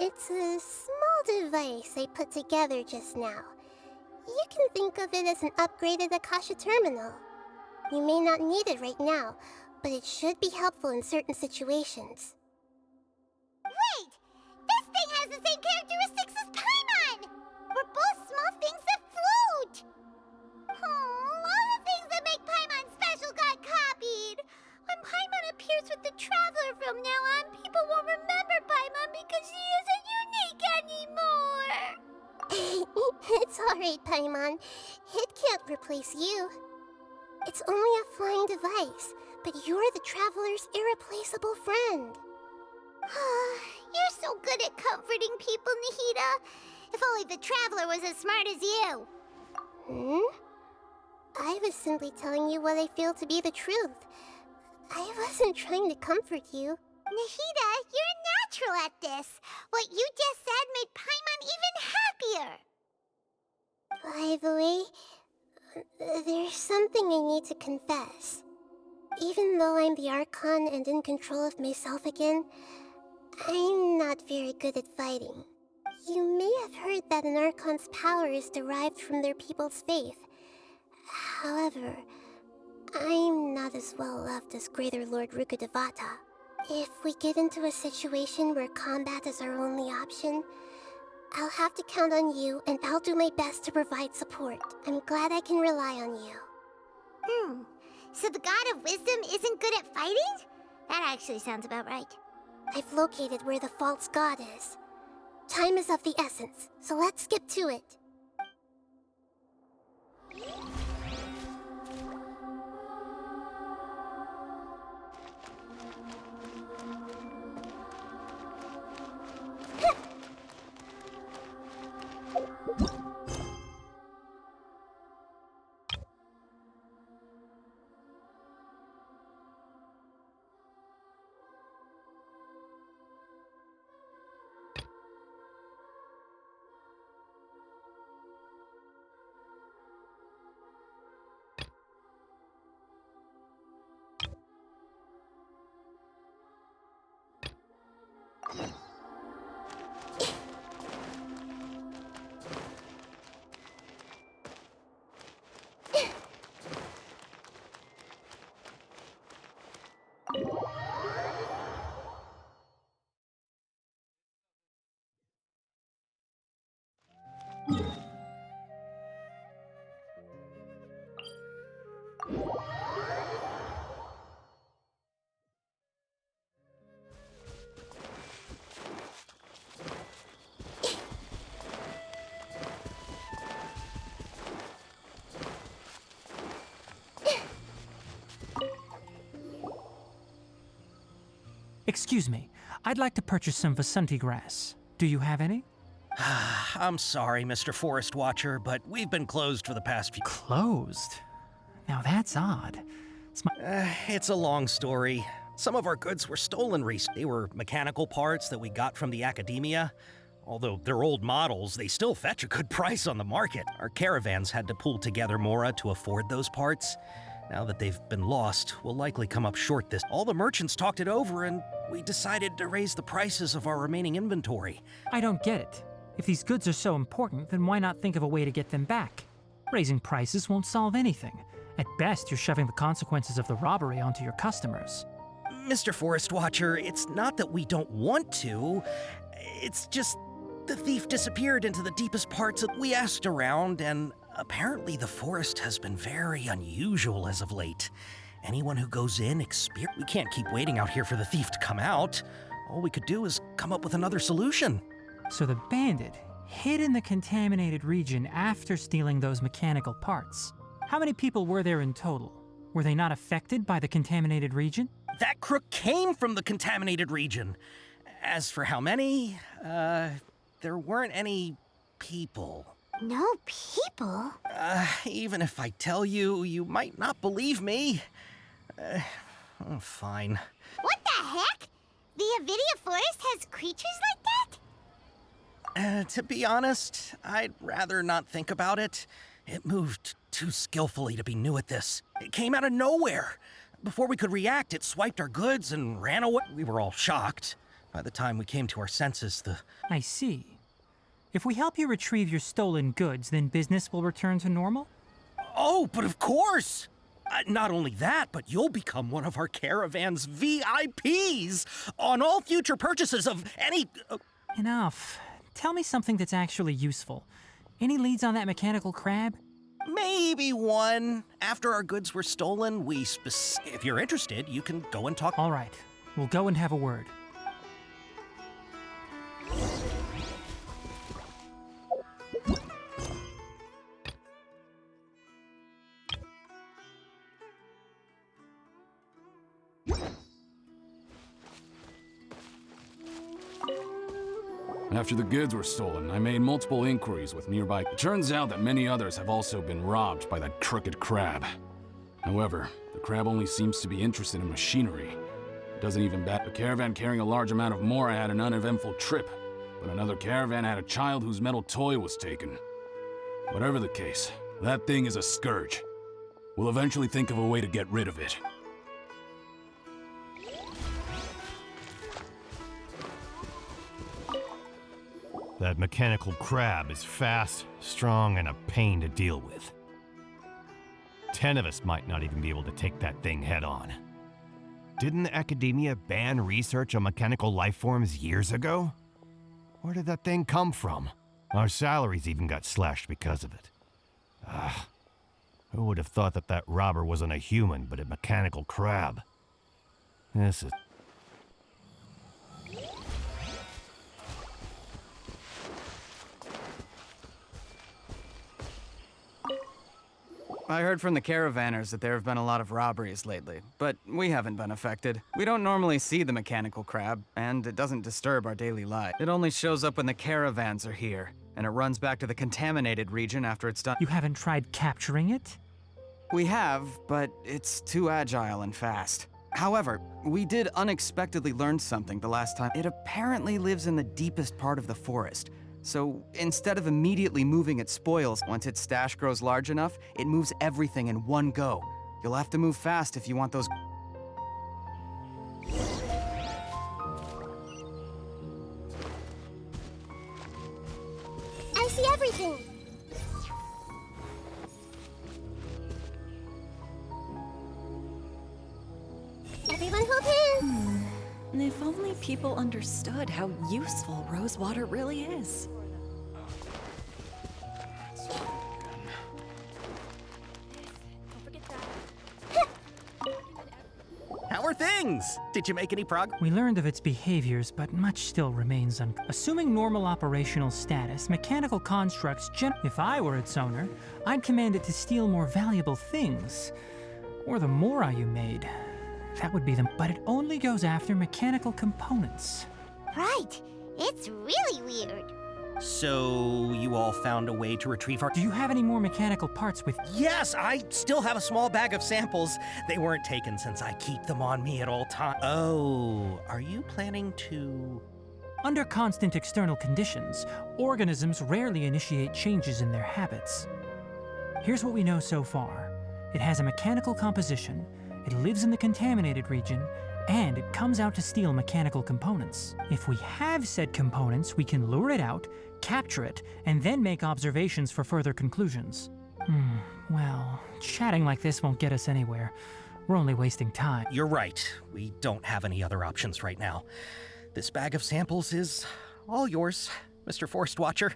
It's a small device I put together just now. You can think of it as an upgraded Akasha terminal. You may not need it right now, but it should be helpful in certain situations. Wait! This thing has the same characteristics as Paimon! We're both small things that float! Oh, all the things that make Paimon special got copied! When Paimon appears with the Traveler from now on, people won't remember Paimon because she isn't unique anymore! It's alright, Paimon. It can't replace you. It's only a flying device, but you're the Traveler's irreplaceable friend. You're so good at comforting people, Nahida. If only the Traveler was as smart as you. I was simply telling you what I feel to be the truth. I wasn't trying to comfort you. Nahida, you're natural at this. What you just said made Paimon even happier. By the way, there's something I need to confess. Even though I'm the Archon and in control of myself again, I'm not very good at fighting. You may have heard that an Archon's power is derived from their people's faith. However, I'm not as well loved as Greater Lord Rukkhadevata. If we get into a situation where combat is our only option, I'll have to count on you, and I'll do my best to provide support. I'm glad I can rely on you. So the God of Wisdom isn't good at fighting? That actually sounds about right. I've located where the false god is. Time is of the essence, so let's skip to it. Excuse me, I'd like to purchase some Vasanti grass. Do you have any? I'm sorry, Mr. Forest Watcher, but we've been closed for the past few... Closed? Now that's odd. It's a long story. Some of our goods were stolen recently. They were mechanical parts that we got from the Academia. Although they're old models, they still fetch a good price on the market. Our caravans had to pull together more to afford those parts. Now that they've been lost, we'll likely come up short this. All the merchants talked it over, and we decided to raise the prices of our remaining inventory. I don't get it. If these goods are so important, then why not think of a way to get them back? Raising prices won't solve anything. At best, you're shoving the consequences of the robbery onto your customers. Mr. Forest Watcher, it's not that we don't want to. It's just the thief disappeared into the deepest parts of... We asked around, and apparently the forest has been very unusual as of late. Anyone who goes in, we can't keep waiting out here for the thief to come out. All we could do is come up with another solution. So the bandit hid in the contaminated region after stealing those mechanical parts. How many people were there in total? Were they not affected by the contaminated region? That crook came from the contaminated region. As for how many, there weren't any people. No people? Even if I tell you, you might not believe me. Fine. What the heck? The Avidia Forest has creatures like that? To be honest, I'd rather not think about it. It moved too skillfully to be new at this. It came out of nowhere. Before we could react, it swiped our goods and ran away. We were all shocked. By the time we came to our senses, I see. If we help you retrieve your stolen goods, then business will return to normal? Oh, but of course! Not only that, but you'll become one of our caravan's VIPs on all future purchases of any... Enough. Tell me something that's actually useful. Any leads on that mechanical crab? Maybe one. After our goods were stolen, if you're interested, you can go and talk... All right. We'll go and have a word. After the goods were stolen, I made multiple inquiries with nearby. It turns out that many others have also been robbed by that crooked crab. However, the crab only seems to be interested in machinery. It doesn't even bat. A caravan carrying a large amount of Mora had an uneventful trip, but another caravan had a child whose metal toy was taken. Whatever the case, that thing is a scourge. We'll eventually think of a way to get rid of it. That mechanical crab is fast, strong, and a pain to deal with. 10 of us might not even be able to take that thing head on. Didn't the Academia ban research on mechanical life forms years ago? Where did that thing come from? Our salaries even got slashed because of it. Who would have thought that that robber wasn't a human, but a mechanical crab? This is... I heard from the caravanners that there have been a lot of robberies lately, but we haven't been affected. We don't normally see the mechanical crab, and it doesn't disturb our daily life. It only shows up when the caravans are here, and it runs back to the contaminated region after it's done. You haven't tried capturing it? We have, but it's too agile and fast. However, we did unexpectedly learn something the last time. It apparently lives in the deepest part of the forest. So instead of immediately moving its spoils, once its stash grows large enough, it moves everything in one go. You'll have to move fast if you want those... I see everything! Everyone hold hands! If only people understood how useful rosewater really is. How are things? Did you make any progress? We learned of its behaviors, but much still remains Assuming normal operational status, mechanical constructs If I were its owner, I'd command it to steal more valuable things. Or the Mora you made. That would be them, but it only goes after mechanical components. Right. It's really weird. So, you all found a way to retrieve our... Do you have any more mechanical parts with... Yes, I still have a small bag of samples. They weren't taken since I keep them on me at all times. Oh, are you planning to... Under constant external conditions, organisms rarely initiate changes in their habits. Here's what we know so far. It has a mechanical composition, it lives in the contaminated region, and it comes out to steal mechanical components. If we have said components, we can lure it out, capture it, and then make observations for further conclusions. Well, chatting like this won't get us anywhere. We're only wasting time. You're right. We don't have any other options right now. This bag of samples is all yours, Mr. Forest Watcher.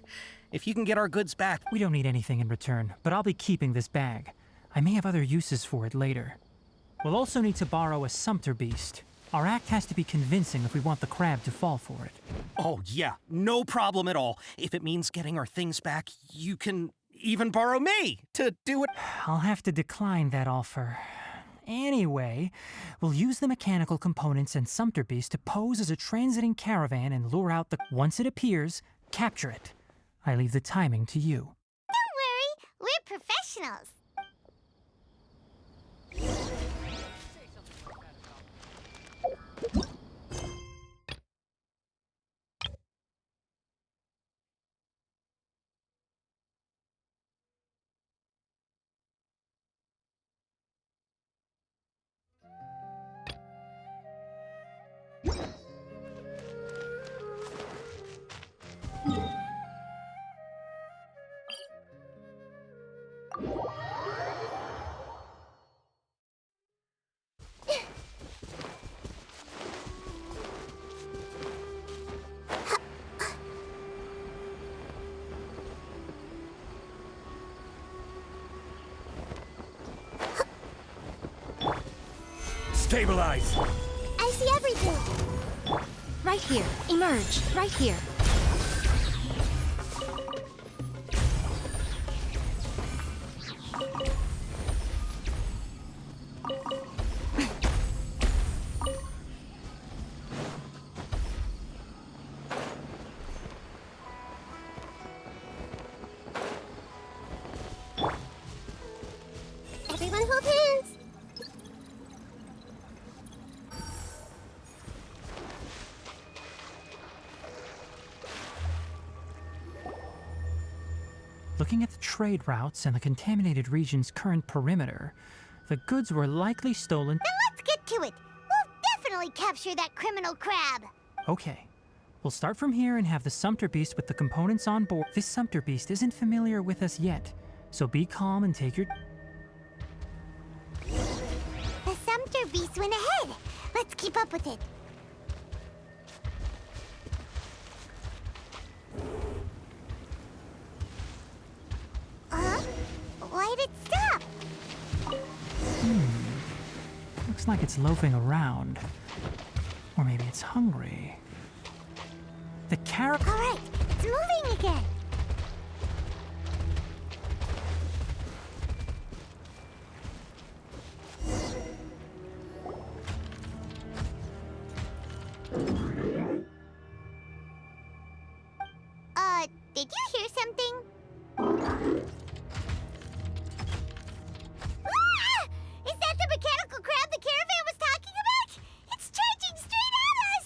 If you can get our goods back... We don't need anything in return, but I'll be keeping this bag. I may have other uses for it later. We'll also need to borrow a sumpter beast. Our act has to be convincing if we want the crab to fall for it. Oh, yeah, no problem at all. If it means getting our things back, you can even borrow me to do it. I'll have to decline that offer. Anyway, we'll use the mechanical components and Sumpter Beast to pose as a transiting caravan and lure out the... Once it appears, capture it. I leave the timing to you. Don't worry, we're professionals. Stabilize! I see everything. Right here. Emerge. Right here. Everyone hold hands. Looking at the trade routes and the contaminated region's current perimeter, the goods were likely stolen... Then let's get to it. We'll definitely capture that criminal crab. Okay. We'll start from here and have the Sumpter Beast with the components on board. This Sumpter Beast isn't familiar with us yet, so be calm and take your... The Sumpter Beast went ahead. Let's keep up with it. Why'd it stop? Looks like it's loafing around. Or maybe it's hungry. The carrot... All right, it's moving again. Did you hear something? Ah! Is that the mechanical crab the caravan was talking about? It's charging straight at us!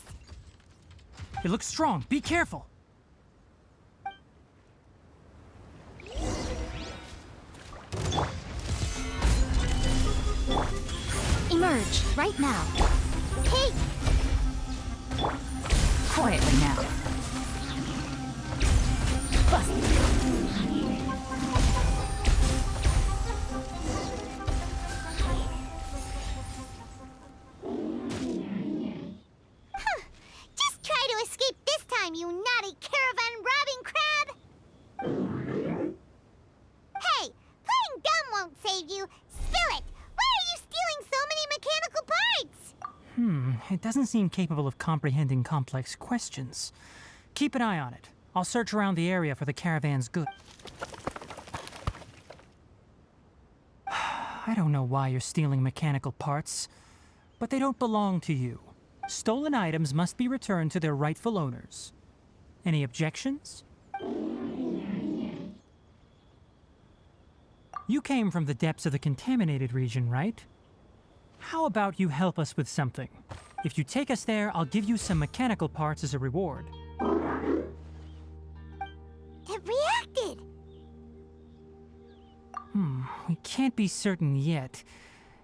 It looks strong. Be careful. Emerge. Right now. Hey! Quietly now. Bust. Just try to escape this time, you naughty caravan-robbing crab! Hey, playing dumb won't save you. Spill it! Why are you stealing so many mechanical parts? It doesn't seem capable of comprehending complex questions. Keep an eye on it. I'll search around the area for the caravan's goods. I don't know why you're stealing mechanical parts, but they don't belong to you. Stolen items must be returned to their rightful owners. Any objections? You came from the depths of the contaminated region, right? How about you help us with something? If you take us there, I'll give you some mechanical parts as a reward. It reacted! We can't be certain yet.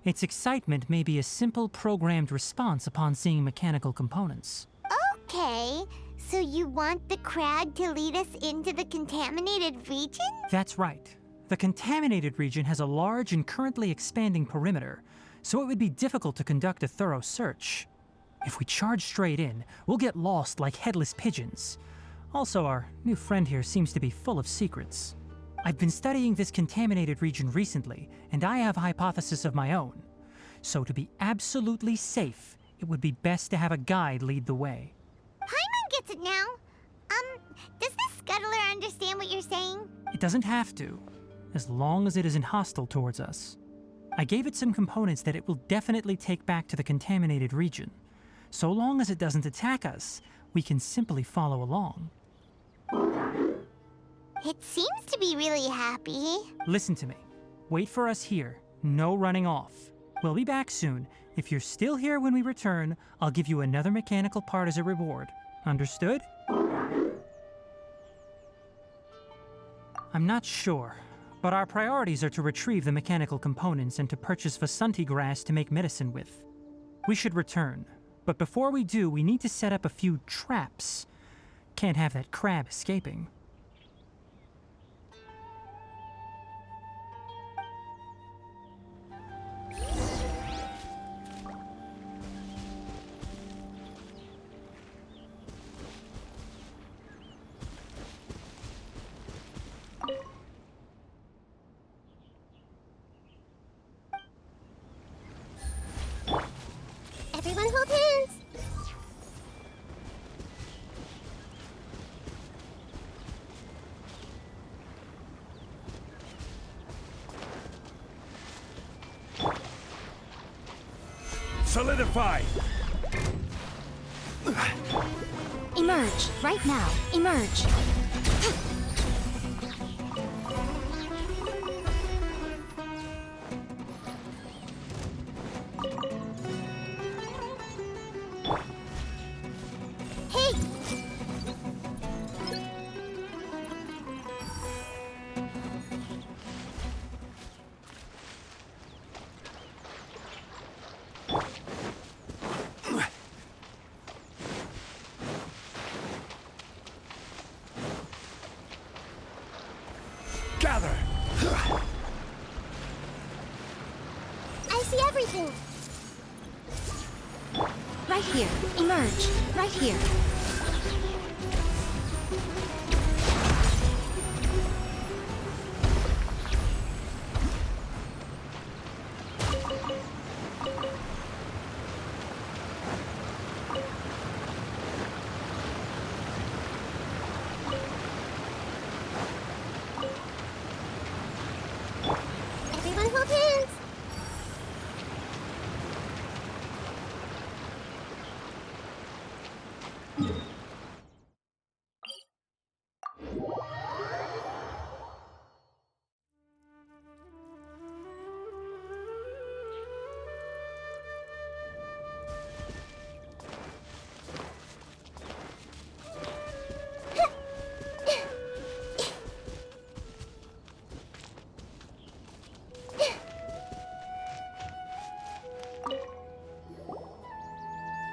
Its excitement may be a simple programmed response upon seeing mechanical components. Okay, so you want the crab to lead us into the contaminated region? That's right. The contaminated region has a large and currently expanding perimeter, so it would be difficult to conduct a thorough search. If we charge straight in, we'll get lost like headless pigeons. Also, our new friend here seems to be full of secrets. I've been studying this contaminated region recently, and I have a hypothesis of my own. So to be absolutely safe, it would be best to have a guide lead the way. Paimon gets it now. Does this scuttler understand what you're saying? It doesn't have to, as long as it isn't hostile towards us. I gave it some components that it will definitely take back to the contaminated region. So long as it doesn't attack us, we can simply follow along. It seems to be really happy. Listen to me. Wait for us here. No running off. We'll be back soon. If you're still here when we return, I'll give you another mechanical part as a reward. Understood? I'm not sure, but our priorities are to retrieve the mechanical components and to purchase Vasanti grass to make medicine with. We should return, but before we do, we need to set up a few traps. Can't have that crab escaping. Everyone hold hands! Solidify! Emerge, right now. Emerge. Hey! Gather! I see everything! Right here. Emerge. Right here. Everyone hold hands!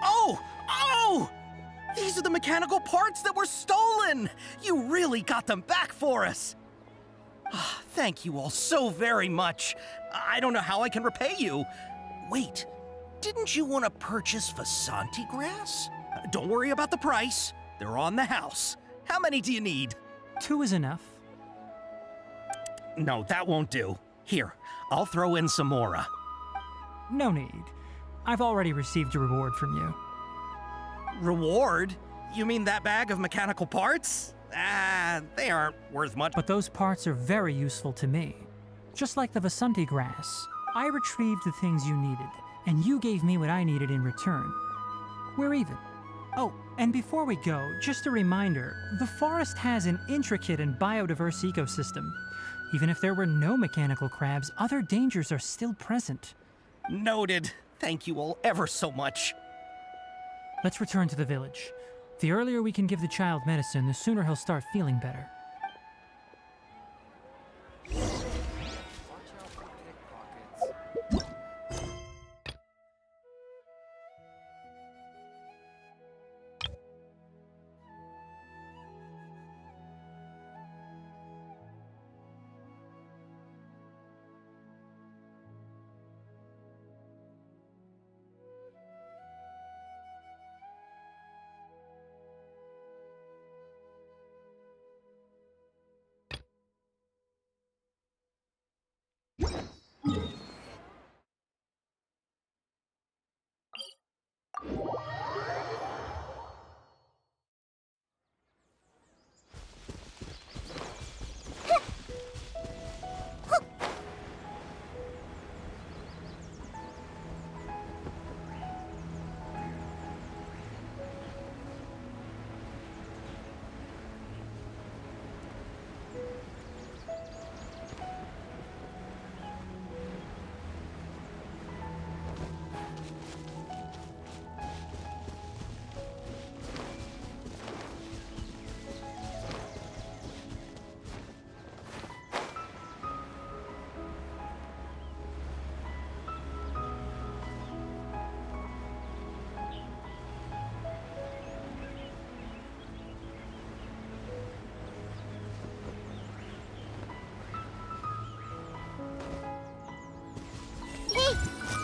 Oh! Oh! These are the mechanical parts that were stolen! You really got them back for us! Ah, thank you all so very much. I don't know how I can repay you. Wait, didn't you want to purchase Vasanti grass? Don't worry about the price. They're on the house. How many do you need? 2 is enough. No, that won't do. Here, I'll throw in some more. No need. I've already received a reward from you. Reward? You mean that bag of mechanical parts? Ah, they aren't worth much. But those parts are very useful to me. Just like the Vasanti grass, I retrieved the things you needed, and you gave me what I needed in return. We're even. Oh, and before we go, just a reminder, the forest has an intricate and biodiverse ecosystem. Even if there were no mechanical crabs, other dangers are still present. Noted. Thank you all ever so much. Let's return to the village. The earlier we can give the child medicine, the sooner he'll start feeling better.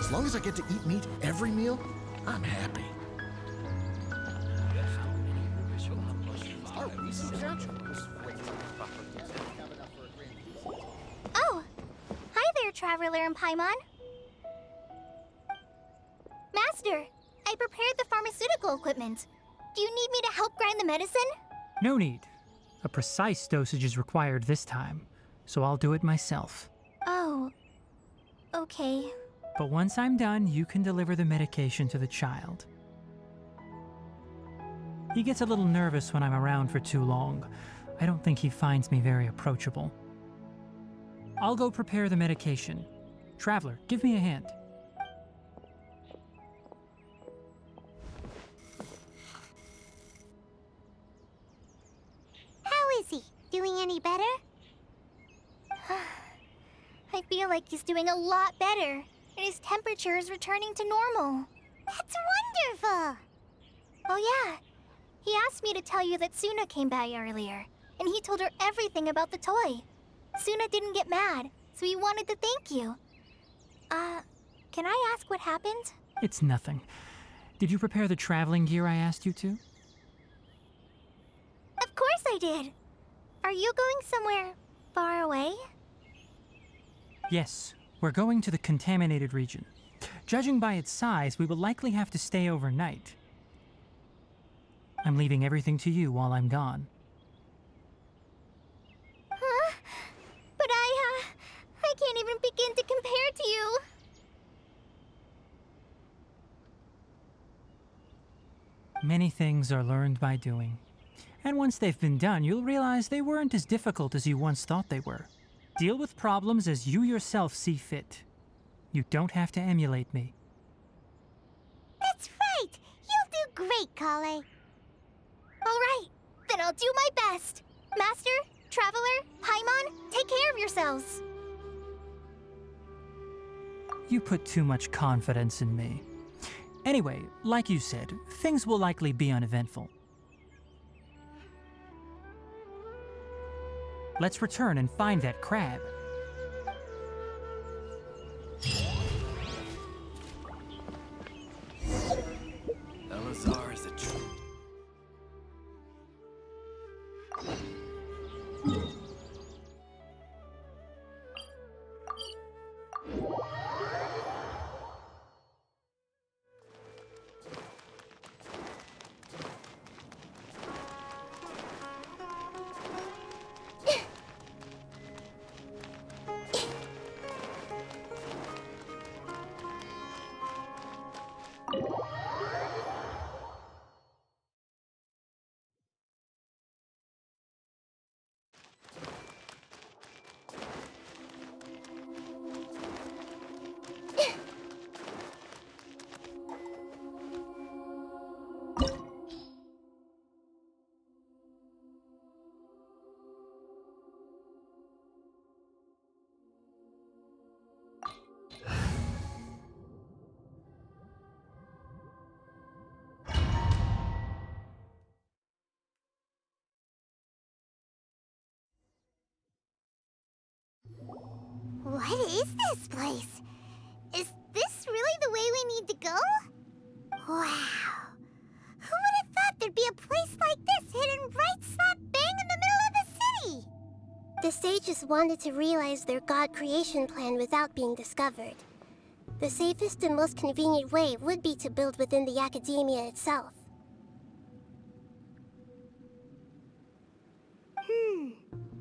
As long as I get to eat meat every meal, I'm happy. Oh! Hi there, Traveler and Paimon. Master, I prepared the pharmaceutical equipment. Do you need me to help grind the medicine? No need. A precise dosage is required this time, so I'll do it myself. Oh, okay. But once I'm done, you can deliver the medication to the child. He gets a little nervous when I'm around for too long. I don't think he finds me very approachable. I'll go prepare the medication. Traveler, give me a hand. How is he? Doing any better? I feel like he's doing a lot better, and his temperature is returning to normal. That's wonderful! Oh yeah, he asked me to tell you that Suna came by earlier, and he told her everything about the toy. Suna didn't get mad, so he wanted to thank you. Can I ask what happened? It's nothing. Did you prepare the traveling gear I asked you to? Of course I did! Are you going somewhere far away? Yes, we're going to the contaminated region. Judging by its size, we will likely have to stay overnight. I'm leaving everything to you while I'm gone. Huh? But I can't even begin to compare to you. Many things are learned by doing. And once they've been done, you'll realize they weren't as difficult as you once thought they were. Deal with problems as you yourself see fit. You don't have to emulate me. That's right! You'll do great, Kale. Alright, then I'll do my best. Master, Traveler, Paimon, take care of yourselves. You put too much confidence in me. Anyway, like you said, things will likely be uneventful. Let's return and find that crab. Elazar is a true. What is this place? Is this really the way we need to go? Wow. Who would have thought there'd be a place like this hidden right slap bang in the middle of the city? The sages wanted to realize their god creation plan without being discovered. The safest and most convenient way would be to build within the academia itself.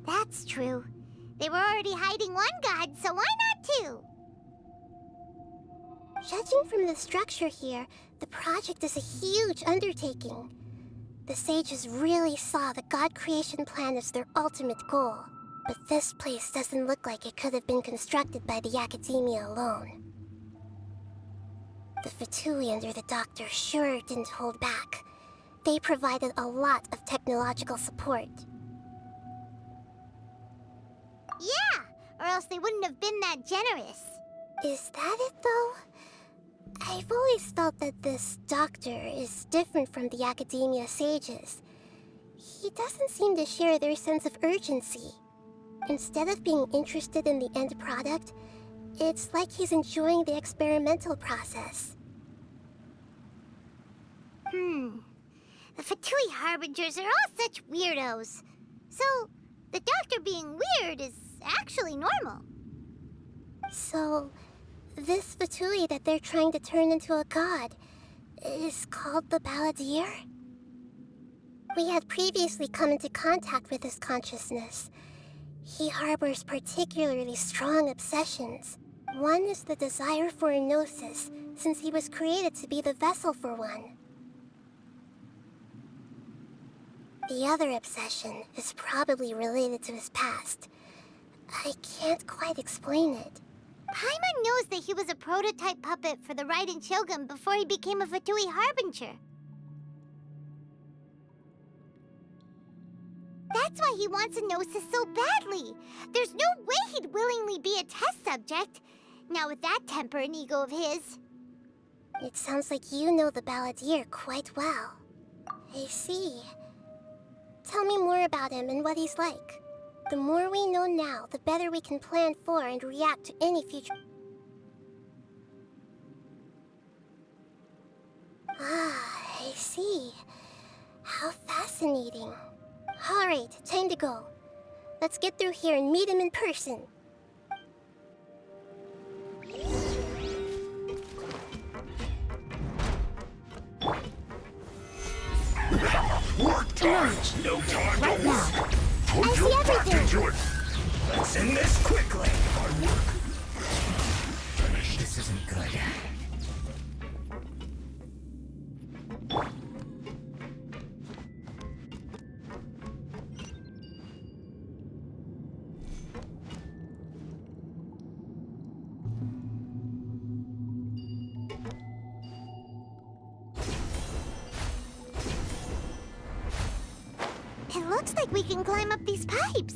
That's true. They were already hiding one god, so why not two? Judging from the structure here, the project is a huge undertaking. The sages really saw the god creation plan as their ultimate goal. But this place doesn't look like it could have been constructed by the academia alone. The Fatui under the Doctor sure didn't hold back. They provided a lot of technological support. Yeah, or else they wouldn't have been that generous. Is that it, though? I've always felt that this Doctor is different from the academia sages. He doesn't seem to share their sense of urgency. Instead of being interested in the end product, It's like he's enjoying the experimental process. The Fatui Harbingers are all such weirdos. So, the Doctor being weird is actually normal. So, this Fatui that they're trying to turn into a god is called the Balladeer? We had previously come into contact with his consciousness. He harbors particularly strong obsessions. One is the desire for a gnosis, since he was created to be the vessel for one. The other obsession is probably related to his past. I can't quite explain it. Paimon knows that he was a prototype puppet for the Raiden Shogun before he became a Fatui Harbinger. That's why he wants a gnosis so badly. There's no way he'd willingly be a test subject. Now with that temper and ego of his. It sounds like you know the Balladeer quite well. I see. Tell me more about him and what he's like. The more we know now, the better we can plan for and react to any future... Ah, I see. How fascinating. Alright, time to go. Let's get through here and meet him in person. Work time! No time right to now. work! Put your back into it! Let's end this quickly. Hard work. Finish. This isn't good. It looks like we can climb up these pipes.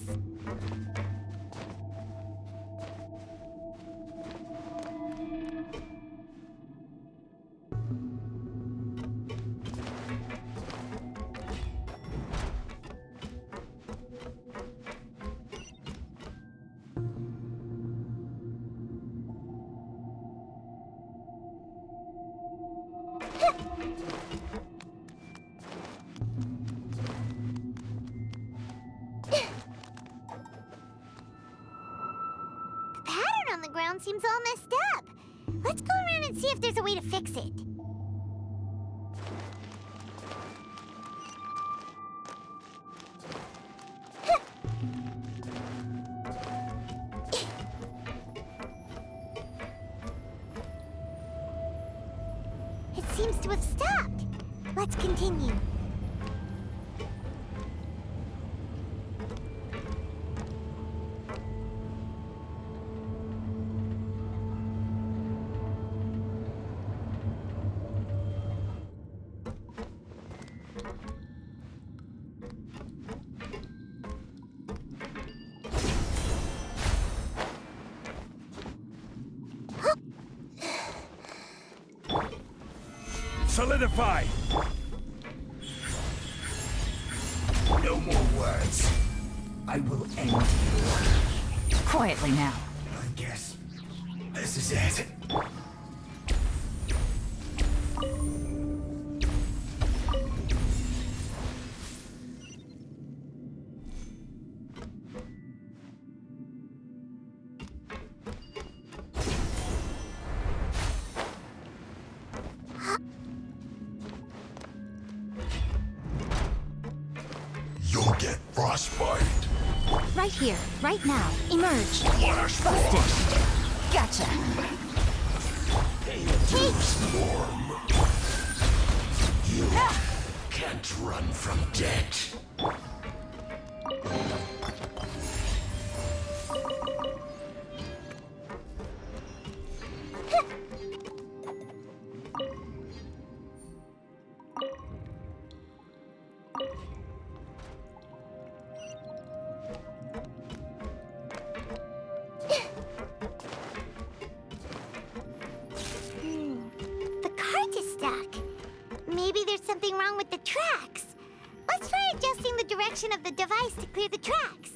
On the ground seems all messed up. Let's go around and see if there's a way to fix it. It seems to have stopped. Let's continue. Solidify! No more words. I will end you. Quietly now. I guess this is it. You'll get frostbite. Right here, right now. Emerge. Flash Busted. frost. Gotcha. Storm. You can't run from death. The cart is stuck. Maybe there's something wrong with the tracks. Let's try adjusting the direction of the device to clear the tracks.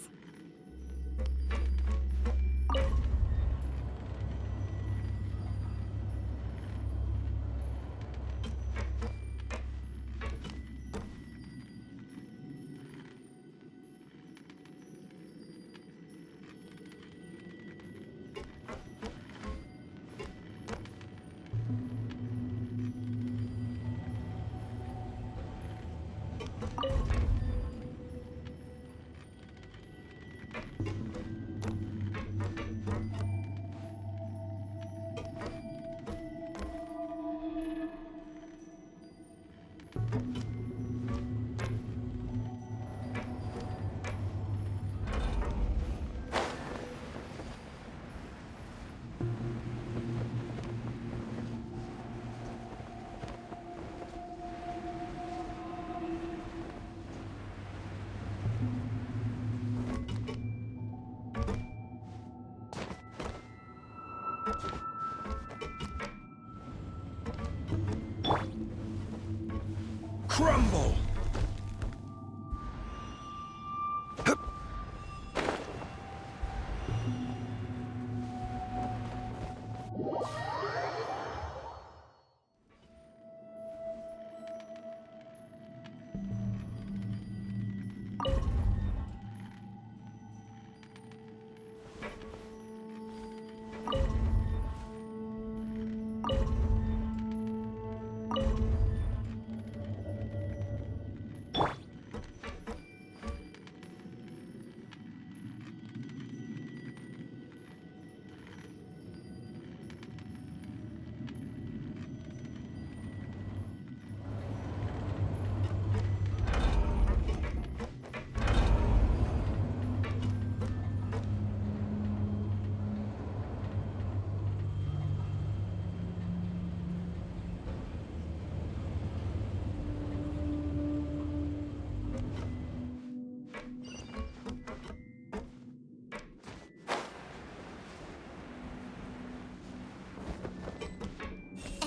Crumble!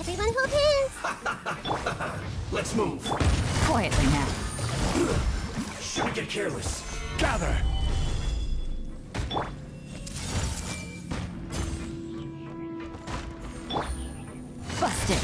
Everyone hold hands! Let's move! Quietly now. Shouldn't get careless. Gather! Busted.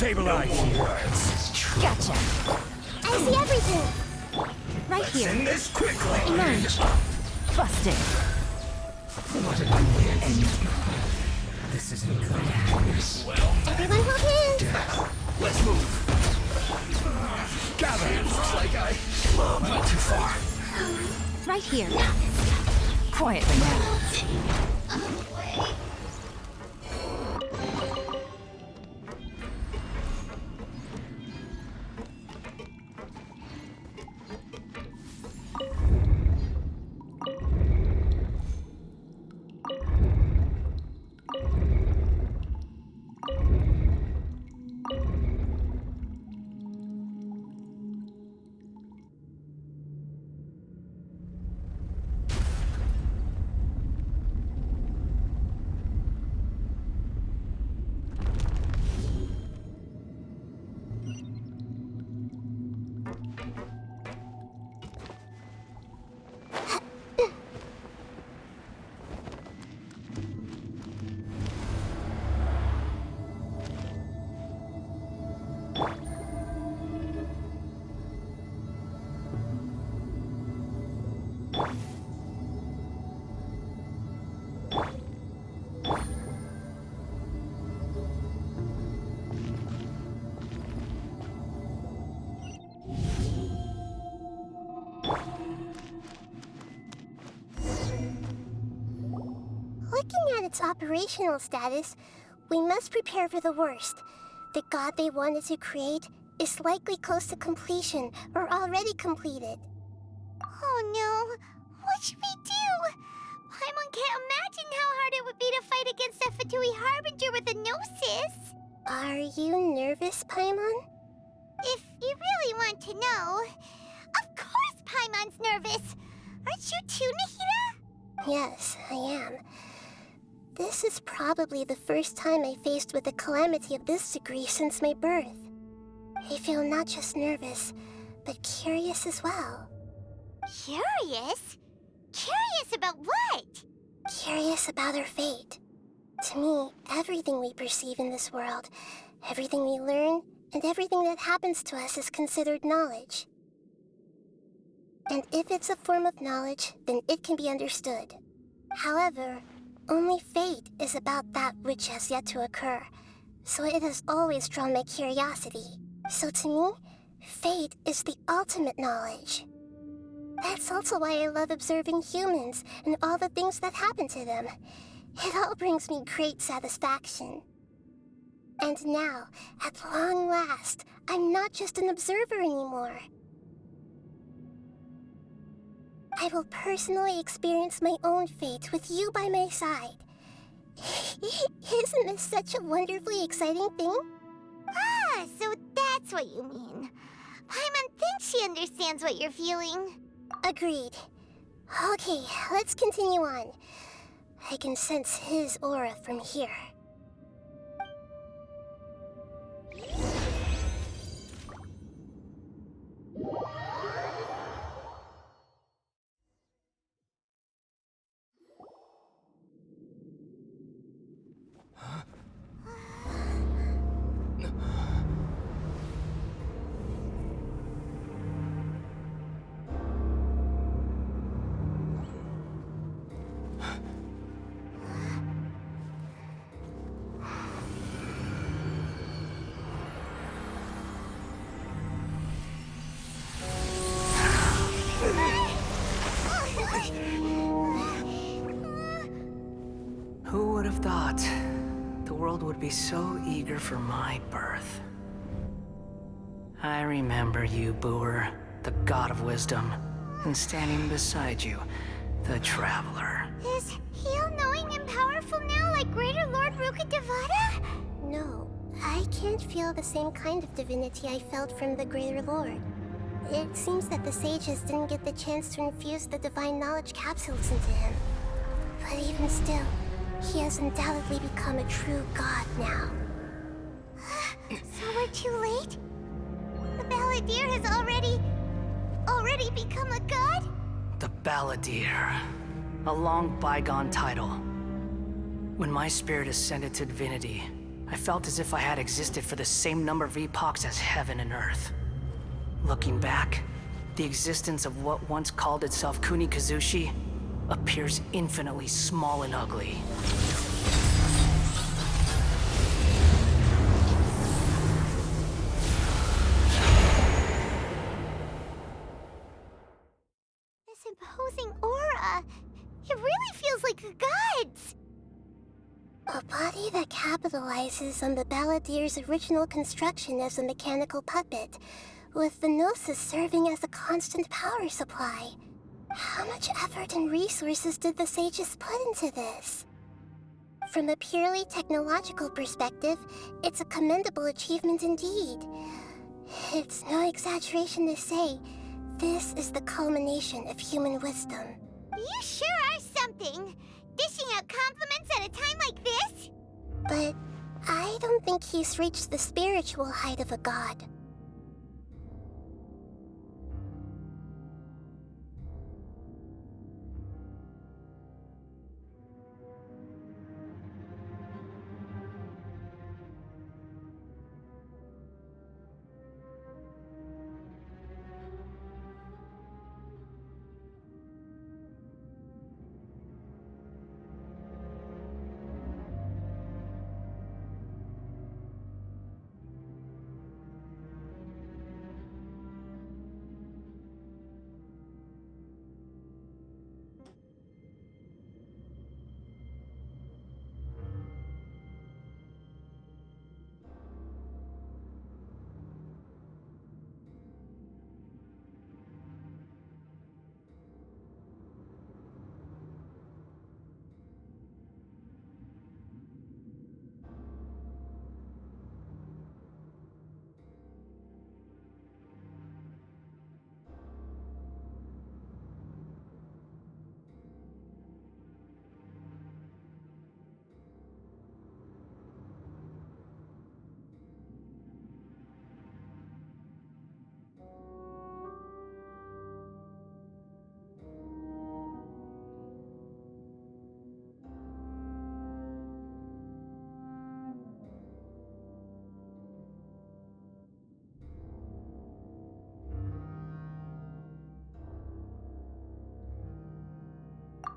Stabilize here. Gotcha. I see everything! Right Let's here. end this quickly! Emerge. Busted. What a good end. This isn't good. Well, Everyone hold hands! let's move. Gather! Looks like I went too far. Right here. Quietly now. its operational status, we must prepare for the worst. The god they wanted to create is likely close to completion or already completed. Oh no, what should we do? Paimon can't imagine how hard it would be to fight against a Fatui Harbinger with a Gnosis. Are you nervous, Paimon? If you really want to know, of course Paimon's nervous. Aren't you too, Nahida? Yes, I am. This is probably the first time I faced with a calamity of this degree since my birth. I feel not just nervous, but curious as well. Curious? Curious about what? Curious about our fate. To me, everything we perceive in this world, everything we learn, and everything that happens to us is considered knowledge. And if it's a form of knowledge, then it can be understood. However, only fate is about that which has yet to occur, so it has always drawn my curiosity. So to me, fate is the ultimate knowledge. That's also why I love observing humans and all the things that happen to them. It all brings me great satisfaction. And now, at long last, I'm not just an observer anymore. I will personally experience my own fate with you by my side. Isn't this such a wonderfully exciting thing? Ah, so that's what you mean. Paimon thinks she understands what you're feeling. Agreed. Okay, let's continue on. I can sense his aura from here. Who would have thought the world would be so eager for my birth? I remember you, Booer, the god of wisdom, and standing beside you, the traveler. Is he all-knowing and powerful now like Greater Lord Rukkhadevata? No, I can't feel the same kind of divinity I felt from the Greater Lord. It seems that the sages didn't get the chance to infuse the divine knowledge capsules into him. But even still, he has undoubtedly become a true god now. So we're too late? The Balladeer has already become a god? The Balladeer. A long bygone title. When my spirit ascended to divinity, I felt as if I had existed for the same number of epochs as heaven and earth. Looking back, the existence of what once called itself Kunikazushi appears infinitely small and ugly. This imposing aura, it really feels like a god's. A body that capitalizes on the Balladeer's original construction as a mechanical puppet, with the Gnosis serving as a constant power supply. How much effort and resources did the sages put into this? From a purely technological perspective, it's a commendable achievement indeed. It's no exaggeration to say, this is the culmination of human wisdom. You sure are something! Dishing out compliments at a time like this? But I don't think he's reached the spiritual height of a god.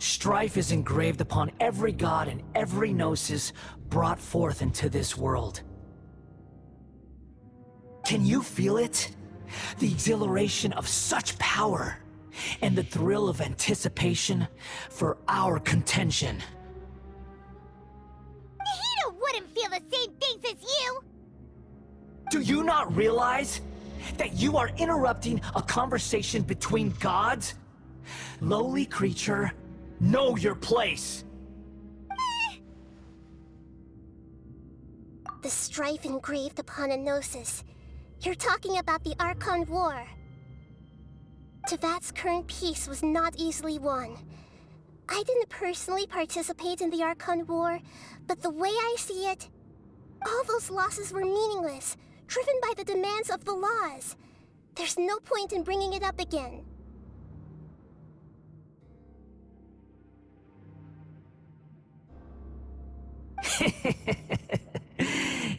Strife is engraved upon every god and every gnosis brought forth into this world. Can you feel it? The exhilaration of such power, and the thrill of anticipation for our contention. Nahida wouldn't feel the same things as you! Do you not realize that you are interrupting a conversation between gods? Lowly creature, know your place! The strife engraved upon a gnosis. You're talking about the Archon War. Tevat's current peace was not easily won. I didn't personally participate in the Archon War, but the way I see it, all those losses were meaningless, driven by the demands of the laws. There's no point in bringing it up again.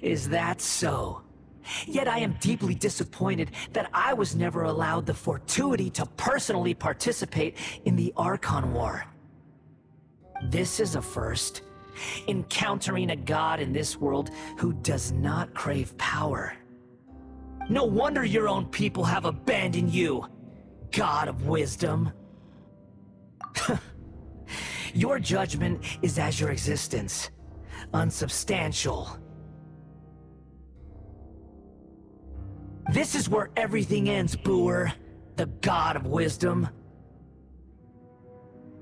Is that so? Yet I am deeply disappointed that I was never allowed the fortuity to personally participate in the Archon War. This is a first. Encountering a god in this world who does not crave power. No wonder your own people have abandoned you, God of Wisdom. Your judgment is as your existence, unsubstantial. This is where everything ends, Booer, the God of Wisdom.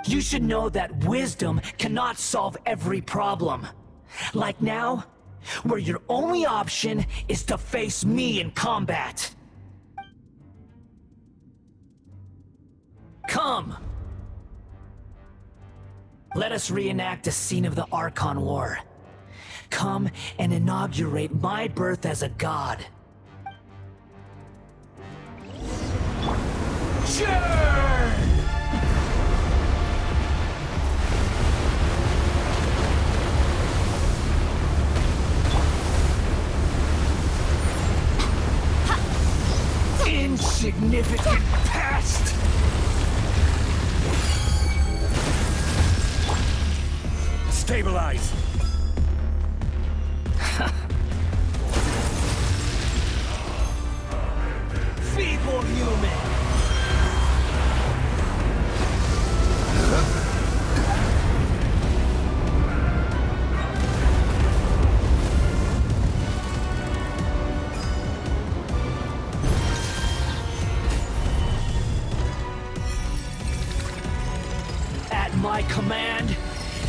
You should know that wisdom cannot solve every problem. Like now, where your only option is to face me in combat. Come! Let us reenact a scene of the Archon War. Come and inaugurate my birth as a god. Churn! Insignificant past! Stabilize! Feeble human! At my command,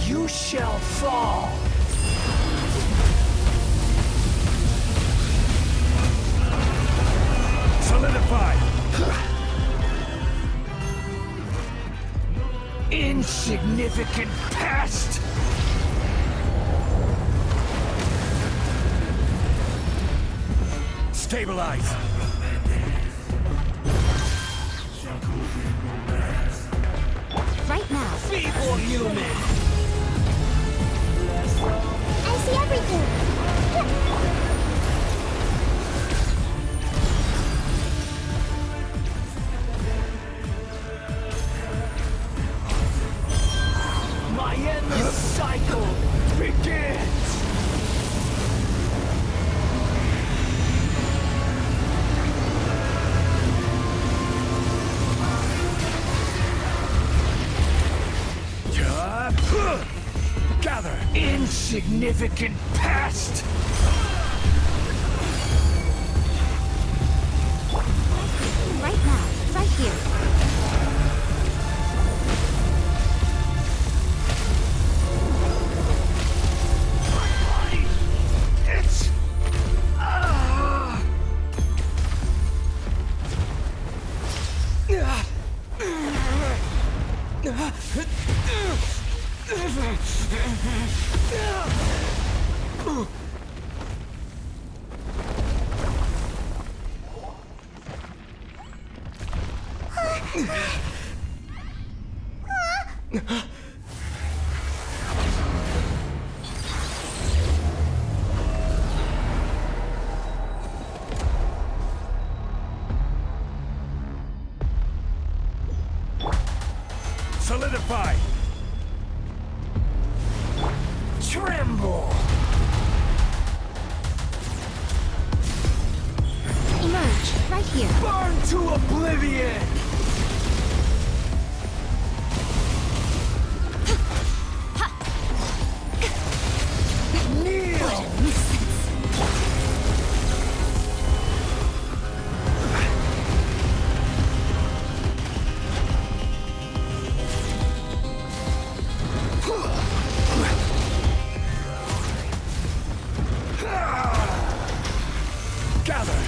you shall fall! Solidify! Insignificant past! Stabilize! Right now. Feeble human! I see everything! My endless cycle begins! Gather! Insignificant past! Right now. Right here. It's... Solidify! tremble! Emerge, right here. Burn to oblivion! Kneel! Gather!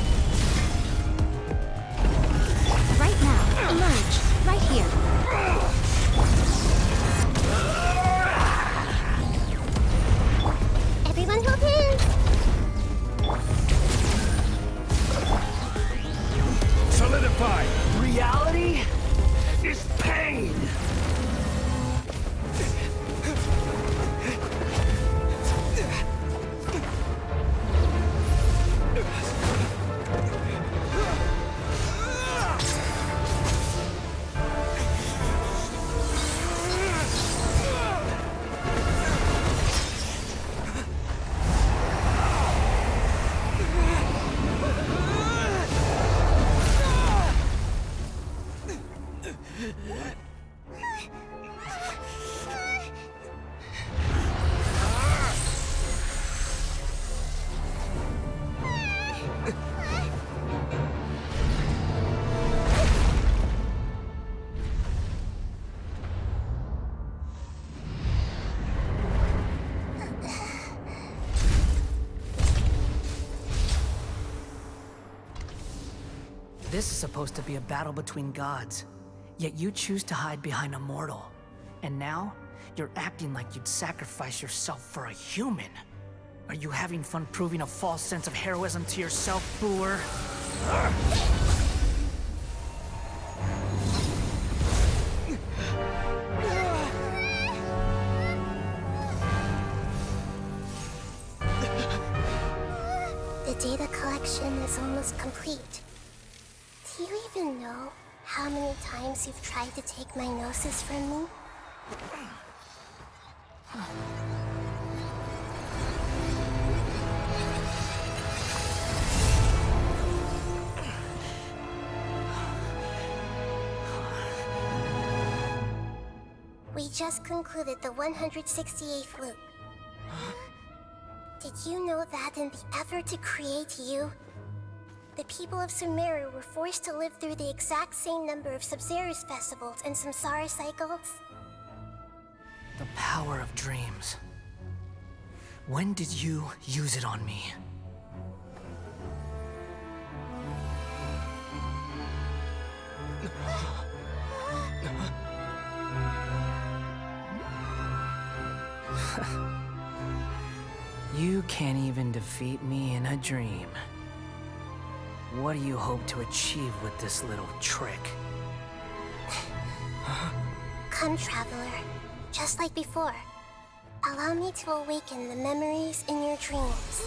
Right now, emerge, right here. Everyone hold hands! Solidify! Reality is pain! This is supposed to be a battle between gods, yet you choose to hide behind a mortal. And now, you're acting like you'd sacrifice yourself for a human. Are you having fun proving a false sense of heroism to yourself, Booer? The data collection is almost complete. Do you even know how many times you've tried to take my gnosis from me? We just concluded the 168th loop. Did you know that in the effort to create you, the people of Sumeru were forced to live through the exact same number of Sub-Zerus festivals and Samsara cycles? The power of dreams. When did you use it on me? You can't even defeat me in a dream. What do you hope to achieve with this little trick? Come, Traveler. Just like before. Allow me to awaken the memories in your dreams.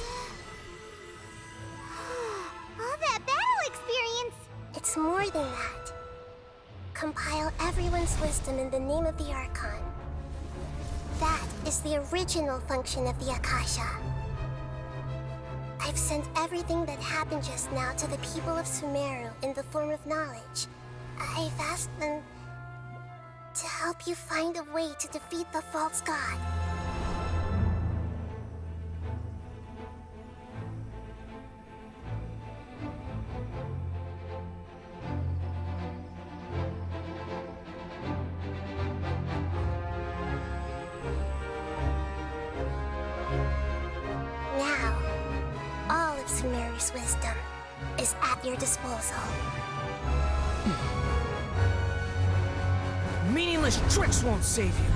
All that battle experience! It's more than that. Compile everyone's wisdom in the name of the Archon. That is the original function of the Akasha. I've sent everything that happened just now to the people of Sumeru in the form of knowledge. I've asked them to help you find a way to defeat the false god. Now, all of Sumeru's wisdom is at your disposal. Meaningless tricks won't save you.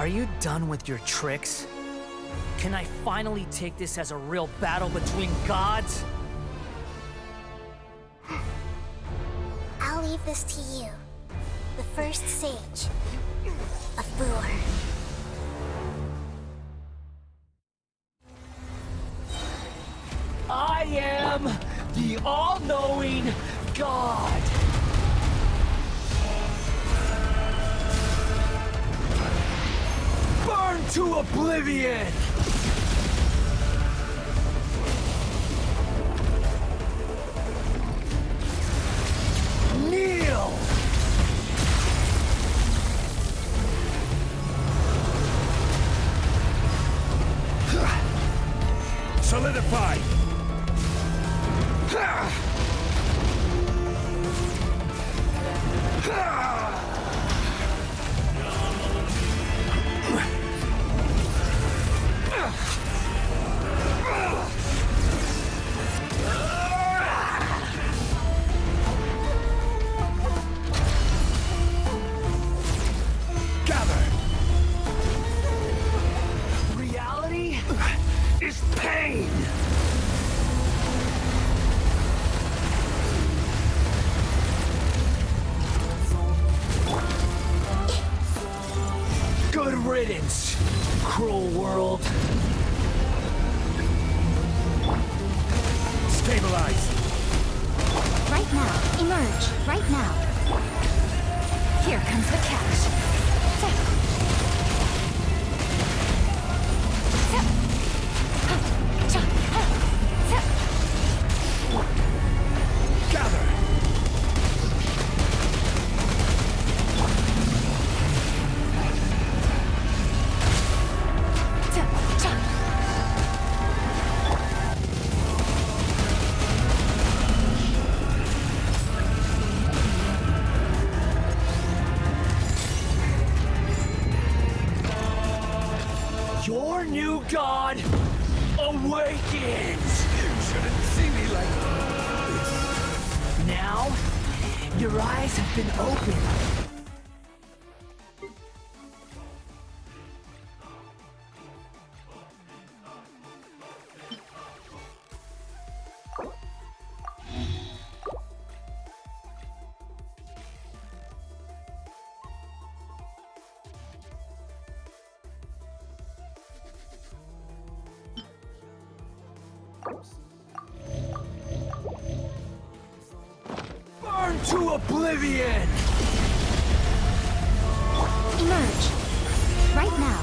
Are you done with your tricks? Can I finally take this as a real battle between gods? I'll leave this to you. The first sage of Boor. I am the all-knowing God! Burn to oblivion! Kneel! Solidify! Gather! Reality is pain! Good riddance, cruel world. Stabilize! Right now. Emerge. Right now. Here comes the catch. Gather! Your new god awakens! You shouldn't see me like this. Now, your eyes have been opened. Burn to oblivion! Emerge. Right now.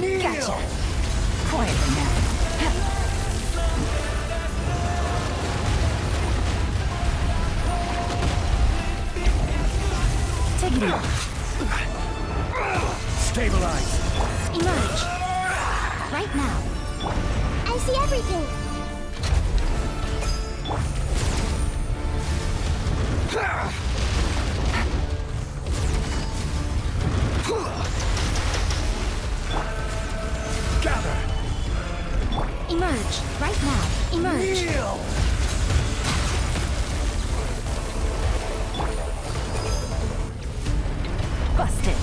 Kneel! Gotcha. Quietly now. Take it easy. Stabilize! Emerge. Right now. I see everything. Gather! Emerge. Right now. Emerge. Kneel! Busted.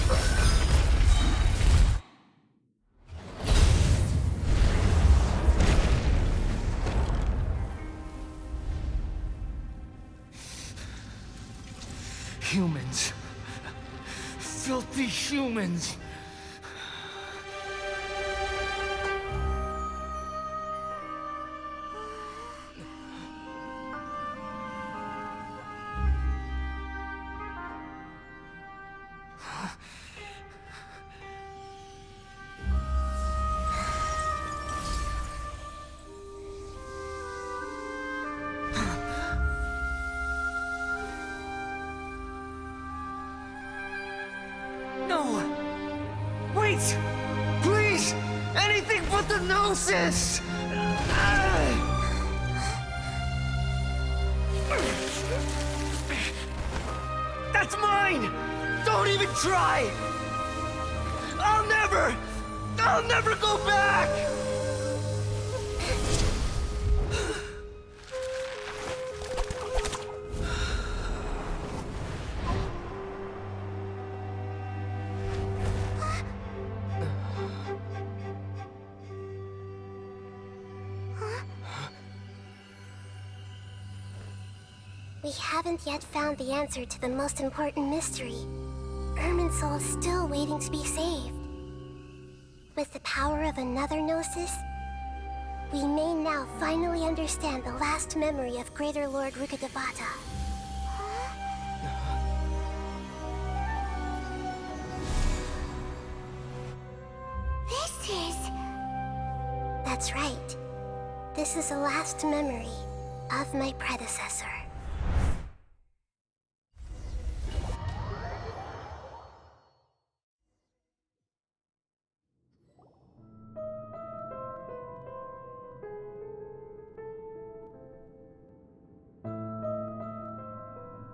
Humans. Filthy humans. No! Wait! Please! Anything but the Gnosis! That's mine! Don't even try! I'll never go back! We haven't yet found the answer to the most important mystery. Irminsul is still waiting to be saved. With the power of another Gnosis, we may now finally understand the last memory of Greater Lord Rukkhadevata. This is... That's right. This is the last memory of my predecessor.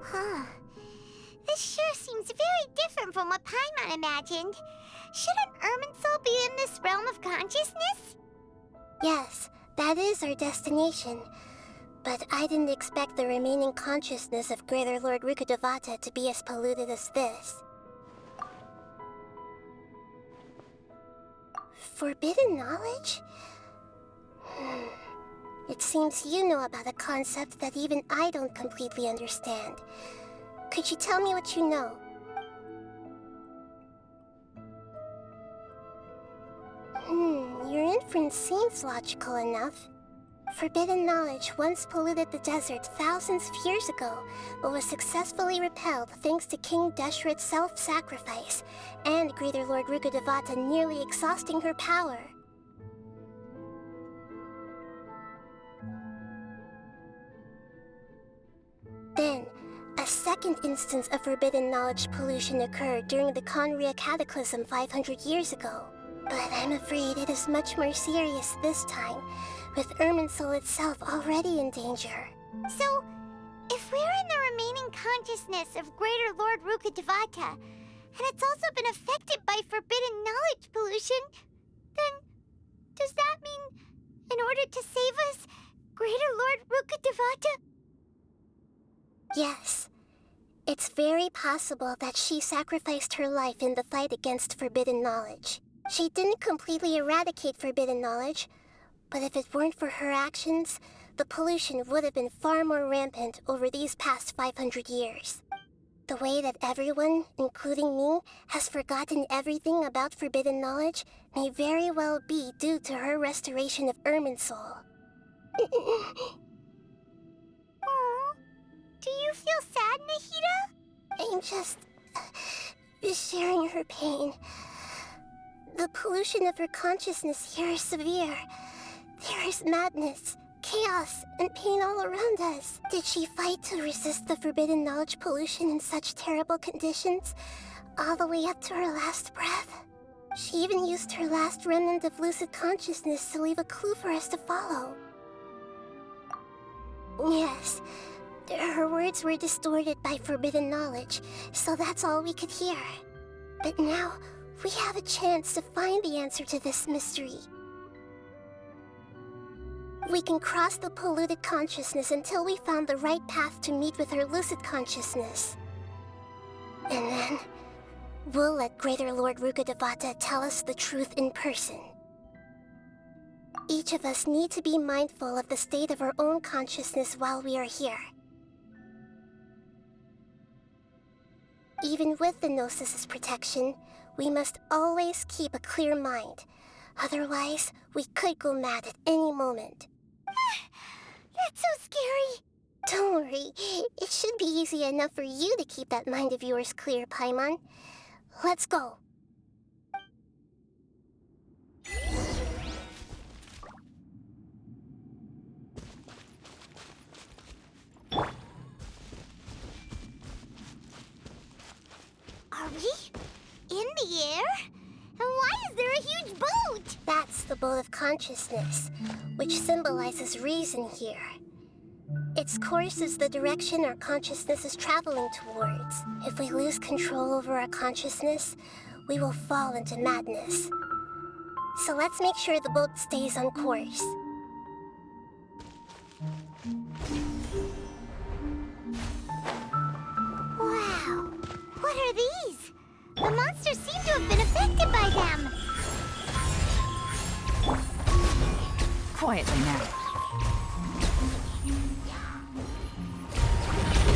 Huh. This sure seems very different from what Paimon imagined. Shouldn't Irminsul be in this realm of consciousness? Yes, that is our destination. But I didn't expect the remaining consciousness of Greater Lord Rukkhadevata to be as polluted as this. Forbidden knowledge? It seems you know about a concept that even I don't completely understand. Could you tell me what you know? Your inference seems logical enough. Forbidden knowledge once polluted the desert thousands of years ago, but was successfully repelled thanks to King Deshret's self-sacrifice, and Greater Lord Rukkhadevata nearly exhausting her power. Then, a second instance of forbidden knowledge pollution occurred during the Conria Cataclysm 500 years ago. But I'm afraid it is much more serious this time, with Irminsul itself already in danger. So, if we're in the remaining consciousness of Greater Lord Rukkhadevata, and it's also been affected by forbidden knowledge pollution, then does that mean, in order to save us, Greater Lord Rukkhadevata? Yes. It's very possible that she sacrificed her life in the fight against forbidden knowledge. She didn't completely eradicate forbidden knowledge, but if it weren't for her actions, the pollution would have been far more rampant over these past 500 years. The way that everyone, including me, has forgotten everything about forbidden knowledge may very well be due to her restoration of Irminsul. Aww. Do you feel sad, Nahida? I'm just sharing her pain. The pollution of her consciousness here is severe. There is madness, chaos, and pain all around us. Did she fight to resist the forbidden knowledge pollution in such terrible conditions, all the way up to her last breath? She even used her last remnant of lucid consciousness to leave a clue for us to follow. Yes, her words were distorted by forbidden knowledge, so that's all we could hear. But now, we have a chance to find the answer to this mystery. We can cross the polluted consciousness until we found the right path to meet with her lucid consciousness. And then, we'll let Greater Lord Rukkhadevata tell us the truth in person. Each of us need to be mindful of the state of our own consciousness while we are here. Even with the Gnosis's protection, we must always keep a clear mind. Otherwise, we could go mad at any moment. That's so scary. Don't worry. It should be easy enough for you to keep that mind of yours clear, Paimon. Let's go. Are we in the air? And why is there a huge boat? That's the boat of consciousness, which symbolizes reason here. Its course is the direction our consciousness is traveling towards. If we lose control over our consciousness, we will fall into madness. So let's make sure the boat stays on course. Wow. What are these? The monsters seem to have been affected by them. Quietly now.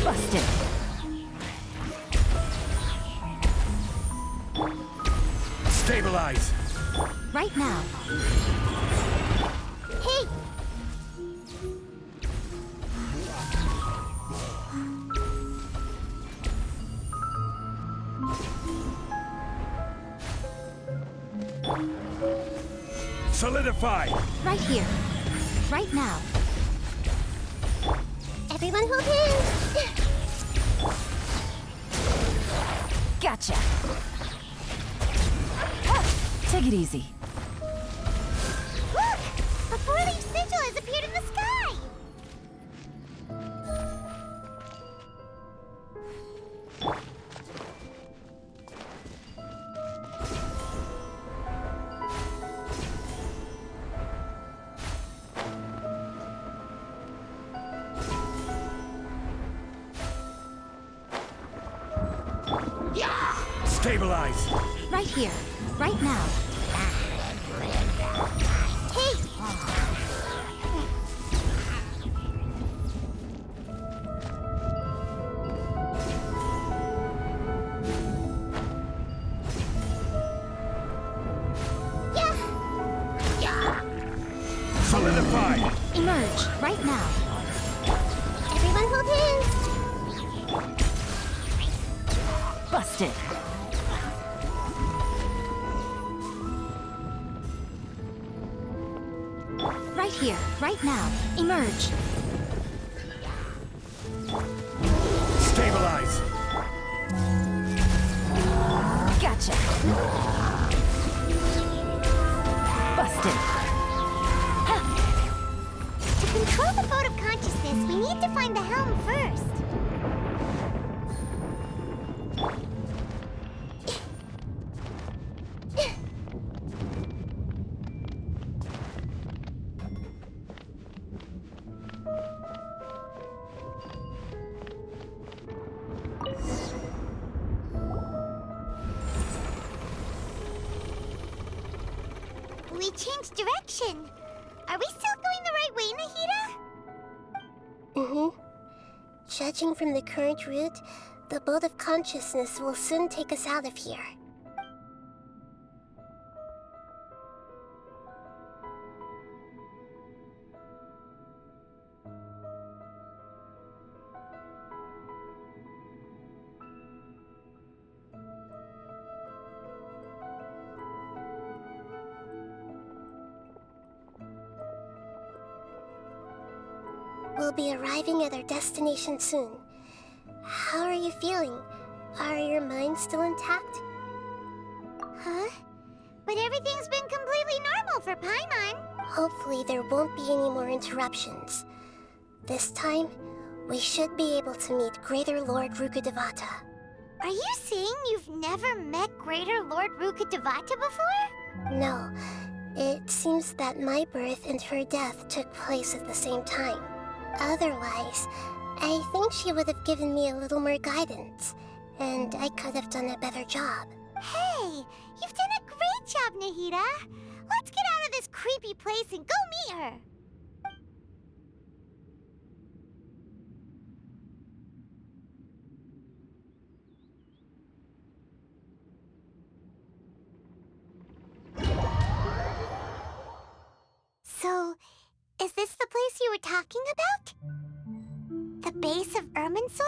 Busted. Stabilize. Right now. Hey! Solidify. Right here. Right now. Everyone hold hands! Gotcha. Take it easy. Look! A four-leaf sigil has appeared in the sky! Stabilize. Right here. Right now. Hey! Solidify. Emerge. Right now. Everyone hold hands! Busted. Right here. Right now. Emerge. Stabilize. Gotcha. Busted. To control the boat of consciousness, we need to find the helm first. We changed direction. Are we still going the right way, Nahida? Mm-hmm. Judging from the current route, the boat of consciousness will soon take us out of here. We'll be arriving at our destination soon. How are you feeling? Are your minds still intact? Huh? But everything's been completely normal for Paimon. Hopefully there won't be any more interruptions. This time, we should be able to meet Greater Lord Rukkhadevata. Are you saying you've never met Greater Lord Rukkhadevata before? No, it seems that my birth and her death took place at the same time. Otherwise, I think she would have given me a little more guidance, and I could have done a better job. Hey, you've done a great job, Nahida. Let's get out of this creepy place and go meet her. So, is this the place you were talking about? The base of Irminsul?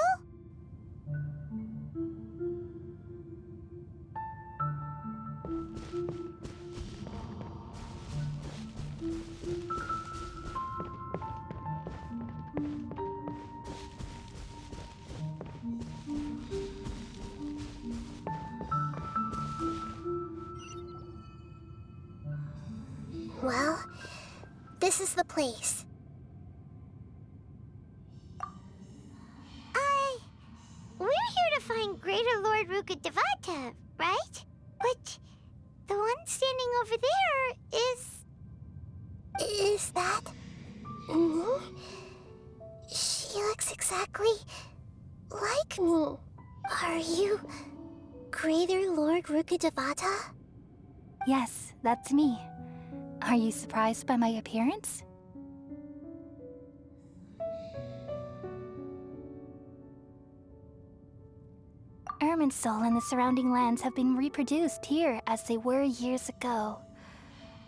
Well, this is the place. We're here to find Greater Lord Rukkhadevata, right? But the one standing over there is... Is that... me? She looks exactly like me. Are you Greater Lord Rukkhadevata? Yes, that's me. Are you surprised by my appearance? Irminsul and the surrounding lands have been reproduced here as they were years ago.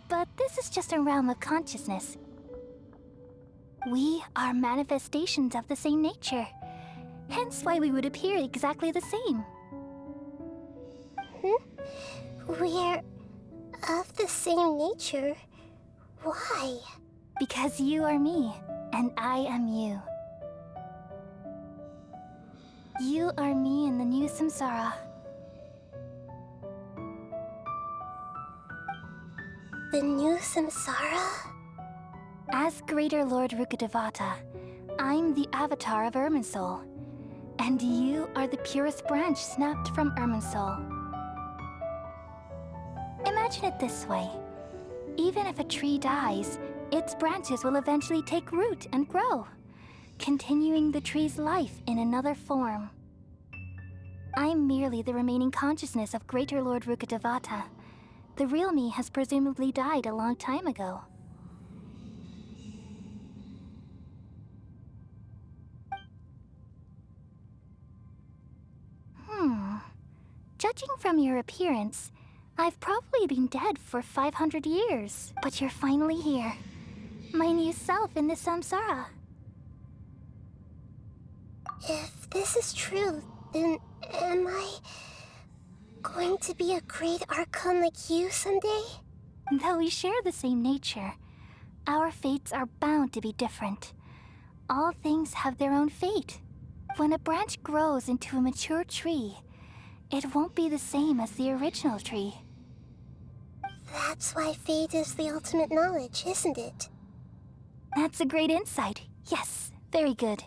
But this is just a realm of consciousness. We are manifestations of the same nature, hence why we would appear exactly the same. We're of the same nature. Why? Because you are me, and I am you. You are me in the new samsara. The new samsara? As Greater Lord Rukkhadevata, I'm the avatar of Irminsul, and you are the purest branch snapped from Irminsul. Imagine it this way. Even if a tree dies, its branches will eventually take root and grow, continuing the tree's life in another form. I'm merely the remaining consciousness of Greater Lord Rukkhadevata. The real me has presumably died a long time ago. Judging from your appearance, I've probably been dead for 500 years. But you're finally here. My new self in the samsara. If this is true, then am I going to be a great Archon like you someday? Though we share the same nature, our fates are bound to be different. All things have their own fate. When a branch grows into a mature tree, it won't be the same as the original tree. That's why fate is the ultimate knowledge, isn't it? That's a great insight. Yes, very good.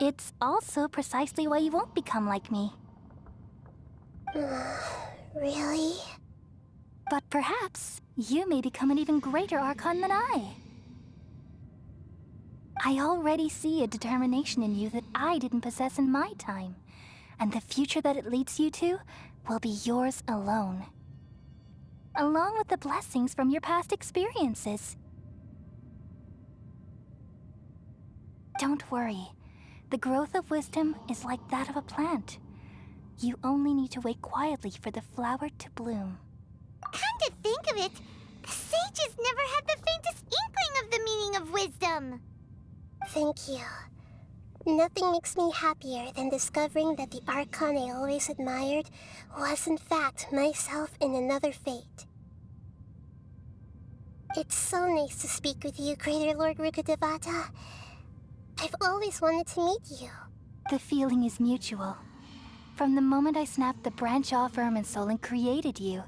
It's also precisely why you won't become like me. Really? But perhaps you may become an even greater Archon than I. I already see a determination in you that I didn't possess in my time, and the future that it leads you to will be yours alone. Along with the blessings from your past experiences. Don't worry. The growth of wisdom is like that of a plant. You only need to wait quietly for the flower to bloom. Come to think of it, the sages never had the faintest inkling of the meaning of wisdom. Thank you. Nothing makes me happier than discovering that the Archon I always admired was in fact myself in another fate. It's so nice to speak with you, Greater Lord Rukkhadevata. I've always wanted to meet you. The feeling is mutual. From the moment I snapped the branch off Irminsul and created you,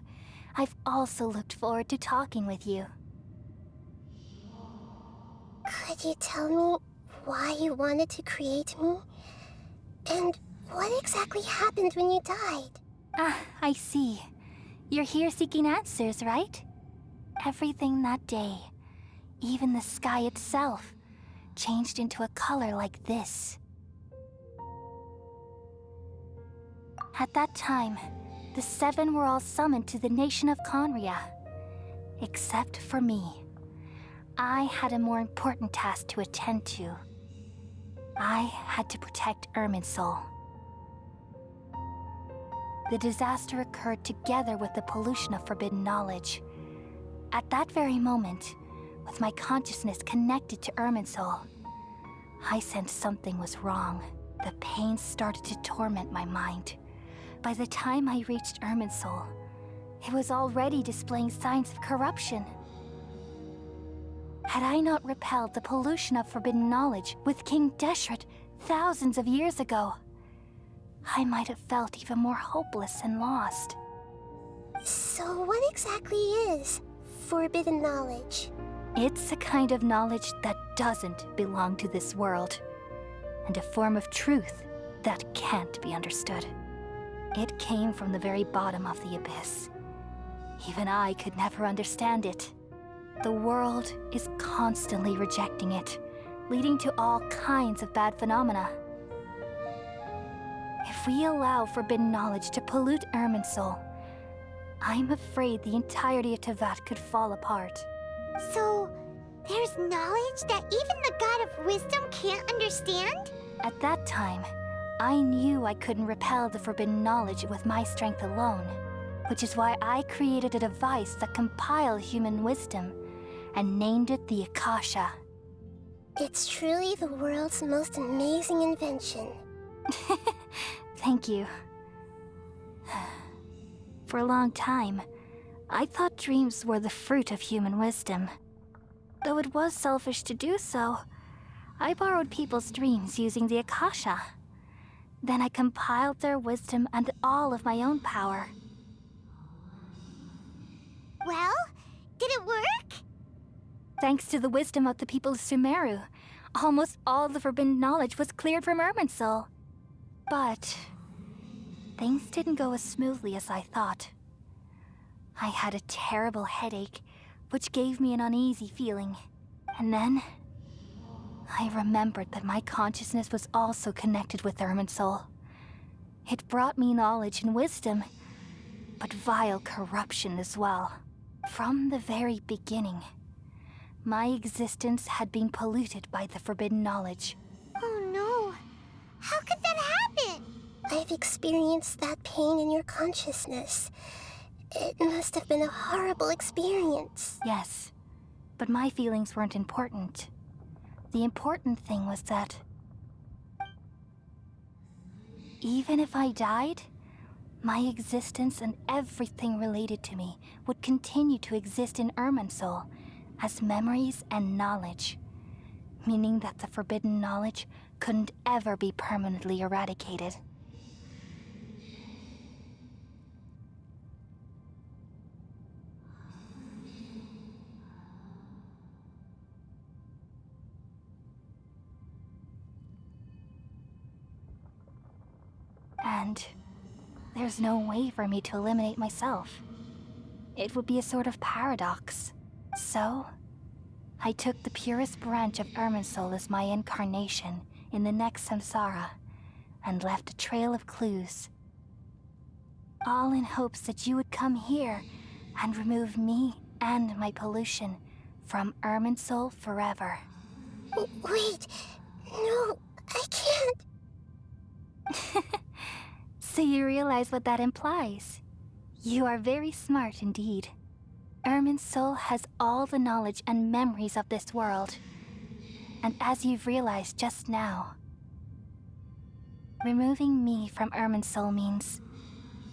I've also looked forward to talking with you. Could you tell me why you wanted to create me? And what exactly happened when you died? Ah, I see. You're here seeking answers, right? Everything that day, even the sky itself, changed into a color like this. At that time, the seven were all summoned to the nation of Conria. Except for me. I had a more important task to attend to. I had to protect Irminsul. The disaster occurred together with the pollution of forbidden knowledge. At that very moment, with my consciousness connected to Irminsul, I sensed something was wrong. The pain started to torment my mind. By the time I reached Irminsul, it was already displaying signs of corruption. Had I not repelled the pollution of forbidden knowledge with King Deshret thousands of years ago, I might have felt even more hopeless and lost. So what exactly is forbidden knowledge? It's a kind of knowledge that doesn't belong to this world, and a form of truth that can't be understood. It came from the very bottom of the abyss. Even I could never understand it. The world is constantly rejecting it, leading to all kinds of bad phenomena. If we allow forbidden knowledge to pollute Irminsul, I'm afraid the entirety of Tevat could fall apart. So, there's knowledge that even the God of Wisdom can't understand? At that time, I knew I couldn't repel the forbidden knowledge with my strength alone, which is why I created a device that compiled human wisdom and named it the Akasha. It's truly the world's most amazing invention. Thank you. For a long time, I thought dreams were the fruit of human wisdom. Though it was selfish to do so, I borrowed people's dreams using the Akasha. Then I compiled their wisdom and all of my own power. Well, did it work? Thanks to the wisdom of the people of Sumeru, almost all the forbidden knowledge was cleared from Irminsul. But things didn't go as smoothly as I thought. I had a terrible headache, which gave me an uneasy feeling. And then I remembered that my consciousness was also connected with Irminsul. It brought me knowledge and wisdom, but vile corruption as well. From the very beginning, my existence had been polluted by the forbidden knowledge. Oh no. How could that happen? I've experienced that pain in your consciousness. It must have been a horrible experience. Yes, but my feelings weren't important. The important thing was that even if I died, my existence and everything related to me would continue to exist in Irminsul as memories and knowledge, meaning that the forbidden knowledge couldn't ever be permanently eradicated. And there's no way for me to eliminate myself. It would be a sort of paradox. So, I took the purest branch of Irminsul as my incarnation in the next samsara and left a trail of clues. All in hopes that you would come here and remove me and my pollution from Irminsul forever. Wait, no, I can't. So you realize what that implies. You are very smart indeed. Irminsul has all the knowledge and memories of this world. And as you've realized just now, removing me from Irminsul means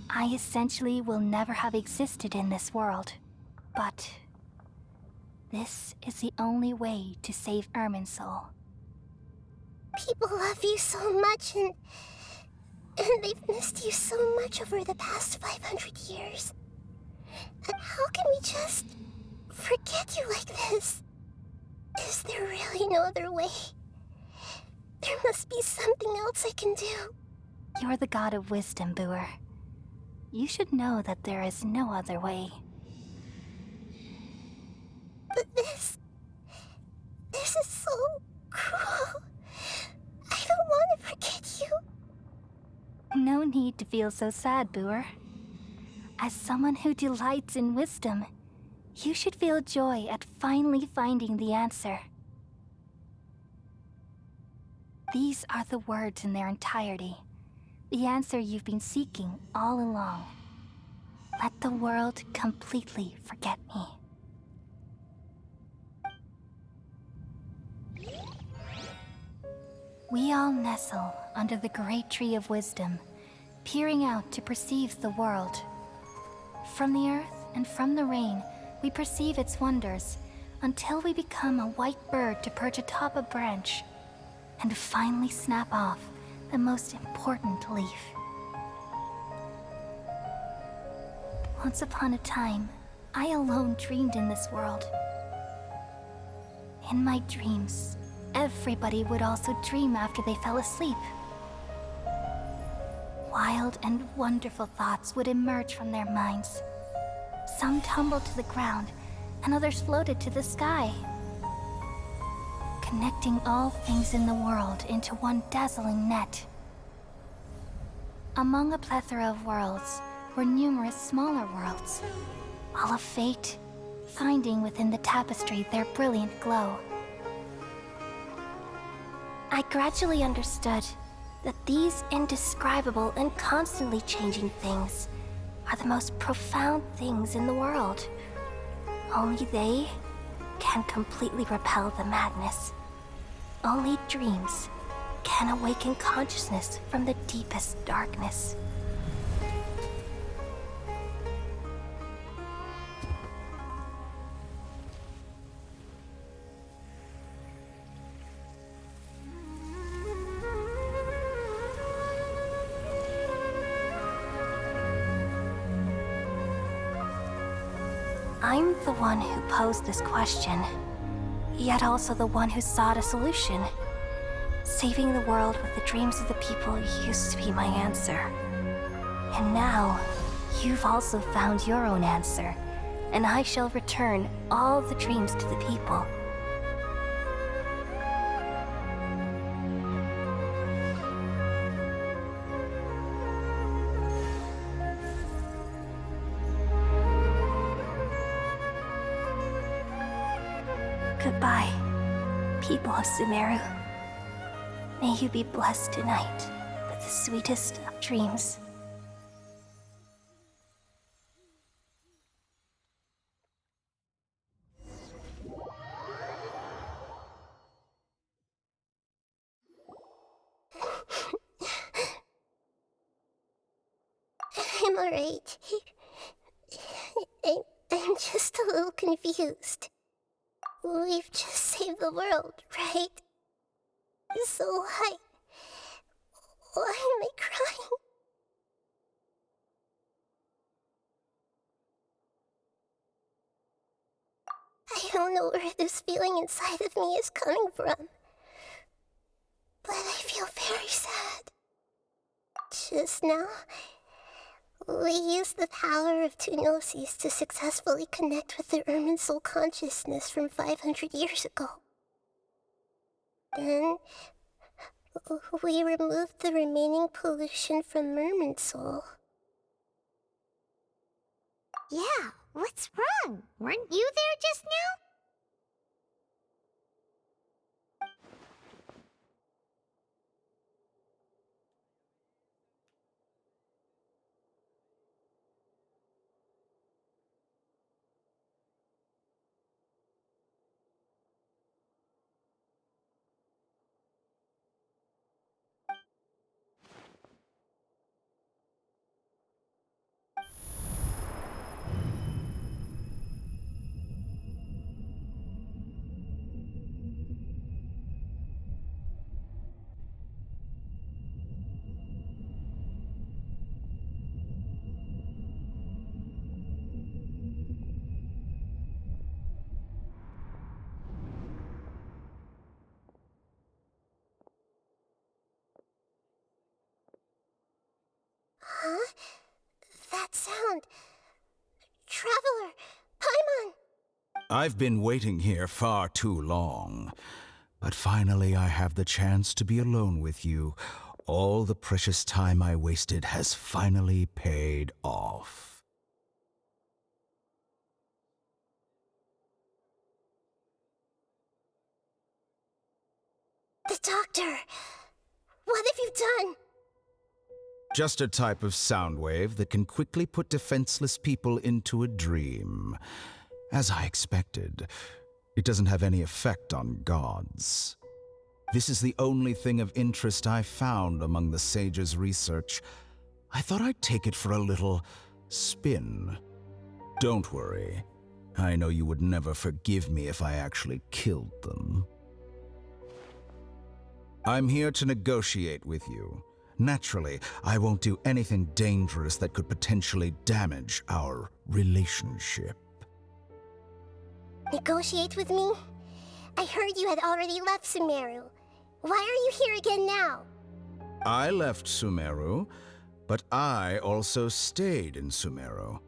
I essentially will never have existed in this world. But this is the only way to save Irminsul. People love you so much and they've missed you so much over the past 500 years. And how can we just forget you like this? Is there really no other way? There must be something else I can do. You're the god of wisdom, Booer. You should know that there is no other way. But this is so cruel. I don't want to forget you. No need to feel so sad, Booer. As someone who delights in wisdom, you should feel joy at finally finding the answer. These are the words in their entirety. The answer you've been seeking all along. Let the world completely forget me. We all nestle under the great tree of wisdom, peering out to perceive the world. From the earth and from the rain, we perceive its wonders, until we become a white bird to perch atop a branch, and finally snap off the most important leaf. Once upon a time, I alone dreamed in this world. In my dreams, everybody would also dream after they fell asleep. Wild and wonderful thoughts would emerge from their minds. Some tumbled to the ground, and others floated to the sky, connecting all things in the world into one dazzling net. Among a plethora of worlds were numerous smaller worlds, all of fate, finding within the tapestry their brilliant glow. I gradually understood that these indescribable and constantly changing things are the most profound things in the world. Only they can completely repel the madness. Only dreams can awaken consciousness from the deepest darkness. I'm the one who posed this question, yet also the one who sought a solution. Saving the world with the dreams of the people used to be my answer. And now, you've also found your own answer, and I shall return all the dreams to the people. Goodbye, people of Sumeru. May you be blessed tonight with the sweetest of dreams. I'm alright. I'm just a little confused. We've just saved the world, right? So why am I crying? I don't know where this feeling inside of me is coming from, but I feel very sad. Just now, we used the power of two gnosis to successfully connect with the Ermin soul consciousness from 500 years ago. Then, we removed the remaining pollution from Merman soul. Yeah, what's wrong? Weren't you there just now? Huh? That sound. Traveler! Paimon! I've been waiting here far too long. But finally I have the chance to be alone with you. All the precious time I wasted has finally paid off. The doctor! What have you done? Just a type of sound wave that can quickly put defenseless people into a dream. As I expected, it doesn't have any effect on gods. This is the only thing of interest I found among the sage's research. I thought I'd take it for a little spin. Don't worry. I know you would never forgive me if I actually killed them. I'm here to negotiate with you. Naturally, I won't do anything dangerous that could potentially damage our relationship. Negotiate with me? I heard you had already left Sumeru. Why are you here again now? I left Sumeru, but I also stayed in Sumeru.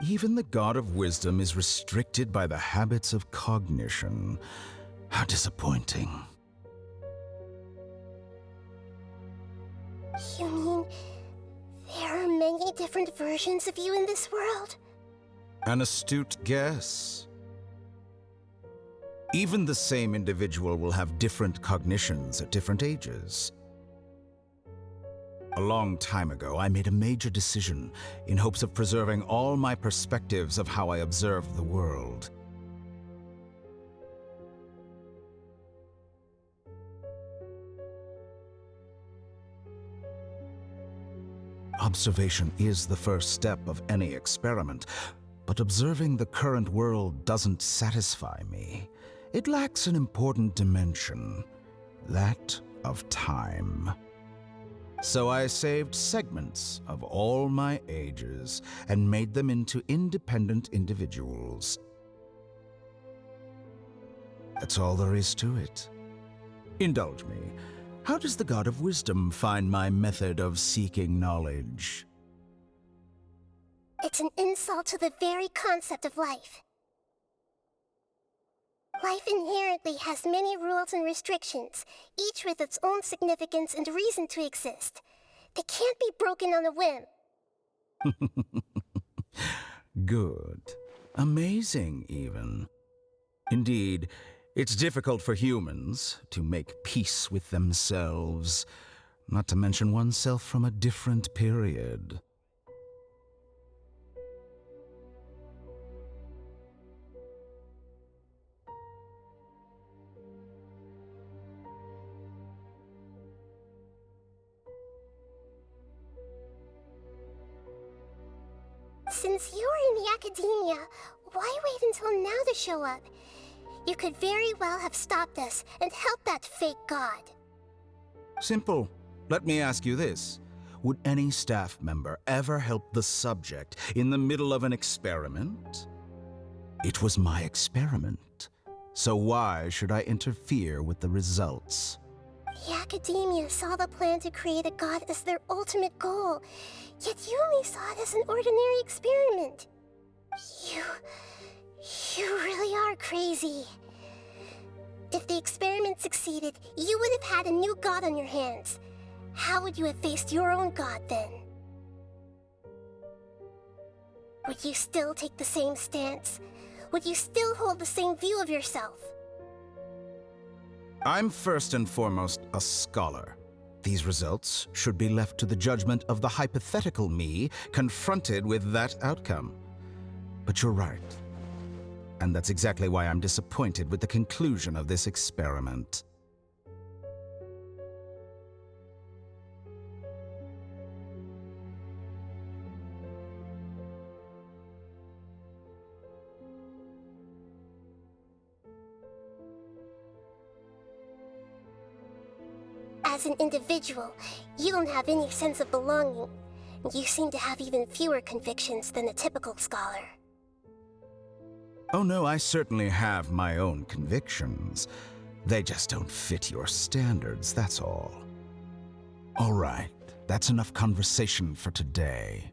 Even the God of Wisdom is restricted by the habits of cognition. How disappointing. You mean there are many different versions of you in this world? An astute guess. Even the same individual will have different cognitions at different ages. A long time ago, I made a major decision in hopes of preserving all my perspectives of how I observed the world. Observation is the first step of any experiment, but observing the current world doesn't satisfy me. It lacks an important dimension, that of time. So I saved segments of all my ages and made them into independent individuals. That's all there is to it. Indulge me. How does the God of Wisdom find my method of seeking knowledge? It's an insult to the very concept of life. Life inherently has many rules and restrictions, each with its own significance and reason to exist. They can't be broken on a whim. Good. Amazing, even. Indeed, it's difficult for humans to make peace with themselves, not to mention oneself from a different period. Since you're in the academia, why wait until now to show up? You could very well have stopped us and helped that fake god. Simple. Let me ask you this. Would any staff member ever help the subject in the middle of an experiment? It was my experiment, so why should I interfere with the results? The academia saw the plan to create a god as their ultimate goal, yet you only saw it as an ordinary experiment. You really are crazy. If the experiment succeeded, you would have had a new god on your hands. How would you have faced your own god then? Would you still take the same stance? Would you still hold the same view of yourself? I'm first and foremost a scholar. These results should be left to the judgment of the hypothetical me confronted with that outcome. But you're right. And that's exactly why I'm disappointed with the conclusion of this experiment. As an individual, you don't have any sense of belonging. You seem to have even fewer convictions than a typical scholar. Oh no, I certainly have my own convictions. They just don't fit your standards, that's all. All right, that's enough conversation for today.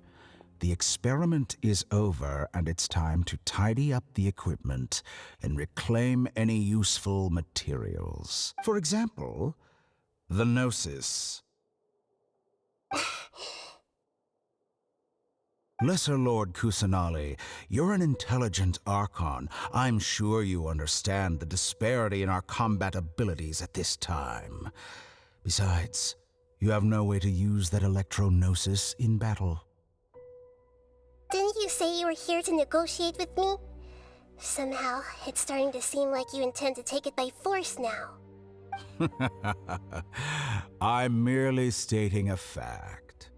The experiment is over, and it's time to tidy up the equipment and reclaim any useful materials. For example, the Gnosis. Lesser Lord Kusanali, you're an intelligent Archon. I'm sure you understand the disparity in our combat abilities at this time. Besides, you have no way to use that Electro-Gnosis in battle. Didn't you say you were here to negotiate with me? Somehow, it's starting to seem like you intend to take it by force now. I'm merely stating a fact.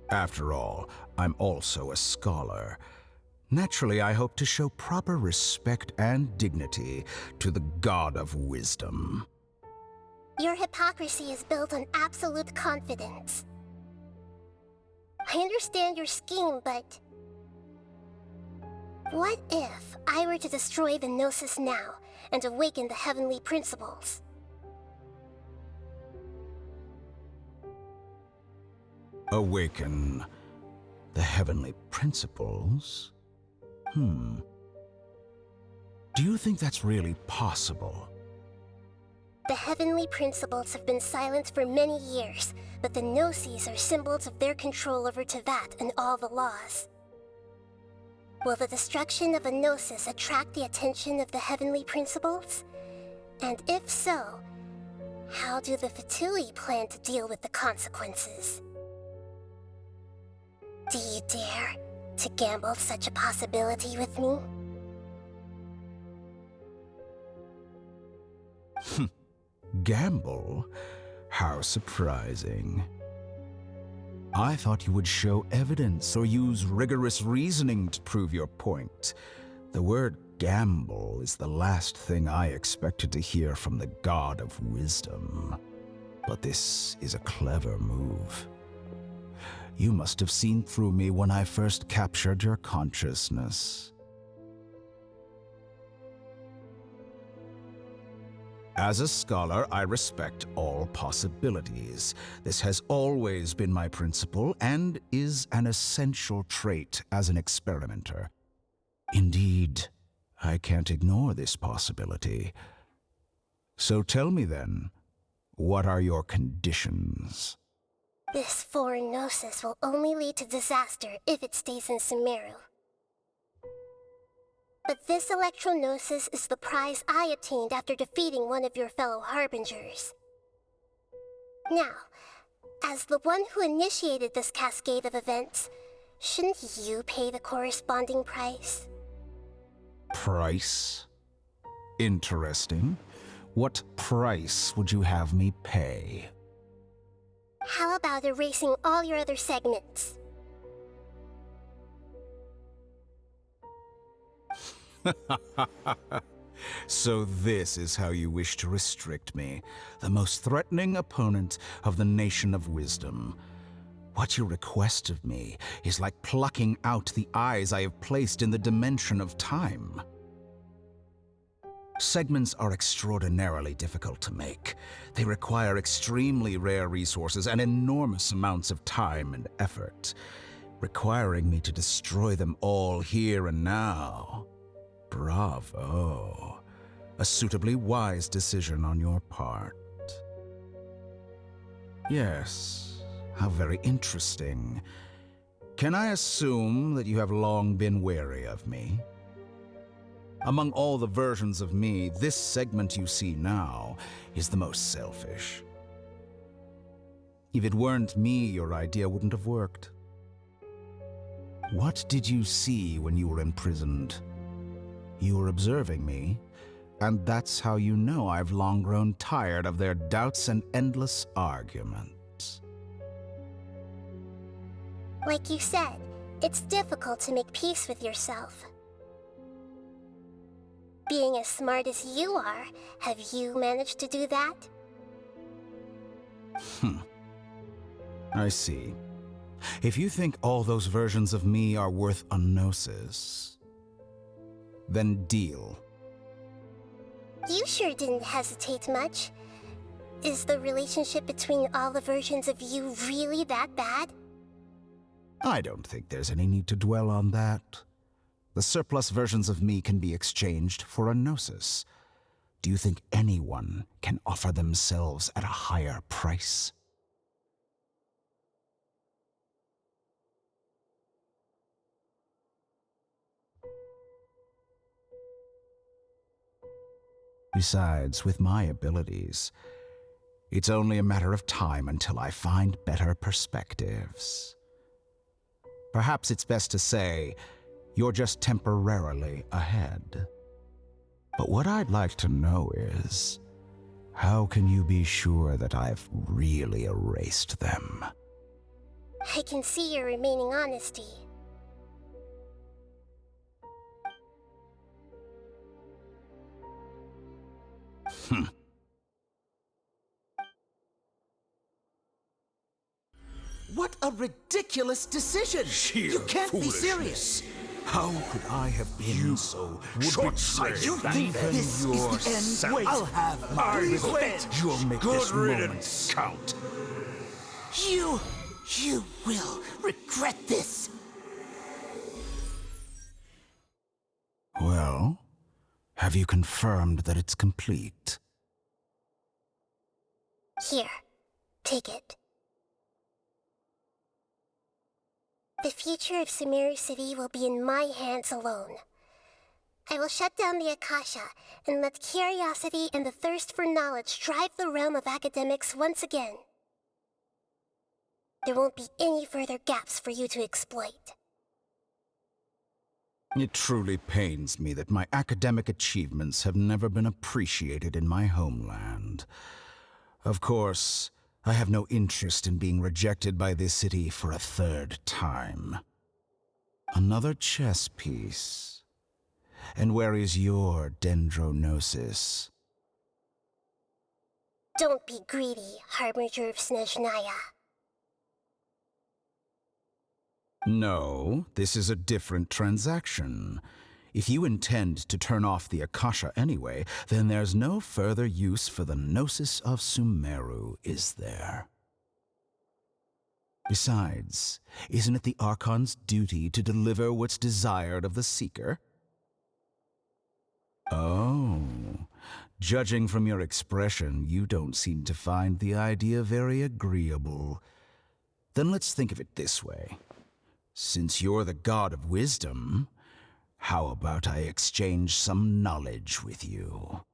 After all, I'm also a scholar. Naturally, I hope to show proper respect and dignity to the God of Wisdom. Your hypocrisy is built on absolute confidence. I understand your scheme, but... what if I were to destroy the Gnosis now and awaken the heavenly principles? Awaken the heavenly principles? Do you think that's really possible? The heavenly principles have been silent for many years, but the Gnosis are symbols of their control over Teyvat and all the laws. Will the destruction of a Gnosis attract the attention of the heavenly principles? And if so, how do the Fatui plan to deal with the consequences? Do you dare to gamble such a possibility with me? Gamble? How surprising. I thought you would show evidence or use rigorous reasoning to prove your point. The word gamble is the last thing I expected to hear from the God of wisdom. But this is a clever move. You must have seen through me when I first captured your consciousness. As a scholar, I respect all possibilities. This has always been my principle and is an essential trait as an experimenter. Indeed, I can't ignore this possibility. So tell me then, what are your conditions? This foreign Gnosis will only lead to disaster if it stays in Sumeru. But this Electro-Gnosis is the prize I obtained after defeating one of your fellow Harbingers. Now, as the one who initiated this cascade of events, shouldn't you pay the corresponding price? Price? Interesting. What price would you have me pay? How about erasing all your other segments? So this is how you wish to restrict me, the most threatening opponent of the Nation of Wisdom. What you request of me is like plucking out the eyes I have placed in the dimension of time. Segments are extraordinarily difficult to make. They require extremely rare resources and enormous amounts of time and effort, requiring me to destroy them all here and now. Bravo. A suitably wise decision on your part. Yes, how very interesting. Can I assume that you have long been wary of me? Among all the versions of me, this segment you see now is the most selfish. If it weren't me, your idea wouldn't have worked. What did you see when you were imprisoned? You were observing me, and that's how you know I've long grown tired of their doubts and endless arguments. Like you said, it's difficult to make peace with yourself. Being as smart as you are, have you managed to do that? I see. If you think all those versions of me are worth a gnosis, then deal. You sure didn't hesitate much. Is the relationship between all the versions of you really that bad? I don't think there's any need to dwell on that. The surplus versions of me can be exchanged for a gnosis. Do you think anyone can offer themselves at a higher price? Besides, with my abilities, it's only a matter of time until I find better perspectives. Perhaps it's best to say, you're just temporarily ahead. But what I'd like to know is, how can you be sure that I've really erased them? I can see your remaining honesty. What a ridiculous decision! You can't be serious! How could I have been so short-sighted? You think this is the end? Wait, I'll have my revenge! You'll make this moment count. You will regret this! Well, have you confirmed that it's complete? Here, take it. The future of Sumeru City will be in my hands alone. I will shut down the Akasha and let curiosity and the thirst for knowledge drive the realm of academics once again. There won't be any further gaps for you to exploit. It truly pains me that my academic achievements have never been appreciated in my homeland. Of course, I have no interest in being rejected by this city for a third time. Another chess piece. And where is your dendronosis? Don't be greedy, Harbinger of Snezhnaya. No, this is a different transaction. If you intend to turn off the Akasha anyway, then there's no further use for the Gnosis of Sumeru, is there? Besides, isn't it the Archon's duty to deliver what's desired of the Seeker? Oh, judging from your expression, you don't seem to find the idea very agreeable. Then let's think of it this way. Since you're the god of wisdom, how about I exchange some knowledge with you?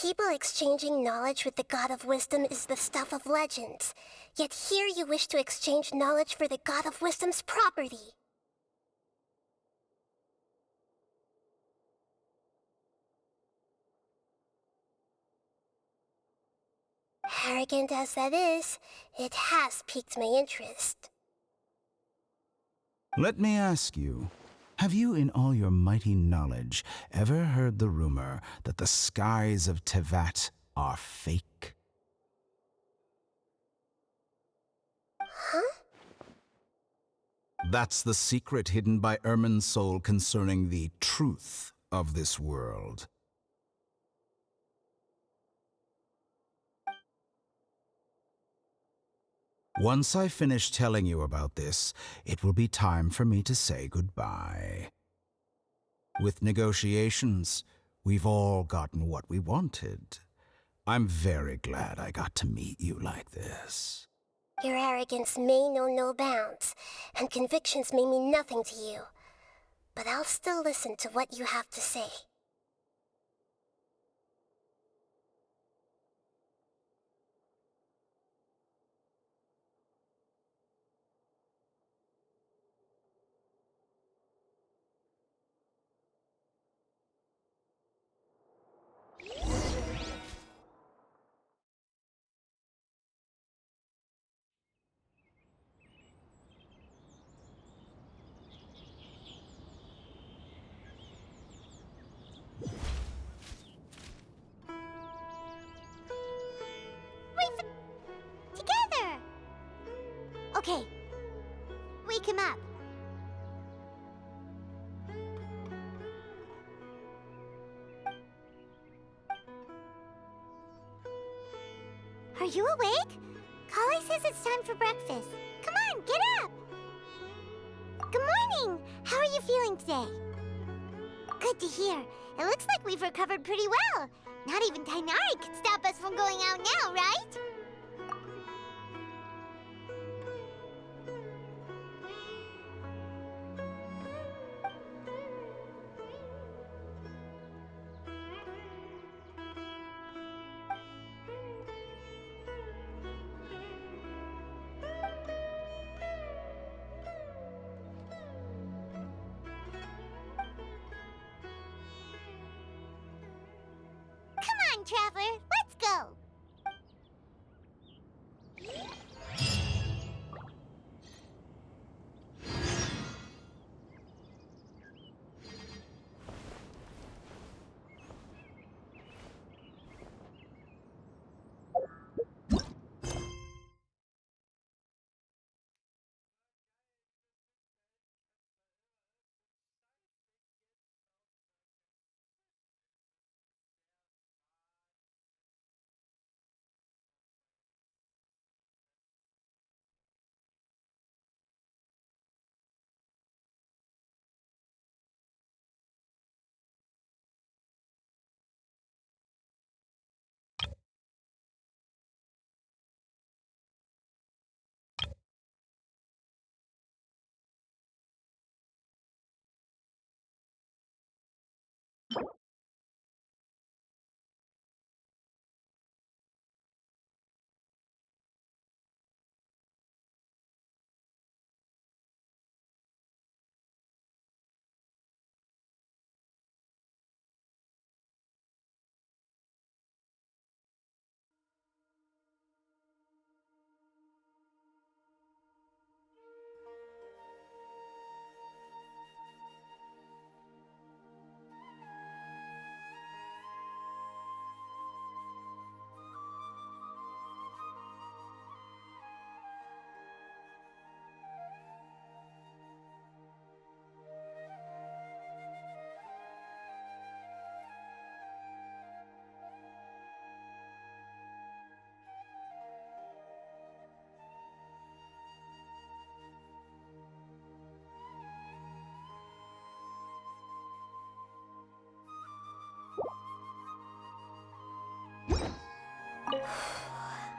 People exchanging knowledge with the god of wisdom is the stuff of legends. Yet here you wish to exchange knowledge for the god of wisdom's property. Arrogant as that is, it has piqued my interest. Let me ask you, have you in all your mighty knowledge ever heard the rumor that the skies of Tevat are fake? Huh? That's the secret hidden by Irminsul concerning the truth of this world. Once I finish telling you about this, it will be time for me to say goodbye. With negotiations, we've all gotten what we wanted. I'm very glad I got to meet you like this. Your arrogance may know no bounds, and convictions may mean nothing to you. But I'll still listen to what you have to say. Together! Okay. Wake him up. Are you awake? Kali says it's time for breakfast. Come on, get up! Good morning! How are you feeling today? Good to hear. It looks like we've recovered pretty well. Not even Tainari could stop us from going out now, right? Come on, Traveler, let's go!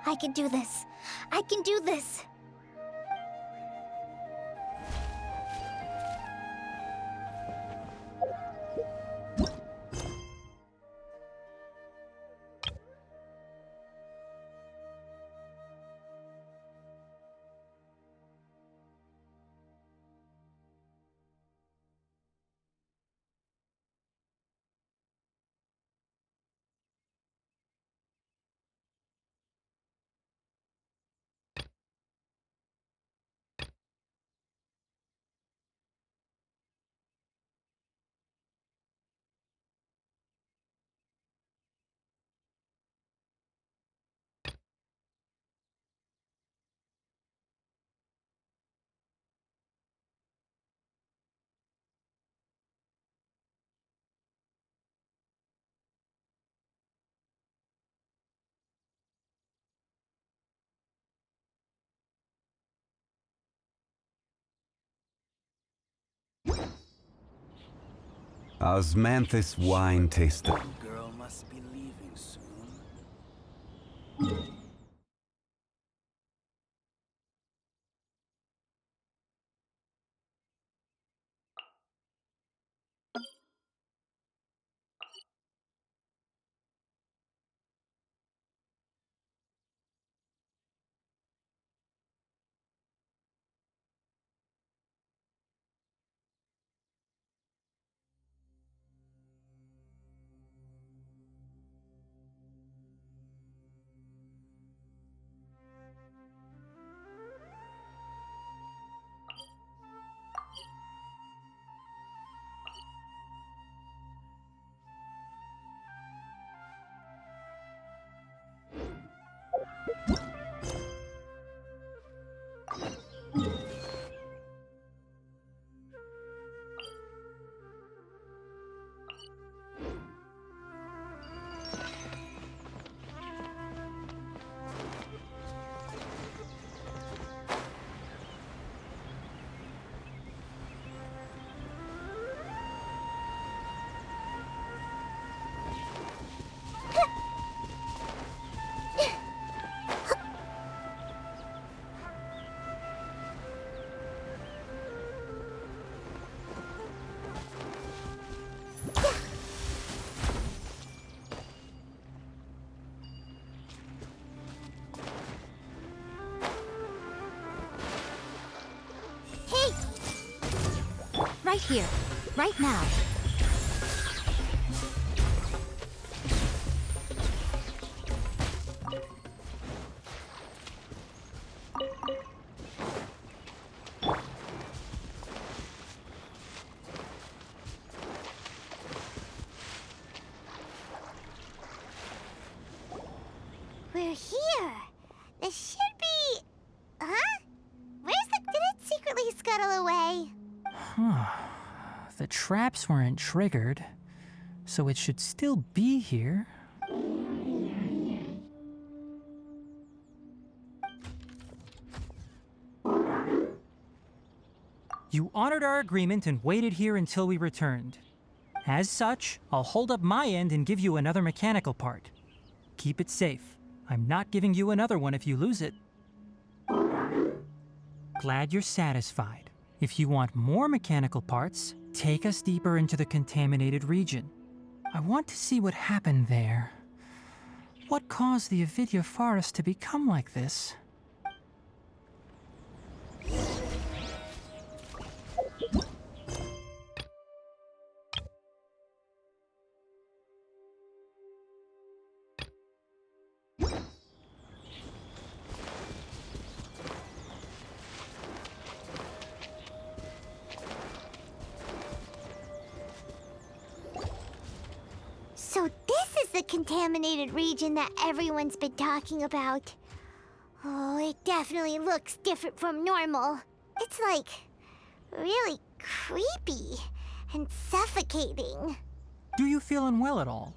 I can do this. I can do this. Osmanthus wine taster. Girl must be leaving soon. Right here. Right now. We're here. This should be... Huh? Did it secretly scuttle away? The traps weren't triggered, so it should still be here. You honored our agreement and waited here until we returned. As such, I'll hold up my end and give you another mechanical part. Keep it safe. I'm not giving you another one if you lose it. Glad you're satisfied. If you want more mechanical parts, take us deeper into the contaminated region. I want to see what happened there. What caused the Avidya forest to become like this? So this is the contaminated region that everyone's been talking about. Oh, it definitely looks different from normal. It's like really creepy and suffocating. Do you feel unwell at all?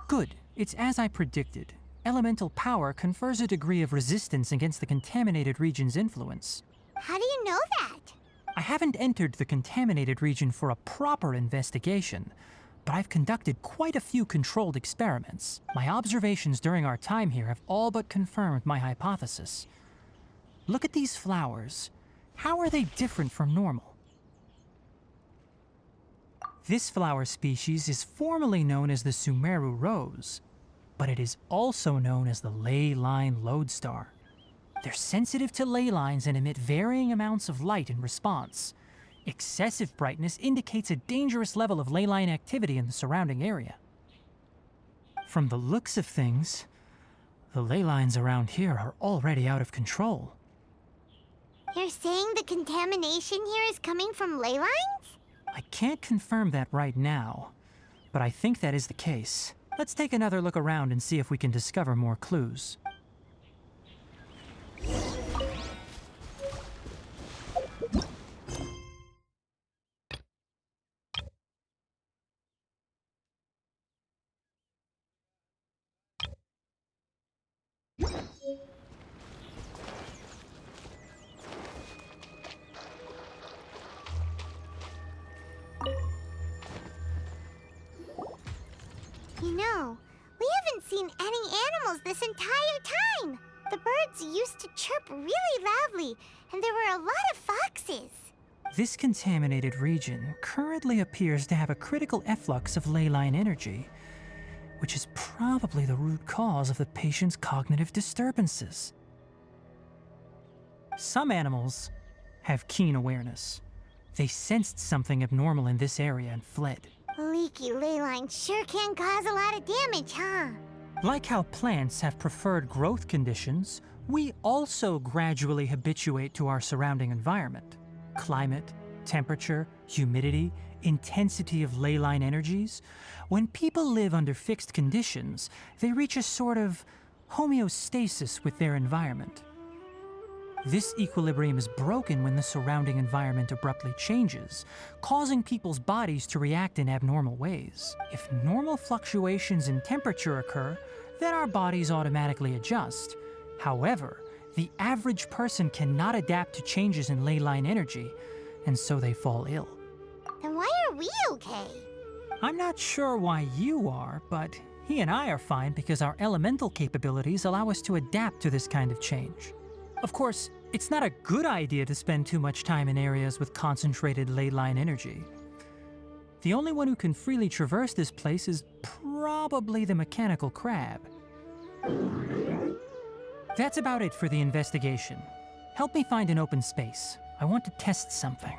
Good. It's as I predicted. Elemental power confers a degree of resistance against the contaminated region's influence. How do you know that? I haven't entered the contaminated region for a proper investigation, but I've conducted quite a few controlled experiments. My observations during our time here have all but confirmed my hypothesis. Look at these flowers. How are they different from normal? This flower species is formally known as the Sumeru rose, but it is also known as the ley line lodestar. They're sensitive to ley lines and emit varying amounts of light in response. Excessive brightness indicates a dangerous level of ley line activity in the surrounding area. From the looks of things, the ley lines around here are already out of control. You're saying the contamination here is coming from ley lines? I can't confirm that right now, but I think that is the case. Let's take another look around and see if we can discover more clues. You know, we haven't seen any animals this entire time. The birds used to chirp really loudly, and there were a lot of foxes. This contaminated region currently appears to have a critical efflux of ley line energy, which is probably the root cause of the patient's cognitive disturbances. Some animals have keen awareness. They sensed something abnormal in this area and fled. Leaky ley lines sure can cause a lot of damage, huh? Like how plants have preferred growth conditions, we also gradually habituate to our surrounding environment. Climate, temperature, humidity, intensity of ley line energies. When people live under fixed conditions, they reach a sort of homeostasis with their environment. This equilibrium is broken when the surrounding environment abruptly changes, causing people's bodies to react in abnormal ways. If normal fluctuations in temperature occur, then our bodies automatically adjust. However, the average person cannot adapt to changes in ley line energy, and so they fall ill. Then why are we okay? I'm not sure why you are, but he and I are fine because our elemental capabilities allow us to adapt to this kind of change. Of course, it's not a good idea to spend too much time in areas with concentrated ley line energy. The only one who can freely traverse this place is probably the mechanical crab. That's about it for the investigation. Help me find an open space. I want to test something.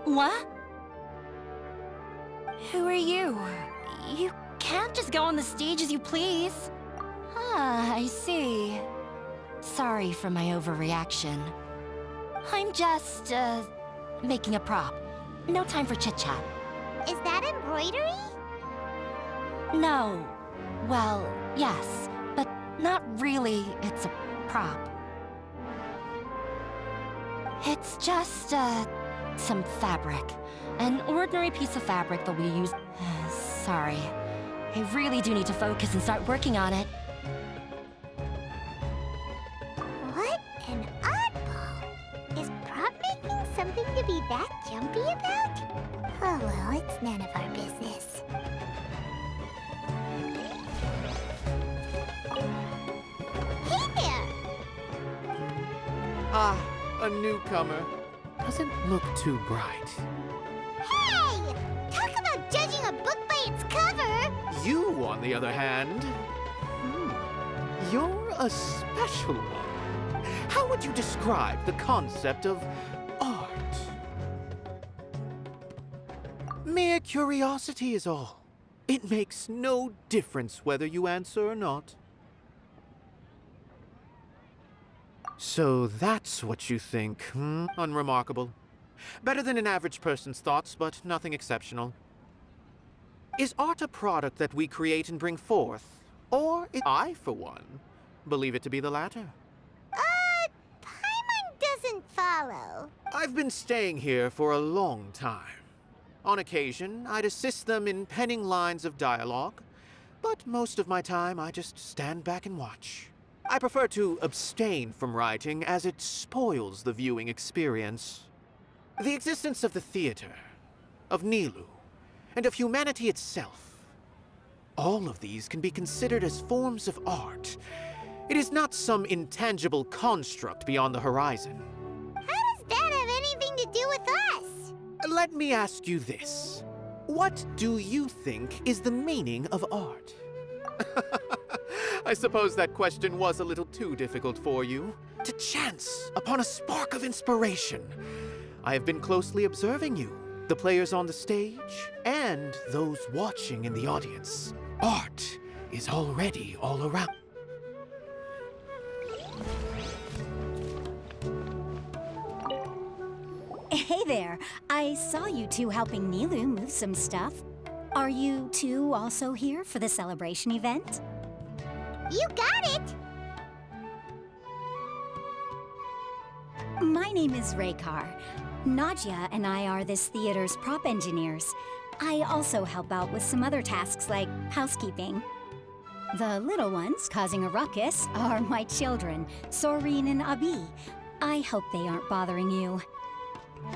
What? Who are you? You can't just go on the stage as you please. Ah, I see. Sorry for my overreaction. I'm just, making a prop. No time for chit-chat. Is that embroidery? No. Well, yes, but not really. It's a prop. It's just, some fabric. An ordinary piece of fabric that we use... Sorry. I really do need to focus and start working on it. What an oddball! Is prop making something to be that jumpy about? Oh well, it's none of our business. Hey there! Ah, a newcomer. Doesn't look too bright. Hey! Talk about judging a book by its cover! You, on the other hand, you're a special one. How would you describe the concept of art? Mere curiosity is all. It makes no difference whether you answer or not. So that's what you think, hmm? Unremarkable. Better than an average person's thoughts, but nothing exceptional. Is art a product that we create and bring forth? Or I, for one, believe it to be the latter. Paimon doesn't follow. I've been staying here for a long time. On occasion, I'd assist them in penning lines of dialogue, but most of my time I just stand back and watch. I prefer to abstain from writing as it spoils the viewing experience. The existence of the theater, of Nilou, and of humanity itself. All of these can be considered as forms of art. It is not some intangible construct beyond the horizon. How does that have anything to do with us? Let me ask you this. What do you think is the meaning of art? I suppose that question was a little too difficult for you. To chance upon a spark of inspiration. I have been closely observing you, the players on the stage, and those watching in the audience. Art is already all around. Hey there, I saw you two helping Nilou move some stuff. Are you two also here for the celebration event? You got it! My name is Raykar. Nadia and I are this theater's prop engineers. I also help out with some other tasks like housekeeping. The little ones causing a ruckus are my children, Soreen and Abi. I hope they aren't bothering you.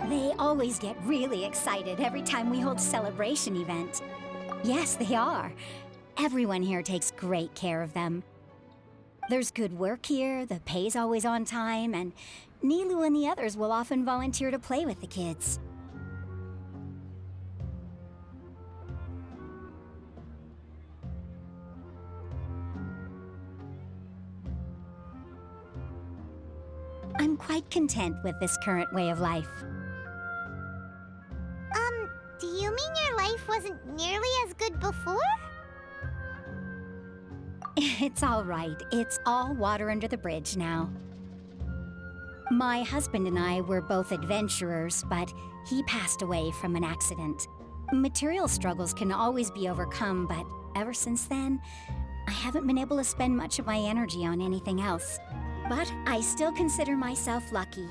They always get really excited every time we hold a celebration event. Yes, they are. Everyone here takes great care of them. There's good work here, the pay's always on time, and Nilou and the others will often volunteer to play with the kids. I'm quite content with this current way of life. Do you mean your life wasn't nearly as good before? It's all right. It's all water under the bridge now. My husband and I were both adventurers, but he passed away from an accident. Material struggles can always be overcome, but ever since then, I haven't been able to spend much of my energy on anything else. But I still consider myself lucky.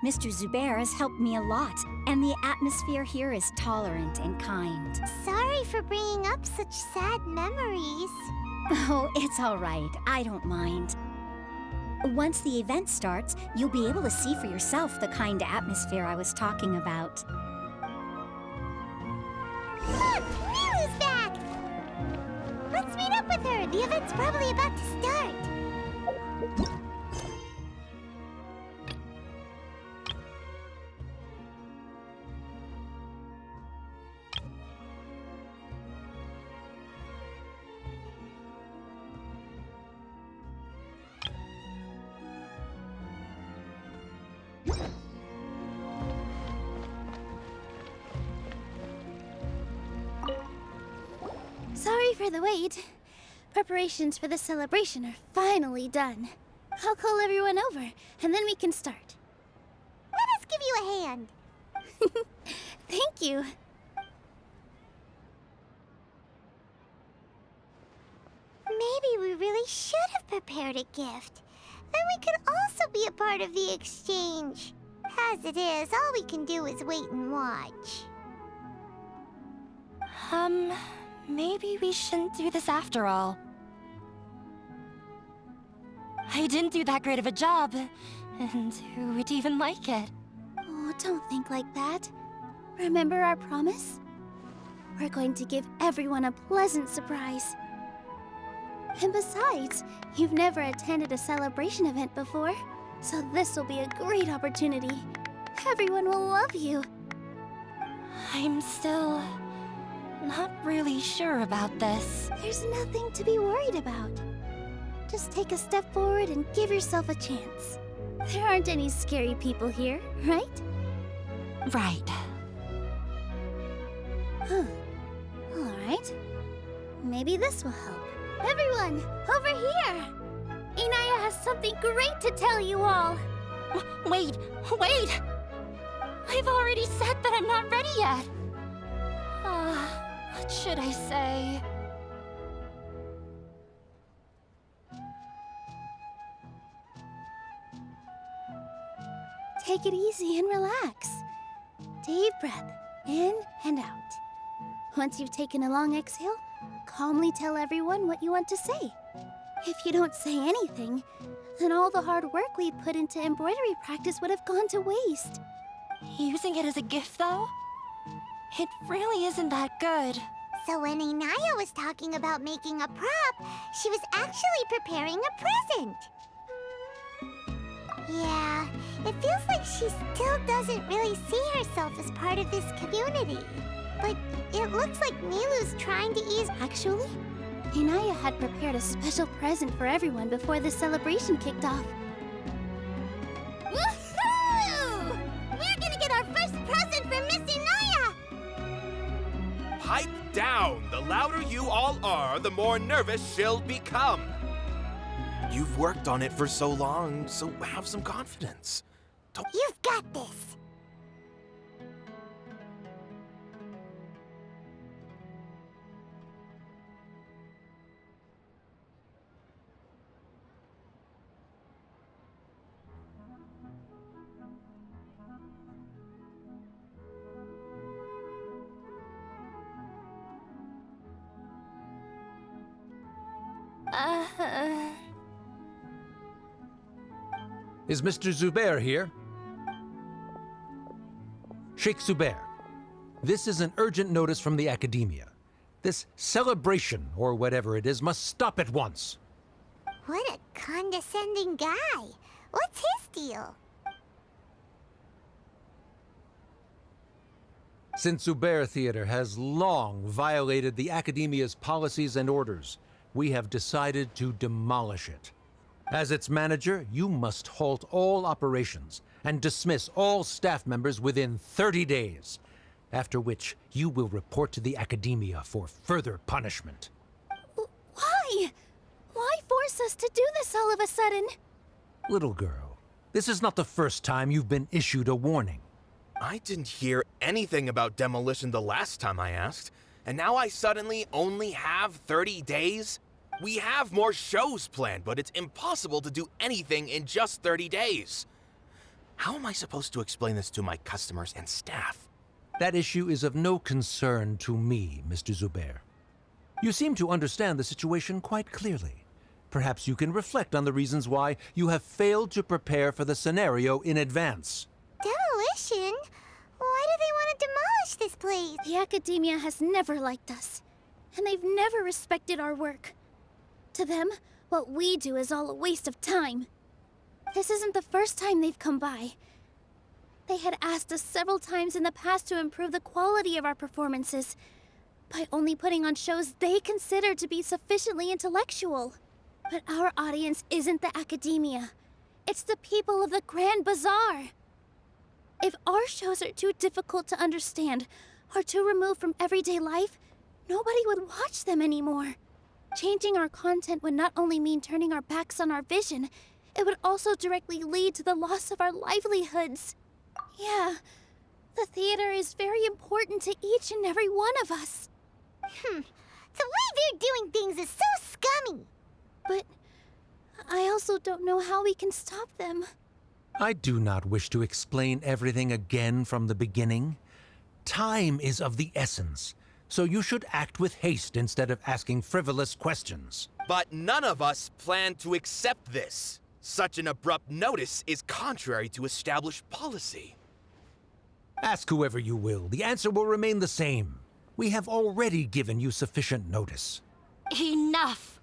Mr. Zubair has helped me a lot, and the atmosphere here is tolerant and kind. Sorry for bringing up such sad memories. Oh, it's all right. I don't mind. Once the event starts, you'll be able to see for yourself the kind of atmosphere I was talking about. Look! Nilou's back! Let's meet up with her. The event's probably about to start. Sorry for the wait. Preparations for the celebration are finally done. I'll call everyone over, and then we can start. Let us give you a hand. Thank you. Maybe we really should have prepared a gift. Then we could also be a part of the exchange. As it is, all we can do is wait and watch. Maybe we shouldn't do this after all. I didn't do that great of a job, and who would even like it? Oh, don't think like that. Remember our promise? We're going to give everyone a pleasant surprise. And besides, you've never attended a celebration event before, so this will be a great opportunity. Everyone will love you. I'm still not really sure about this. There's nothing to be worried about. Just take a step forward and give yourself a chance. There aren't any scary people here, right? Right. Huh. Alright. Maybe this will help. Everyone, over here! Inaya has something great to tell you all! Wait! I've already said that I'm not ready yet! What should I say? Take it easy and relax. Deep breath, in and out. Once you've taken a long exhale, calmly tell everyone what you want to say. If you don't say anything, then all the hard work we put into embroidery practice would have gone to waste. Using it as a gift, though? It really isn't that good. So when Inaya was talking about making a prop, she was actually preparing a present. Yeah, it feels like she still doesn't really see herself as part of this community. But it looks like Nilu's trying to ease... Actually, Inaya had prepared a special present for everyone before the celebration kicked off. Woohoo! We're gonna get our first present from Miss Inaya! Pipe down! The louder you all are, the more nervous she'll become. You've worked on it for so long, so have some confidence. You've got this! Is Mr. Zubair here? Sheikh Zubair, this is an urgent notice from the Academia. This celebration, or whatever it is, must stop at once. What a condescending guy. What's his deal? Since Zubair Theater has long violated the Academia's policies and orders, we have decided to demolish it. As its manager, you must halt all operations and dismiss all staff members within 30 days, after which you will report to the Academia for further punishment. Why? Why force us to do this all of a sudden? Little girl, this is not the first time you've been issued a warning. I didn't hear anything about demolition the last time I asked, and now I suddenly only have 30 days? We have more shows planned, but it's impossible to do anything in just 30 days. How am I supposed to explain this to my customers and staff? That issue is of no concern to me, Mr. Zubair. You seem to understand the situation quite clearly. Perhaps you can reflect on the reasons why you have failed to prepare for the scenario in advance. Demolition? Why do they want to demolish this place? The Academia has never liked us, and they've never respected our work. To them, what we do is all a waste of time. This isn't the first time they've come by. They had asked us several times in the past to improve the quality of our performances by only putting on shows they consider to be sufficiently intellectual. But our audience isn't the Academia. It's the people of the Grand Bazaar. If our shows are too difficult to understand or too removed from everyday life, nobody would watch them anymore. Changing our content would not only mean turning our backs on our vision, it would also directly lead to the loss of our livelihoods. Yeah, the theater is very important to each and every one of us. The way they're doing things is so scummy. But I also don't know how we can stop them. I do not wish to explain everything again from the beginning. Time is of the essence, so you should act with haste instead of asking frivolous questions. But none of us plan to accept this. Such an abrupt notice is contrary to established policy. Ask whoever you will. The answer will remain the same. We have already given you sufficient notice. Enough!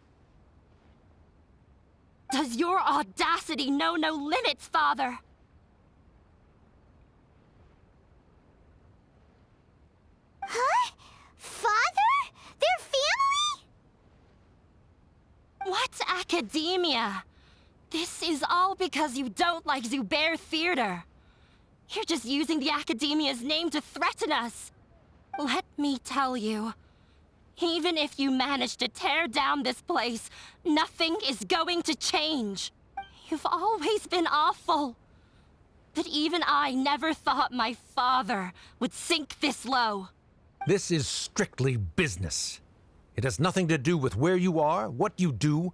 Does your audacity know no limits, Father? Huh? Father? Their family? What Academia! This is all because you don't like Zubair Theater. You're just using the Academia's name to threaten us. Let me tell you, even if you manage to tear down this place, nothing is going to change. You've always been awful. But even I never thought my father would sink this low. This is strictly business. It has nothing to do with where you are, what you do,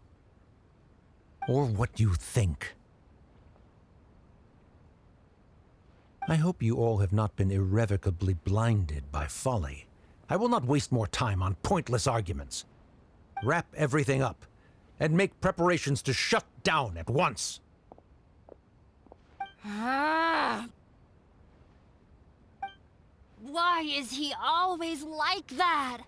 or what you think. I hope you all have not been irrevocably blinded by folly. I will not waste more time on pointless arguments. Wrap everything up, and make preparations to shut down at once. Why is he always like that?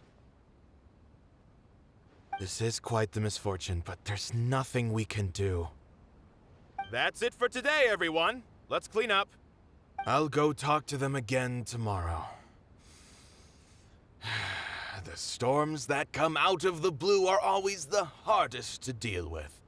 This is quite the misfortune, but there's nothing we can do. That's it for today, everyone. Let's clean up. I'll go talk to them again tomorrow. The storms that come out of the blue are always the hardest to deal with.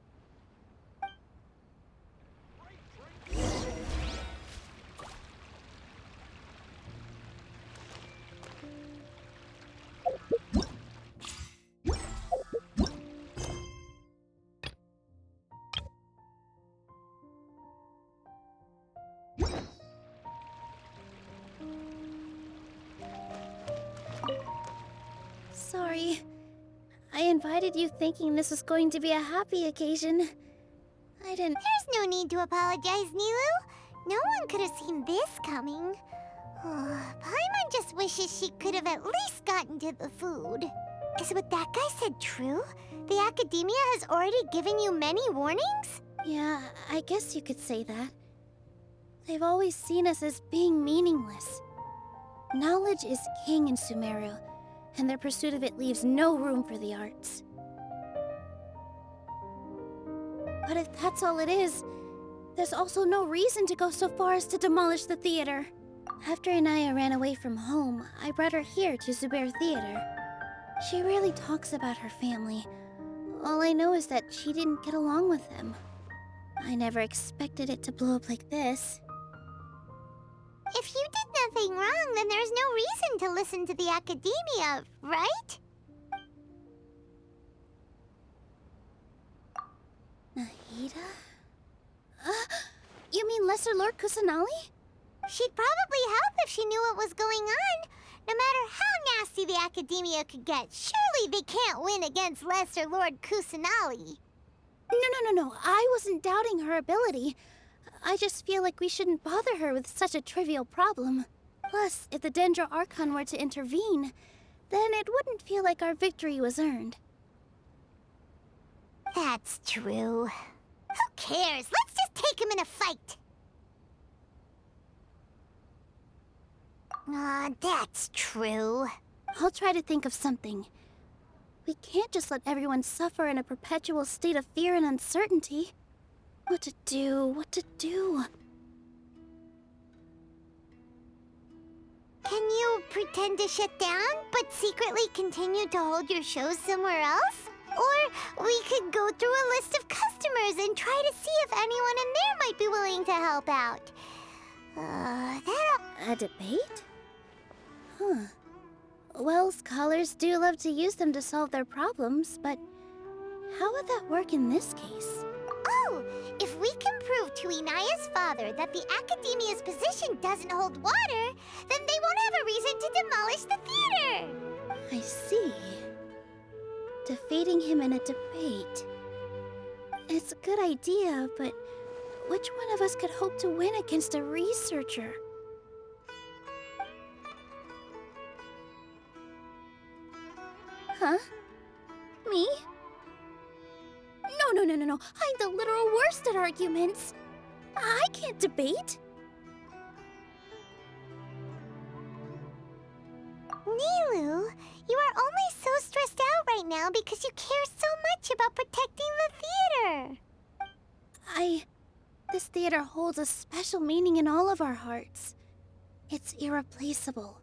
Sorry. I invited you thinking this was going to be a happy occasion. I didn't... There's no need to apologize, Nilu. No one could have seen this coming. Paimon just wishes she could have at least gotten to the food. Is what that guy said true? The Academia has already given you many warnings? Yeah, I guess you could say that. They've always seen us as being meaningless. Knowledge is king in Sumeru, and their pursuit of it leaves no room for the arts. But if that's all it is, there's also no reason to go so far as to demolish the theater. After Anaya ran away from home, I brought her here to Zubair Theater. She rarely talks about her family. All I know is that she didn't get along with them. I never expected it to blow up like this. If you did nothing wrong, then there's no reason to listen to the Academia, right? Nahida? You mean Lesser Lord Kusanali? She'd probably help if she knew what was going on. No matter how nasty the Academia could get, surely they can't win against Lesser Lord Kusanali. No. I wasn't doubting her ability. I just feel like we shouldn't bother her with such a trivial problem. Plus, if the Dendro Archon were to intervene, then it wouldn't feel like our victory was earned. That's true. Who cares? Let's just take him in a fight. That's true. I'll try to think of something. We can't just let everyone suffer in a perpetual state of fear and uncertainty. What to do? Can you pretend to shut down, but secretly continue to hold your shows somewhere else? Or we could go through a list of customers and try to see if anyone in there might be willing to help out. A debate? Huh. Well, scholars do love to use them to solve their problems, but how would that work in this case? Oh, if we can prove to Inaya's father that the Academia's position doesn't hold water, then they won't have a reason to demolish the theater! I see. Defeating him in a debate. It's a good idea, but which one of us could hope to win against a researcher? Huh? Me? No. I'm the literal worst at arguments. I can't debate. Nilu, you are only so stressed out right now because you care so much about protecting the theater. This theater holds a special meaning in all of our hearts. It's irreplaceable.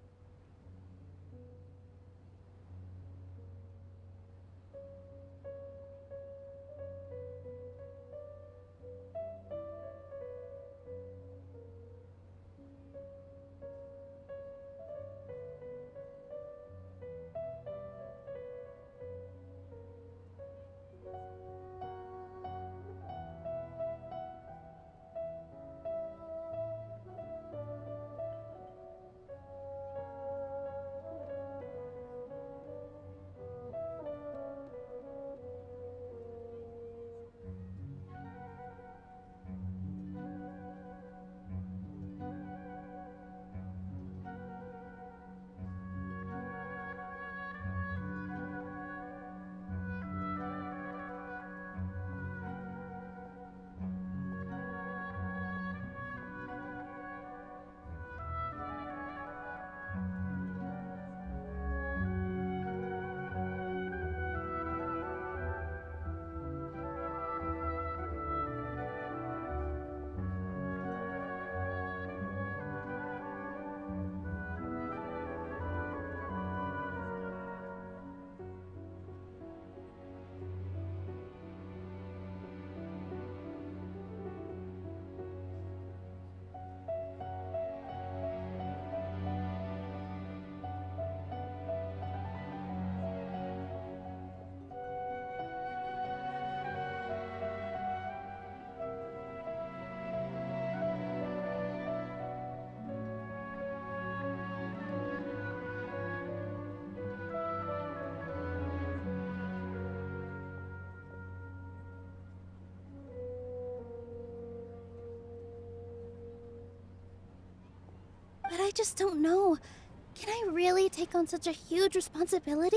just don't know. Can I really take on such a huge responsibility?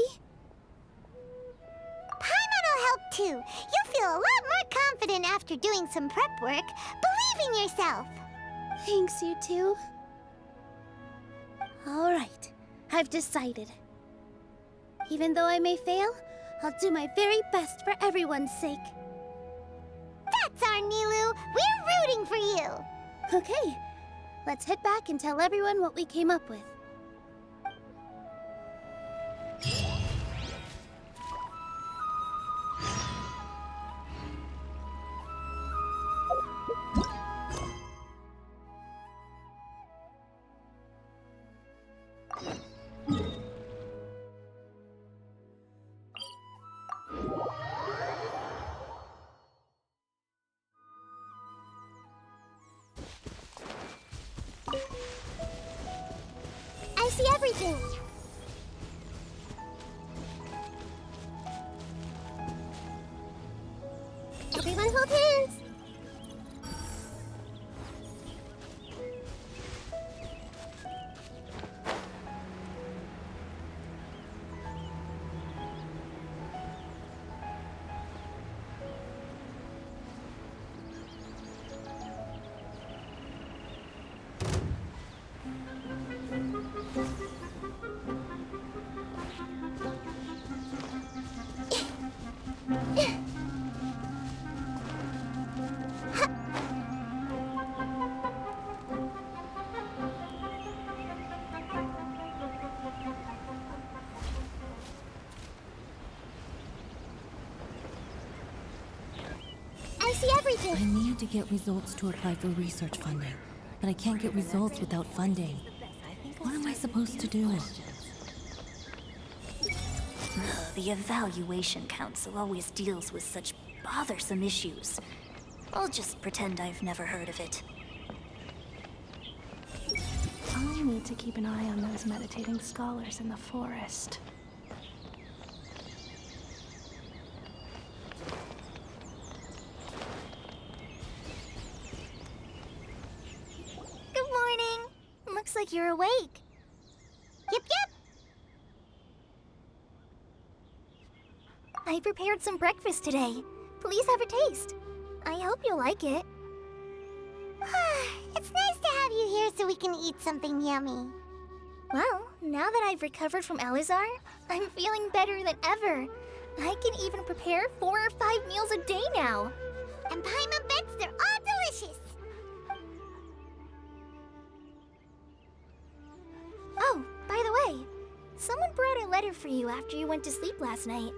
Paimon will help too. You'll feel a lot more confident after doing some prep work. Believe in yourself. Thanks, you two. Alright, I've decided. Even though I may fail, I'll do my very best for everyone's sake. That's our Nilou. We're rooting for you. Okay, let's head back and tell everyone what we came up with. I see everything. Everyone hold hands. I see everything. I need to get results to apply for research funding, but I can't get results without funding. What am I supposed to do? The Evaluation Council always deals with such bothersome issues. I'll just pretend I've never heard of it. I'll need to keep an eye on those meditating scholars in the forest. Good morning. Looks like you're awake. Yep, yep. I prepared some breakfast today. Please have a taste. I hope you'll like it. It's nice to have you here so we can eat something yummy. Well, now that I've recovered from Elazar, I'm feeling better than ever. I can even prepare 4 or 5 meals a day now. And Paimon bets they're all delicious. Oh, by the way, someone brought a letter for you after you went to sleep last night.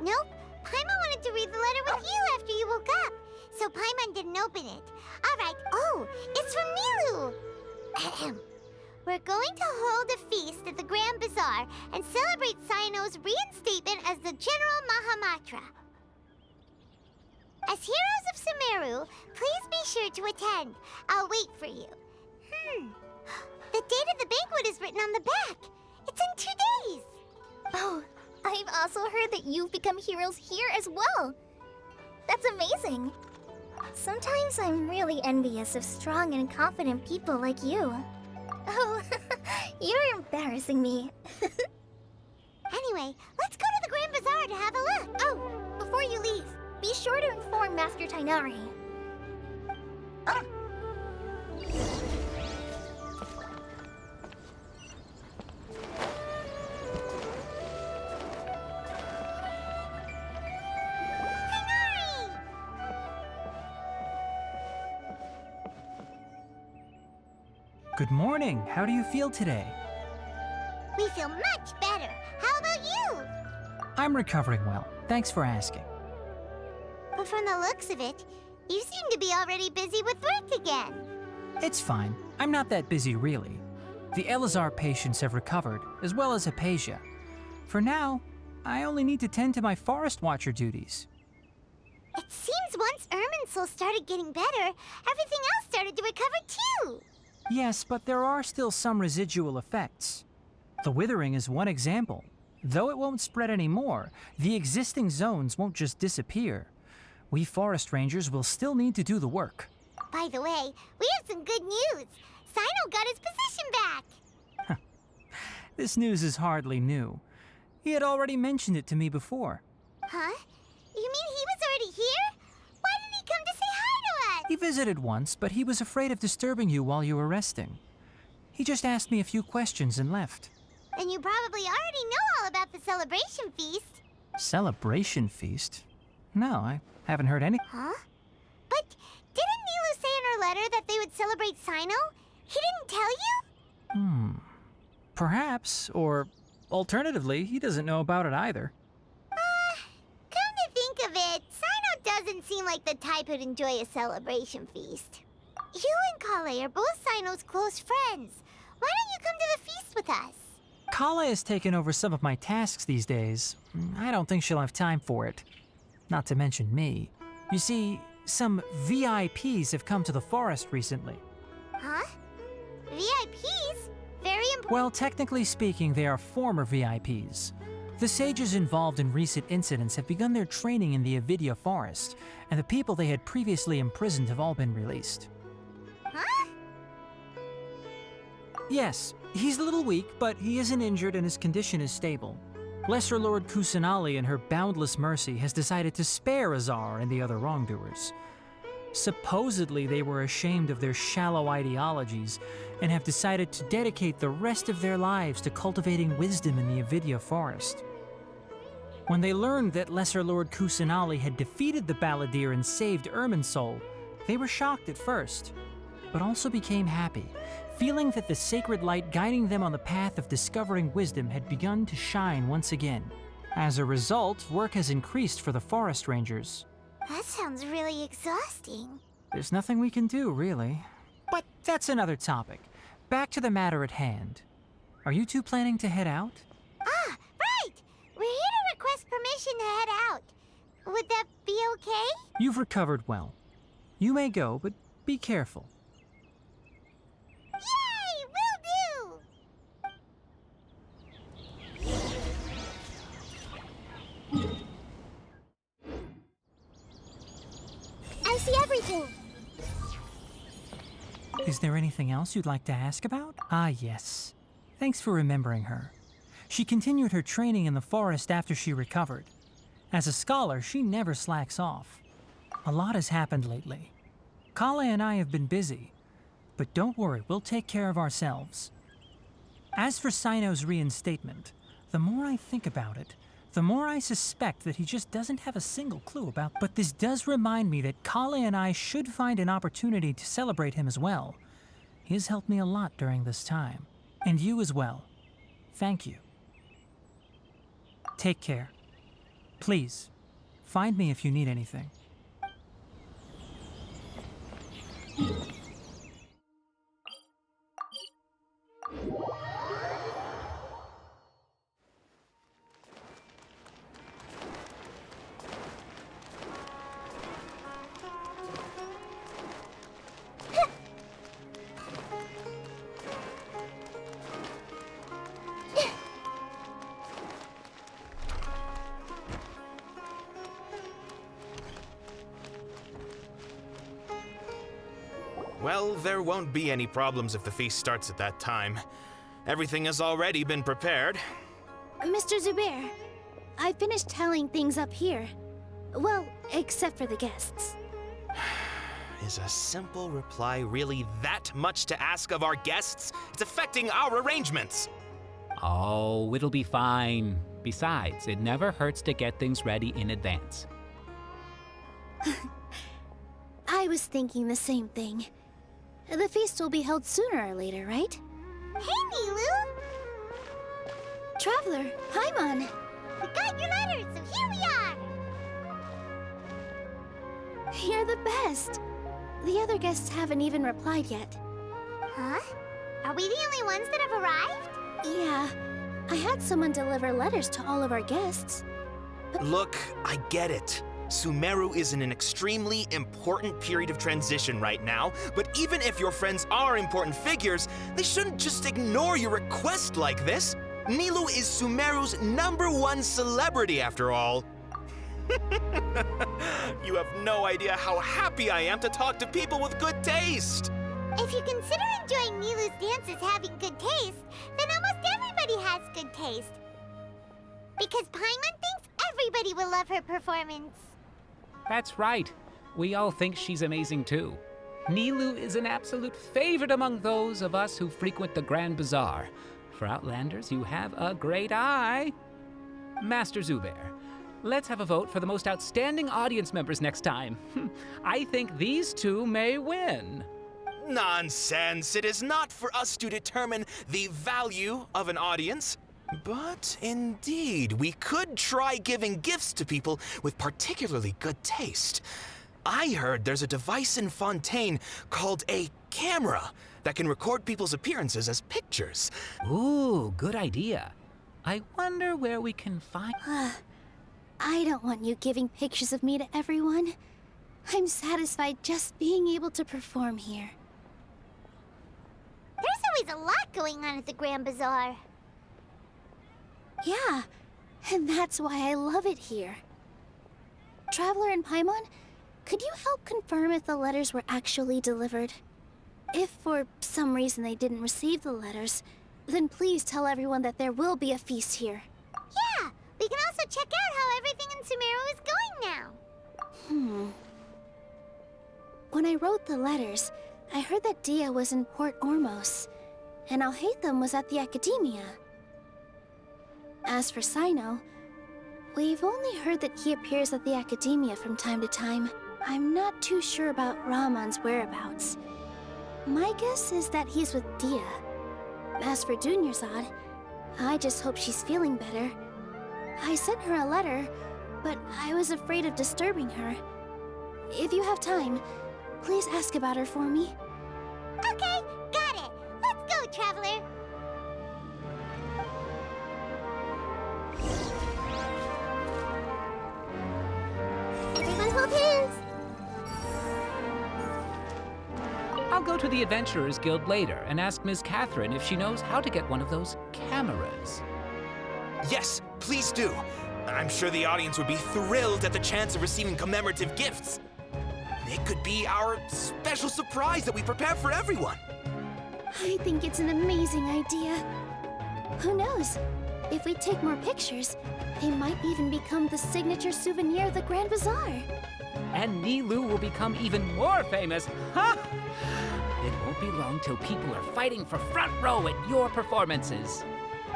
Nope. Paimon wanted to read the letter with you after you woke up, so Paimon didn't open it. Alright, oh, it's from Nilou! Ahem. We're going to hold a feast at the Grand Bazaar and celebrate Cyno's reinstatement as the General Mahamatra. As heroes of Sumeru, please be sure to attend. I'll wait for you. The date of the banquet is written on the back. It's in 2 days. Oh, I've also heard that you've become heroes here as well. That's amazing. Sometimes I'm really envious of strong and confident people like you. Oh, you're embarrassing me. Anyway, let's go to the Grand Bazaar to have a look. Oh, before you leave, be sure to inform Master Tainari. Good morning. How do you feel today? We feel much better. How about you? I'm recovering well. Thanks for asking. But from the looks of it, you seem to be already busy with work again. It's fine. I'm not that busy, really. The Elazar patients have recovered, as well as Hypatia. For now, I only need to tend to my Forest Watcher duties. It seems once Irminsul started getting better, everything else started to recover too. Yes, but there are still some residual effects. The withering is one example. Though it won't spread anymore, the existing zones won't just disappear. We forest rangers will still need to do the work. By the way, we have some good news. Sino got his position back! This news is hardly new. He had already mentioned it to me before. Huh? You mean he was already here? Why didn't he come to say hi to us? He visited once, but he was afraid of disturbing you while you were resting. He just asked me a few questions and left. Then you probably already know all about the celebration feast. Celebration feast? No, I haven't heard any. Huh? But didn't Nilu say in her letter that they would celebrate Sino? He didn't tell you? Perhaps, or alternatively, he doesn't know about it either. Come to think of it, Sino doesn't seem like the type who'd enjoy a celebration feast. You and Kale are both Sino's close friends. Why don't you come to the feast with us? Kala has taken over some of my tasks these days. I don't think she'll have time for it. Not to mention me. You see, some VIPs have come to the forest recently. Huh? VIPs? Very important. Well, technically speaking, they are former VIPs. The sages involved in recent incidents have begun their training in the Avidya forest, and the people they had previously imprisoned have all been released. Huh? Yes, he's a little weak, but he isn't injured and his condition is stable. Lesser Lord Kusanali, in her boundless mercy, has decided to spare Azar and the other wrongdoers. Supposedly, they were ashamed of their shallow ideologies and have decided to dedicate the rest of their lives to cultivating wisdom in the Avidya forest. When they learned that Lesser Lord Kusanali had defeated the Balladeer and saved Irminsul, they were shocked at first, but also became happy, feeling that the sacred light guiding them on the path of discovering wisdom had begun to shine once again. As a result, work has increased for the forest rangers. That sounds really exhausting. There's nothing we can do, really. But that's another topic. Back to the matter at hand. Are you two planning to head out? Ah, right! We're here to request permission to head out. Would that be okay? You've recovered well. You may go, but be careful. Yay! Will do! I see everything. Is there anything else you'd like to ask about? Ah, yes. Thanks for remembering her. She continued her training in the forest after she recovered. As a scholar, she never slacks off. A lot has happened lately. Kale and I have been busy, but don't worry, we'll take care of ourselves. As for Sino's reinstatement, the more I think about it, the more I suspect that he just doesn't have a single clue about. But this does remind me that Kale and I should find an opportunity to celebrate him as well. He has helped me a lot during this time. And you as well. Thank you. Take care. Please, find me if you need anything. Well, there won't be any problems if the feast starts at that time. Everything has already been prepared. Mr. Zubair, I finished tallying things up here. Well, except for the guests. Is a simple reply really that much to ask of our guests? It's affecting our arrangements. Oh, it'll be fine. Besides, it never hurts to get things ready in advance. I was thinking the same thing. The feast will be held sooner or later, right? Hey, Nilu! Traveler, Paimon! We got your letter, so here we are! You're the best! The other guests haven't even replied yet. Huh? Are we the only ones that have arrived? Yeah. I had someone deliver letters to all of our guests. Look, I get it. Sumeru is in an extremely important period of transition right now, but even if your friends are important figures, they shouldn't just ignore your request like this. Nilu is Sumeru's #1 celebrity after all. You have no idea how happy I am to talk to people with good taste. If you consider enjoying Nilu's dance as having good taste, then almost everybody has good taste. Because Paimon thinks everybody will love her performance. That's right. We all think she's amazing too. Nilu is an absolute favorite among those of us who frequent the Grand Bazaar. For Outlanders, you have a great eye. Master Zubair, let's have a vote for the most outstanding audience members next time. I think these two may win. Nonsense! It is not for us to determine the value of an audience. But indeed, we could try giving gifts to people with particularly good taste. I heard there's a device in Fontaine called a camera that can record people's appearances as pictures. Ooh, good idea. I wonder where we can find... I don't want you giving pictures of me to everyone. I'm satisfied just being able to perform here. There's always a lot going on at the Grand Bazaar. Yeah, and that's why I love it here. Traveler and Paimon, could you help confirm if the letters were actually delivered? If for some reason they didn't receive the letters, then please tell everyone that there will be a feast here. Yeah, we can also check out how everything in Sumeru is going now. When I wrote the letters, I heard that Dia was in Port Ormos, and Alhaitham was at the Academia. As for Sino, we've only heard that he appears at the Academia from time to time. I'm not too sure about Rahman's whereabouts. My guess is that he's with Dia. As for Dunyarzad, I just hope she's feeling better. I sent her a letter, but I was afraid of disturbing her. If you have time, please ask about her for me. Okay, got it. Let's go, Traveler. Everyone hold hands. I'll go to the Adventurers Guild later and ask Ms. Catherine if she knows how to get one of those cameras. Yes, please do. I'm sure the audience would be thrilled at the chance of receiving commemorative gifts. It could be our special surprise that we prepare for everyone. I think it's an amazing idea. Who knows? If we take more pictures, they might even become the signature souvenir of the Grand Bazaar. And Nilu will become even more famous. Ha! It won't be long till people are fighting for front row at your performances.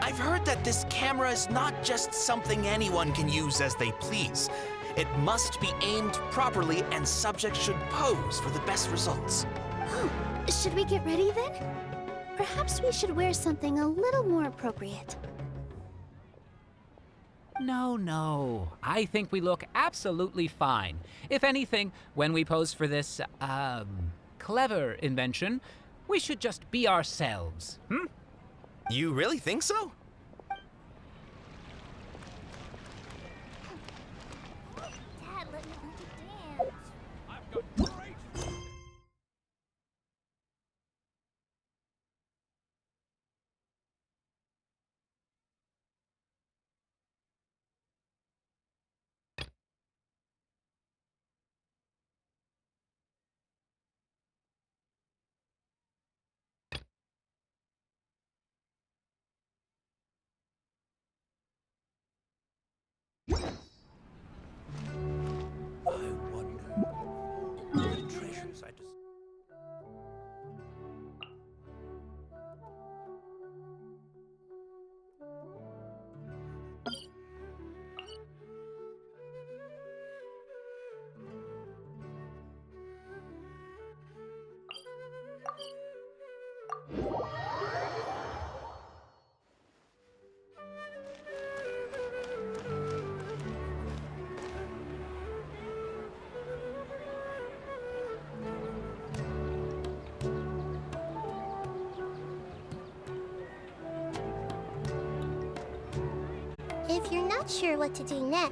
I've heard that this camera is not just something anyone can use as they please. It must be aimed properly, and subjects should pose for the best results. Oh, should we get ready then? Perhaps we should wear something a little more appropriate. No. I think we look absolutely fine. If anything, when we pose for this, clever invention, we should just be ourselves, You really think so? Dad, let me dance. I've got great... If you're not sure what to do next,